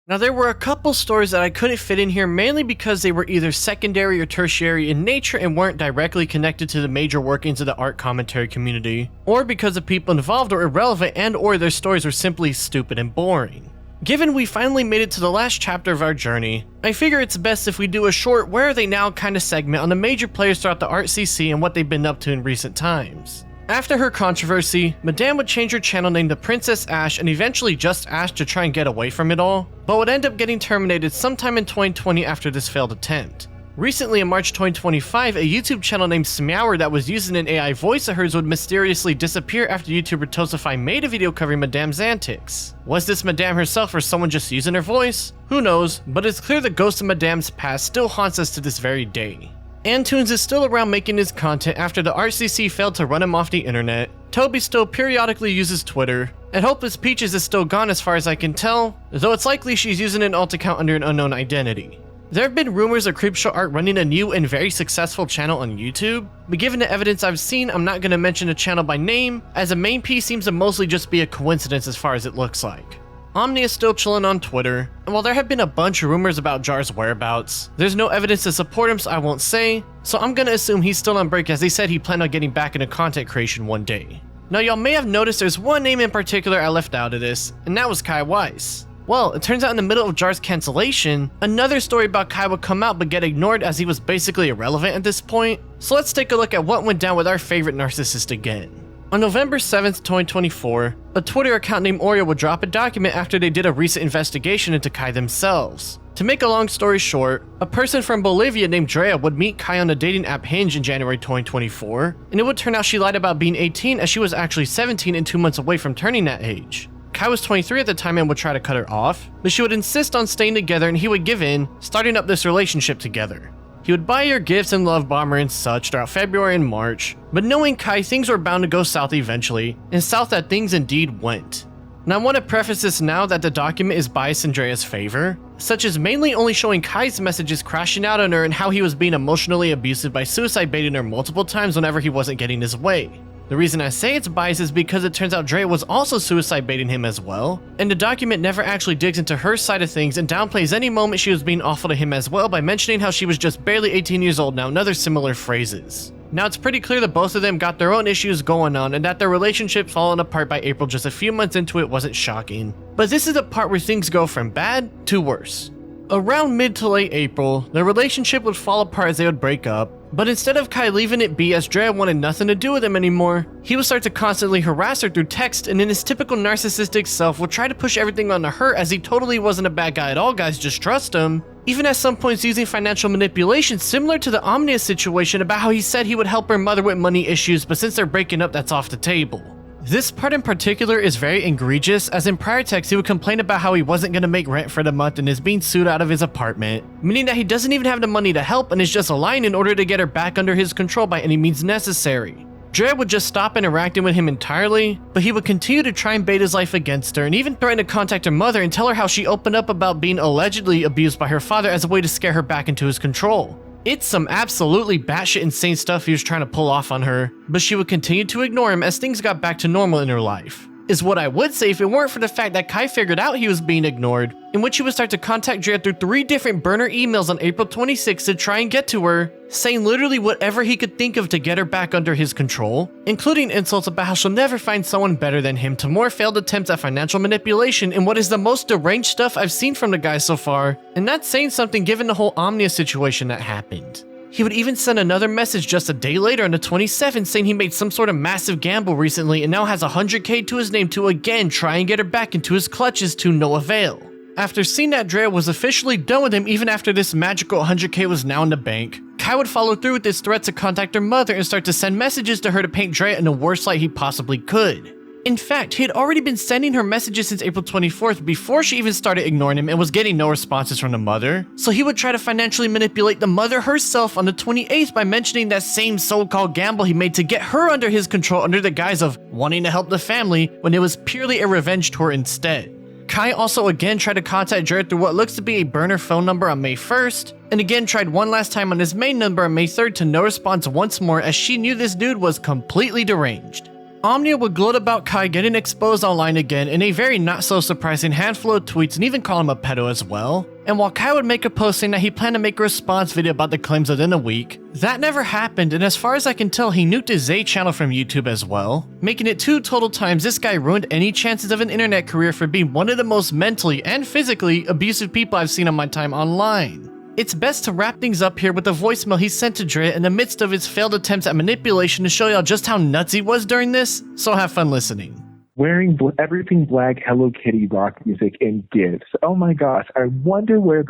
Now there were a couple stories that I couldn't fit in here mainly because they were either secondary or tertiary in nature and weren't directly connected to the major workings of the art commentary community, or because the people involved were irrelevant and or their stories were simply stupid and boring. Given we finally made it to the last chapter of our journey, I figure it's best if we do a short where are they now kind of segment on the major players throughout the ArtCC and what they've been up to in recent times. After her controversy, Madame would change her channel name to Princess Ash and eventually just Ash to try and get away from it all, but would end up getting terminated sometime in 2020 after this failed attempt. Recently in March 2025, a YouTube channel named Smeower that was using an AI voice of hers would mysteriously disappear after YouTuber Tosify made a video covering Madame's antics. Was this Madame herself or someone just using her voice? Who knows, but it's clear the ghost of Madame's past still haunts us to this very day. Antoons is still around making his content after the ArtCC failed to run him off the internet. Tobi still periodically uses Twitter, and Hopeless Peaches is still gone as far as I can tell, though it's likely she's using an alt account under an unknown identity. There have been rumors of Creepshow Art running a new and very successful channel on YouTube, but given the evidence I've seen, I'm not going to mention the channel by name, as the main piece seems to mostly just be a coincidence as far as it looks like. Omnia is still chilling on Twitter, and while there have been a bunch of rumors about Jar's whereabouts, there's no evidence to support him so I won't say, so I'm gonna assume he's still on break as they said he planned on getting back into content creation one day. Now y'all may have noticed there's one name in particular I left out of this, and that was Kai Weiss. Well, it turns out in the middle of Jar's cancellation, another story about Kai would come out but get ignored as he was basically irrelevant at this point, so let's take a look at what went down with our favorite narcissist again. On November 7th, 2024, a Twitter account named Oreo would drop a document after they did a recent investigation into Kai themselves. To make a long story short, a person from Bolivia named Drea would meet Kai on the dating app Hinge in January 2024, and it would turn out she lied about being 18 as she was actually 17 and 2 months away from turning that age. Kai was 23 at the time and would try to cut her off, but she would insist on staying together and he would give in, starting up this relationship together. He would buy her gifts and love bomb her and such throughout February and March, but knowing Kai, things were bound to go south eventually, and south that things indeed went. Now I want to preface this now that the document is biased in Drea's favor, such as mainly only showing Kai's messages crashing out on her and how he was being emotionally abusive by suicide baiting her multiple times whenever he wasn't getting his way. The reason I say it's biased is because it turns out Drea was also suicide baiting him as well, and the document never actually digs into her side of things and downplays any moment she was being awful to him as well by mentioning how she was just barely 18 years old now and other similar phrases. Now it's pretty clear that both of them got their own issues going on and that their relationship falling apart by April just a few months into it wasn't shocking. But this is the part where things go from bad to worse. Around mid to late April, their relationship would fall apart as they would break up, but instead of Kai leaving it be as Drea wanted nothing to do with him anymore, he would start to constantly harass her through text and in his typical narcissistic self would try to push everything onto her as he totally wasn't a bad guy at all, guys, just trust him, even at some points using financial manipulation similar to the Omnia situation about how he said he would help her mother with money issues, but since they're breaking up that's off the table. This part in particular is very egregious, as in prior texts he would complain about how he wasn't going to make rent for the month and is being sued out of his apartment, meaning that he doesn't even have the money to help and is just lying in order to get her back under his control by any means necessary. Drea would just stop interacting with him entirely, but he would continue to try and bait his life against her and even threaten to contact her mother and tell her how she opened up about being allegedly abused by her father as a way to scare her back into his control. It's some absolutely batshit insane stuff he was trying to pull off on her, but she would continue to ignore him as things got back to normal in her life. Is what I would say if it weren't for the fact that Kai figured out he was being ignored, in which he would start to contact Drea through 3 different burner emails on April 26th to try and get to her, saying literally whatever he could think of to get her back under his control, including insults about how she'll never find someone better than him, to more failed attempts at financial manipulation in what is the most deranged stuff I've seen from the guy so far, and that's saying something given the whole Omnia situation that happened. He would even send another message just a day later on the 27th saying he made some sort of massive gamble recently and now has 100k to his name to again try and get her back into his clutches to no avail. After seeing that Drea was officially done with him even after this magical 100k was now in the bank, Kai would follow through with his threat to contact her mother and start to send messages to her to paint Drea in the worst light he possibly could. In fact, he had already been sending her messages since April 24th before she even started ignoring him and was getting no responses from the mother, so he would try to financially manipulate the mother herself on the 28th by mentioning that same so-called gamble he made to get her under his control under the guise of wanting to help the family when it was purely a revenge tour instead. Kai also again tried to contact Drea through what looks to be a burner phone number on May 1st, and again tried one last time on his main number on May 3rd to no response once more as she knew this dude was completely deranged. Omnia would gloat about Kai getting exposed online again in a very not so surprising handful of tweets and even call him a pedo as well. And while Kai would make a post saying that he planned to make a response video about the claims within a week, that never happened, and as far as I can tell he nuked his Z channel from YouTube as well, making it 2 total times this guy ruined any chances of an internet career for being one of the most mentally and physically abusive people I've seen on my time online. It's best to wrap things up here with the voicemail he sent to Drea in the midst of his failed attempts at manipulation to show y'all just how nuts he was during this, so have fun listening. Wearing everything black Hello Kitty rock music and gifts. Oh my gosh, I wonder where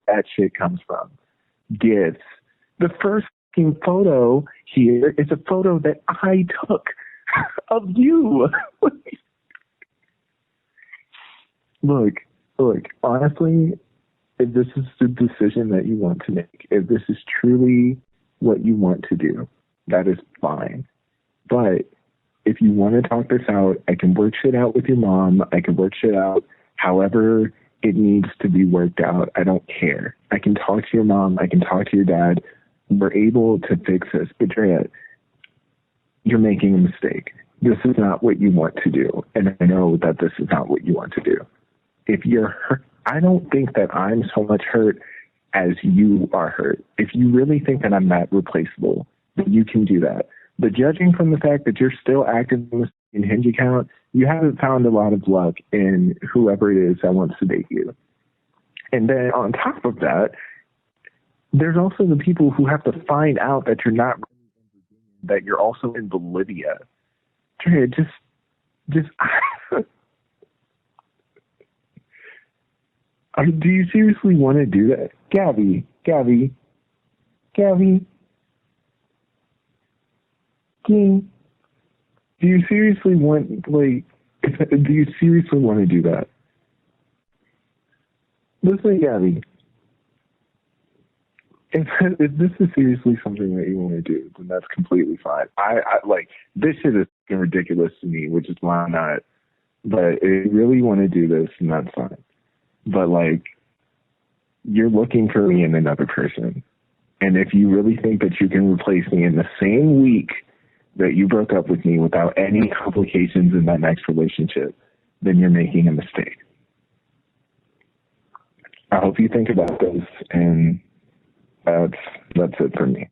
that shit comes from. Gifts. The first photo here is a photo that I took of you. Look, honestly, if this is the decision that you want to make, if this is truly what you want to do, that is fine. But if you want to talk this out, I can work shit out with your mom. I can work shit out however it needs to be worked out. I don't care. I can talk to your mom. I can talk to your dad. We're able to fix this. But Drea, you're making a mistake. This is not what you want to do. And I know that this is not what you want to do. If you're hurt, I don't think that I'm so much hurt as you are hurt. If you really think that I'm that replaceable, then you can do that. But judging from the fact that you're still active in Hinge account, you haven't found a lot of luck in whoever it is that wants to date you. And then on top of that, there's also the people who have to find out that you're not, that you're also in Bolivia. Drea, just do you seriously want to do that? Gabby. Do you seriously want, do you seriously want to do that? Listen, Gabby. If this is seriously something that you want to do, then that's completely fine. I this shit is ridiculous to me, which is why I'm not. But if you really want to do this, then that's fine. But you're looking for me in another person. And if you really think that you can replace me in the same week that you broke up with me without any complications in that next relationship, then you're making a mistake. I hope you think about this, and that's it for me.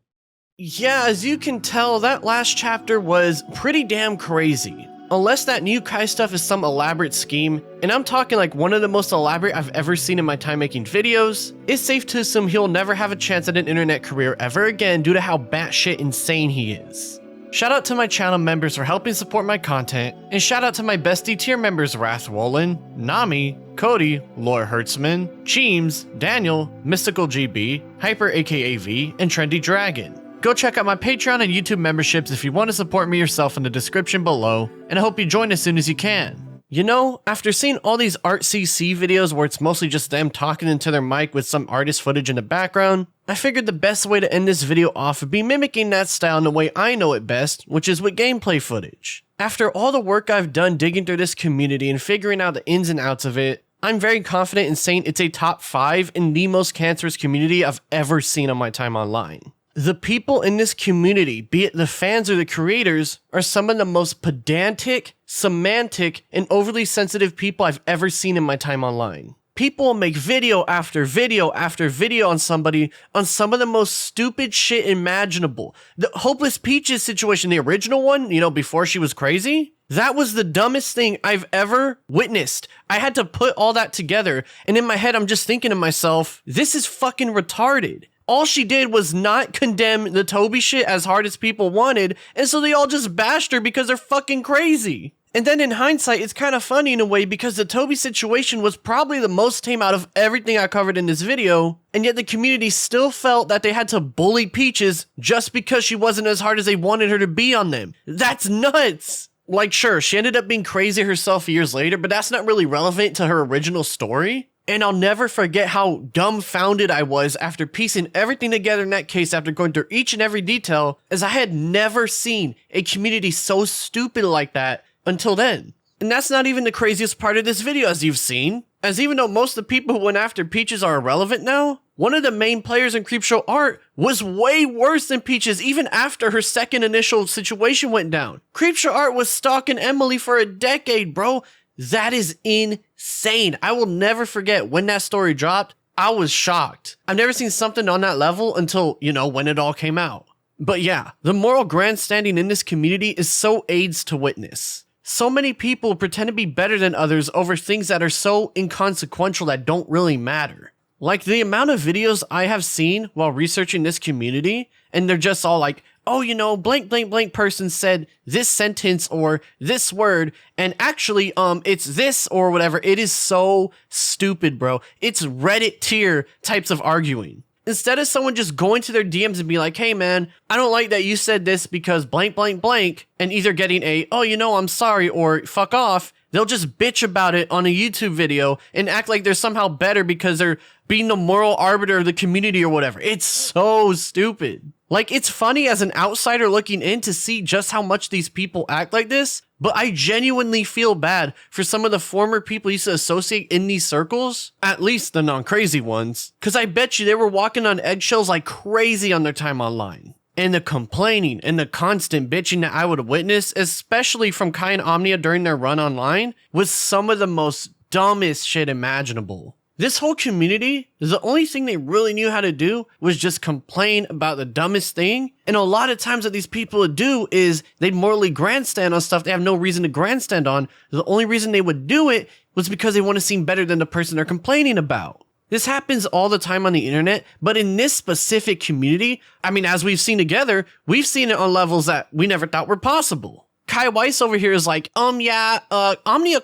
Yeah, as you can tell, that last chapter was pretty damn crazy. Unless that new Kai stuff is some elaborate scheme, and I'm talking one of the most elaborate I've ever seen in my time making videos, it's safe to assume he'll never have a chance at an internet career ever again due to how batshit insane he is. Shout out to my channel members for helping support my content, and shout out to my bestie tier members Wrathwollen, Nami, Cody, Laura Hertzman, Cheems, Daniel, Mystical GB, Hyper aka V, and Trendy Dragon. Go check out my Patreon and YouTube memberships if you want to support me yourself in the description below, and I hope you join as soon as you can. You know, after seeing all these ArtCC videos where it's mostly just them talking into their mic with some artist footage in the background, I figured the best way to end this video off would be mimicking that style in the way I know it best, which is with gameplay footage. After all the work I've done digging through this community and figuring out the ins and outs of it, I'm very confident in saying it's a top 5 in the most cancerous community I've ever seen on my time online. The people in this community, be it the fans or the creators, are some of the most pedantic, semantic, and overly sensitive people I've ever seen in my time online. People will make video after video after video on somebody on some of the most stupid shit imaginable. The Hopeless Peaches situation, the original one, you know, before she was crazy, that was the dumbest thing I've ever witnessed. I had to put all that together, and in my head I'm just thinking to myself, this is fucking retarded. All she did was not condemn the Tobi shit as hard as people wanted, and so they all just bashed her because they're fucking crazy. And then in hindsight, it's kind of funny in a way because the Tobi situation was probably the most tame out of everything I covered in this video, and yet the community still felt that they had to bully Peaches just because she wasn't as hard as they wanted her to be on them. That's nuts! Like, sure, she ended up being crazy herself years later, but that's not really relevant to her original story. And I'll never forget how dumbfounded I was after piecing everything together in that case after going through each and every detail, as I had never seen a community so stupid like that until then. And that's not even the craziest part of this video, as you've seen, as even though most of the people who went after Peaches are irrelevant now, one of the main players in Creepshow Art was way worse than Peaches even after her second initial situation went down. Creepshow Art was stalking Emily for a decade, bro. That is insane. I will never forget when that story dropped. I was shocked. I've never seen something on that level until, you know, when it all came out. But yeah, the moral grandstanding in this community is so aids to witness. So many people pretend to be better than others over things that are so inconsequential that don't really matter. Like the amount of videos I have seen while researching this community, and they're just all like, oh, you know, blank, blank, blank person said this sentence or this word, and actually, it's this or whatever. It is so stupid, bro. It's Reddit tier types of arguing. Instead of someone just going to their DMs and be like, hey man, I don't like that you said this because blank, blank, blank, and either getting a, oh, you know, I'm sorry, or fuck off, they'll just bitch about it on a YouTube video and act like they're somehow better because they're being the moral arbiter of the community or whatever. It's so stupid. Like, it's funny as an outsider looking in to see just how much these people act like this, but I genuinely feel bad for some of the former people you used to associate in these circles, at least the non-crazy ones, because I bet you they were walking on eggshells like crazy on their time online. And the complaining and the constant bitching that I would witness, especially from Kai and Omnia during their run online, was some of the most dumbest shit imaginable. This whole community, the only thing they really knew how to do was just complain about the dumbest thing. And a lot of times what these people would do is they'd morally grandstand on stuff they have no reason to grandstand on. The only reason they would do it was because they want to seem better than the person they're complaining about. This happens all the time on the internet, but in this specific community, I mean, as we've seen together, we've seen it on levels that we never thought were possible. Kai Weiss over here is like, Omnia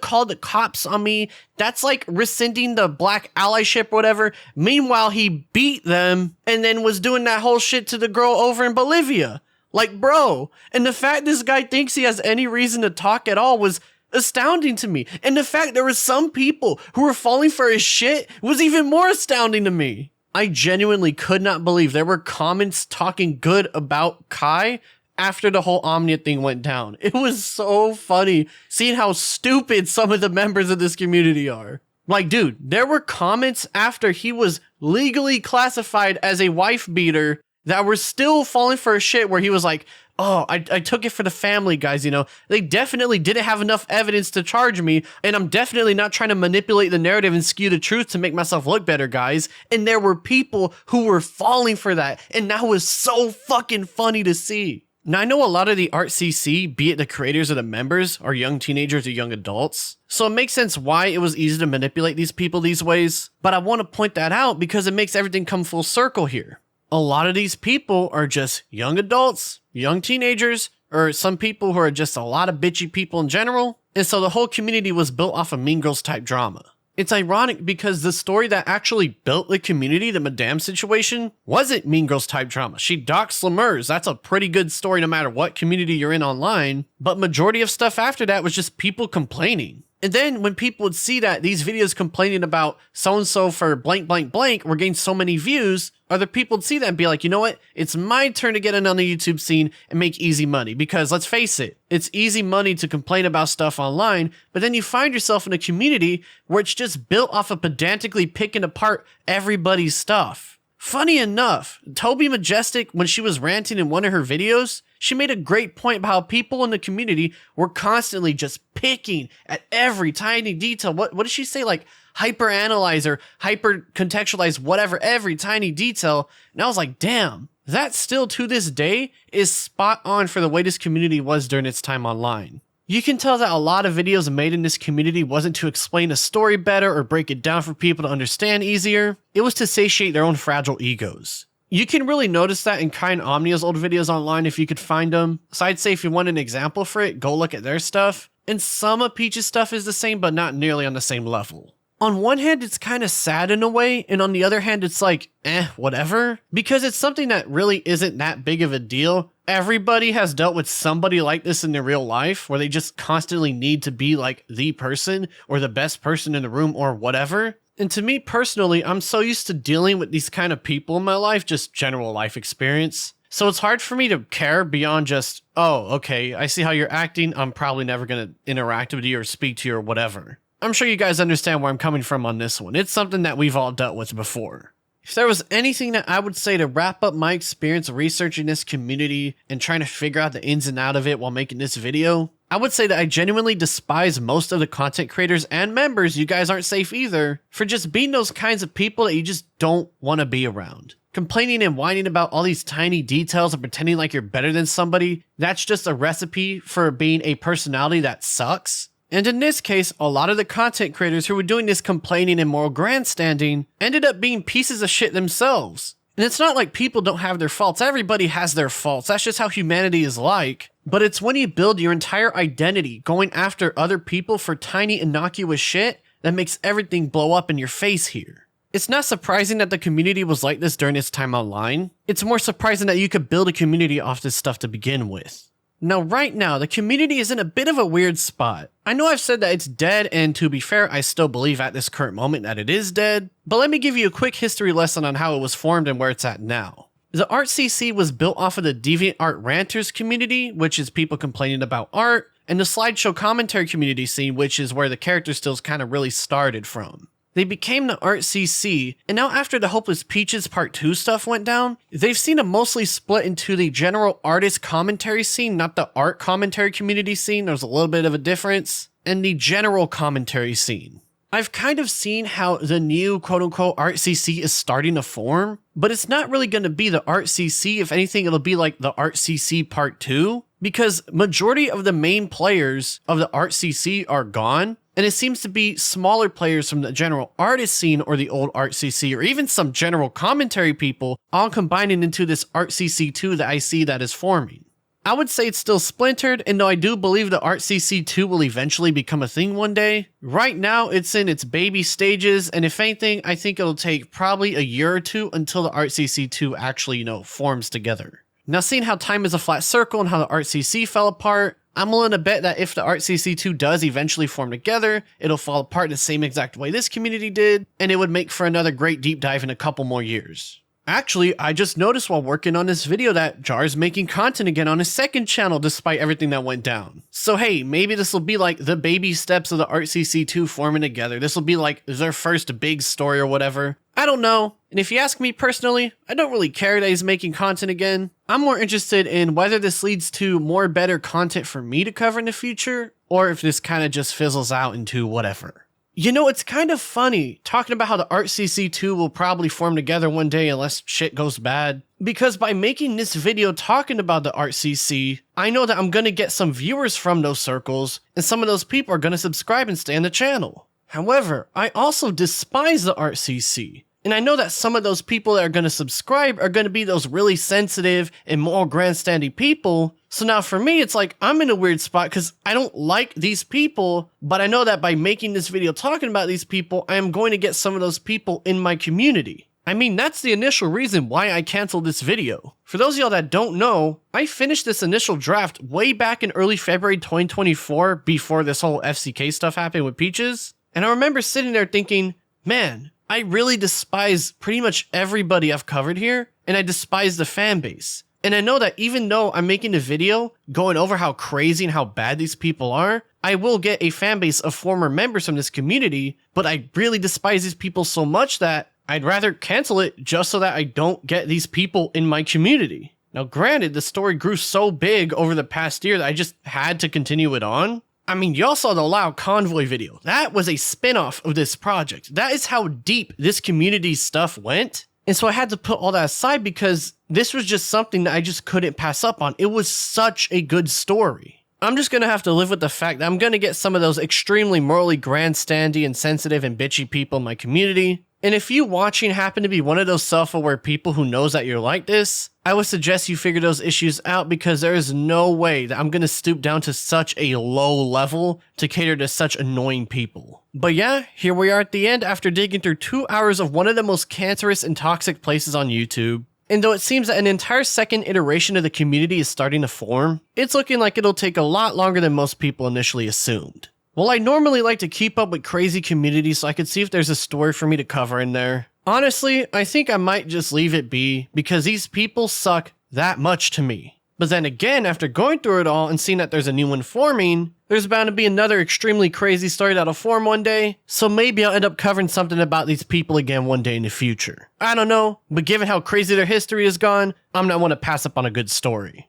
called the cops on me. That's like rescinding the black allyship or whatever. Meanwhile, he beat them and then was doing that whole shit to the girl over in Bolivia. Like, bro. And the fact this guy thinks he has any reason to talk at all was astounding to me. And the fact there were some people who were falling for his shit was even more astounding to me. I genuinely could not believe there were comments talking good about Kai after the whole Omnia thing went down. It was so funny seeing how stupid some of the members of this community are. Like, dude, there were comments after he was legally classified as a wife beater that were still falling for a shit where he was like, oh, I took it for the family, guys, you know. They definitely didn't have enough evidence to charge me, and I'm definitely not trying to manipulate the narrative and skew the truth to make myself look better, guys. And there were people who were falling for that, and that was so fucking funny to see. Now, I know a lot of the ArtCC, be it the creators or the members, are young teenagers or young adults, so it makes sense why it was easy to manipulate these people these ways, but I want to point that out because it makes everything come full circle here. A lot of these people are just young adults, young teenagers, or some people who are just a lot of bitchy people in general, and so the whole community was built off of Mean Girls type drama. It's ironic because the story that actually built the community, the Madame situation, wasn't Mean Girls type drama. She doxed Lemurs. That's a pretty good story no matter what community you're in online. But majority of stuff after that was just people complaining. And then when people would see that these videos complaining about so-and-so for blank, blank, blank were getting so many views, other people would see that and be like, you know what? It's my turn to get in on the YouTube scene and make easy money. Because let's face it, it's easy money to complain about stuff online, but then you find yourself in a community where it's just built off of pedantically picking apart everybody's stuff. Funny enough, Tobi Majestic, when she was ranting in one of her videos, she made a great point about how people in the community were constantly just picking at every tiny detail. What did she say? Like hyper-analyze or hyper-contextualize whatever, every tiny detail. And I was like, damn, that still to this day is spot on for the way this community was during its time online. You can tell that a lot of videos made in this community wasn't to explain a story better or break it down for people to understand easier. It was to satiate their own fragile egos. You can really notice that in Kai and Omnia's old videos online if you could find them. So I'd say if you want an example for it, go look at their stuff. And some of Peach's stuff is the same, but not nearly on the same level. On one hand, it's kind of sad in a way, and on the other hand, it's like, whatever. Because it's something that really isn't that big of a deal. Everybody has dealt with somebody like this in their real life, where they just constantly need to be like the person, or the best person in the room, or whatever. And to me personally, I'm so used to dealing with these kind of people in my life, just general life experience. So it's hard for me to care beyond just, oh, okay, I see how you're acting, I'm probably never going to interact with you or speak to you or whatever. I'm sure you guys understand where I'm coming from on this one. It's something that we've all dealt with before. If there was anything that I would say to wrap up my experience researching this community and trying to figure out the ins and out of it while making this video, I would say that I genuinely despise most of the content creators and members, you guys aren't safe either, for just being those kinds of people that you just don't want to be around. Complaining and whining about all these tiny details and pretending like you're better than somebody, that's just a recipe for being a personality that sucks. And in this case, a lot of the content creators who were doing this complaining and moral grandstanding ended up being pieces of shit themselves. And it's not like people don't have their faults. Everybody has their faults. That's just how humanity is like. But it's when you build your entire identity going after other people for tiny innocuous shit that makes everything blow up in your face here. It's not surprising that the community was like this during its time online. It's more surprising that you could build a community off this stuff to begin with. Now, right now, the community is in a bit of a weird spot. I know I've said that it's dead, and to be fair, I still believe at this current moment that it is dead, but let me give you a quick history lesson on how it was formed and where it's at now. The ArtCC was built off of the DeviantArt Ranters community, which is people complaining about art, and the slideshow commentary community scene, which is where the character stills kind of really started from. They became the ArtCC, and now after the Hopeless Peaches Part 2 stuff went down, they've seen a mostly split into the general artist commentary scene, not the art commentary community scene, there's a little bit of a difference, and the general commentary scene. I've kind of seen how the new quote-unquote ArtCC is starting to form, but it's not really going to be the ArtCC. If anything, it'll be like the ArtCC Part 2, because majority of the main players of the ArtCC are gone, and it seems to be smaller players from the general artist scene or the old ArtCC, or even some general commentary people, all combining into this ArtCC2 that I see that is forming. I would say it's still splintered, and though I do believe the ArtCC2 will eventually become a thing one day, right now it's in its baby stages, and if anything, I think it'll take probably a year or two until the ArtCC2 actually, forms together. Now, seeing how time is a flat circle and how the ArtCC fell apart, I'm willing to bet that if the ArtCC2 does eventually form together, it'll fall apart in the same exact way this community did, and it would make for another great deep dive in a couple more years. Actually, I just noticed while working on this video that Jar's making content again on his second channel despite everything that went down. So hey, maybe this will be like the baby steps of the ArtCC2 forming together. This will be like their first big story or whatever. I don't know. And if you ask me personally, I don't really care that he's making content again. I'm more interested in whether this leads to more better content for me to cover in the future, or if this kind of just fizzles out into whatever. It's kind of funny talking about how the ArtCC2 will probably form together one day unless shit goes bad. Because by making this video talking about the ArtCC, I know that I'm going to get some viewers from those circles, and some of those people are going to subscribe and stay on the channel. However, I also despise the ArtCC. And I know that some of those people that are going to subscribe are going to be those really sensitive and more grandstanding people. So now for me, it's like I'm in a weird spot because I don't like these people, but I know that by making this video talking about these people, I am going to get some of those people in my community. I mean, that's the initial reason why I canceled this video. For those of y'all that don't know, I finished this initial draft way back in early February 2024 before this whole FCK stuff happened with Peaches. And I remember sitting there thinking, man, I really despise pretty much everybody I've covered here, and I despise the fan base. And I know that even though I'm making a video going over how crazy and how bad these people are, I will get a fan base of former members from this community, but I really despise these people so much that I'd rather cancel it just so that I don't get these people in my community. Now granted, the story grew so big over the past year that I just had to continue it on. I mean, y'all saw the Lao Convoy video. That was a spin-off of this project. That is how deep this community stuff went. And so I had to put all that aside because this was just something that I just couldn't pass up on. It was such a good story. I'm just gonna have to live with the fact that I'm gonna get some of those extremely morally grandstandy and sensitive and bitchy people in my community. And if you watching happen to be one of those self-aware people who knows that you're like this, I would suggest you figure those issues out because there is no way that I'm going to stoop down to such a low level to cater to such annoying people. But yeah, here we are at the end after digging through 2 hours of one of the most cancerous and toxic places on YouTube. And though it seems that an entire second iteration of the community is starting to form, it's looking like it'll take a lot longer than most people initially assumed. Well, I normally like to keep up with crazy communities so I could see if there's a story for me to cover in there. Honestly, I think I might just leave it be because these people suck that much to me. But then again, after going through it all and seeing that there's a new one forming, there's bound to be another extremely crazy story that'll form one day, so maybe I'll end up covering something about these people again one day in the future. I don't know, but given how crazy their history has gone, I'm not one to pass up on a good story.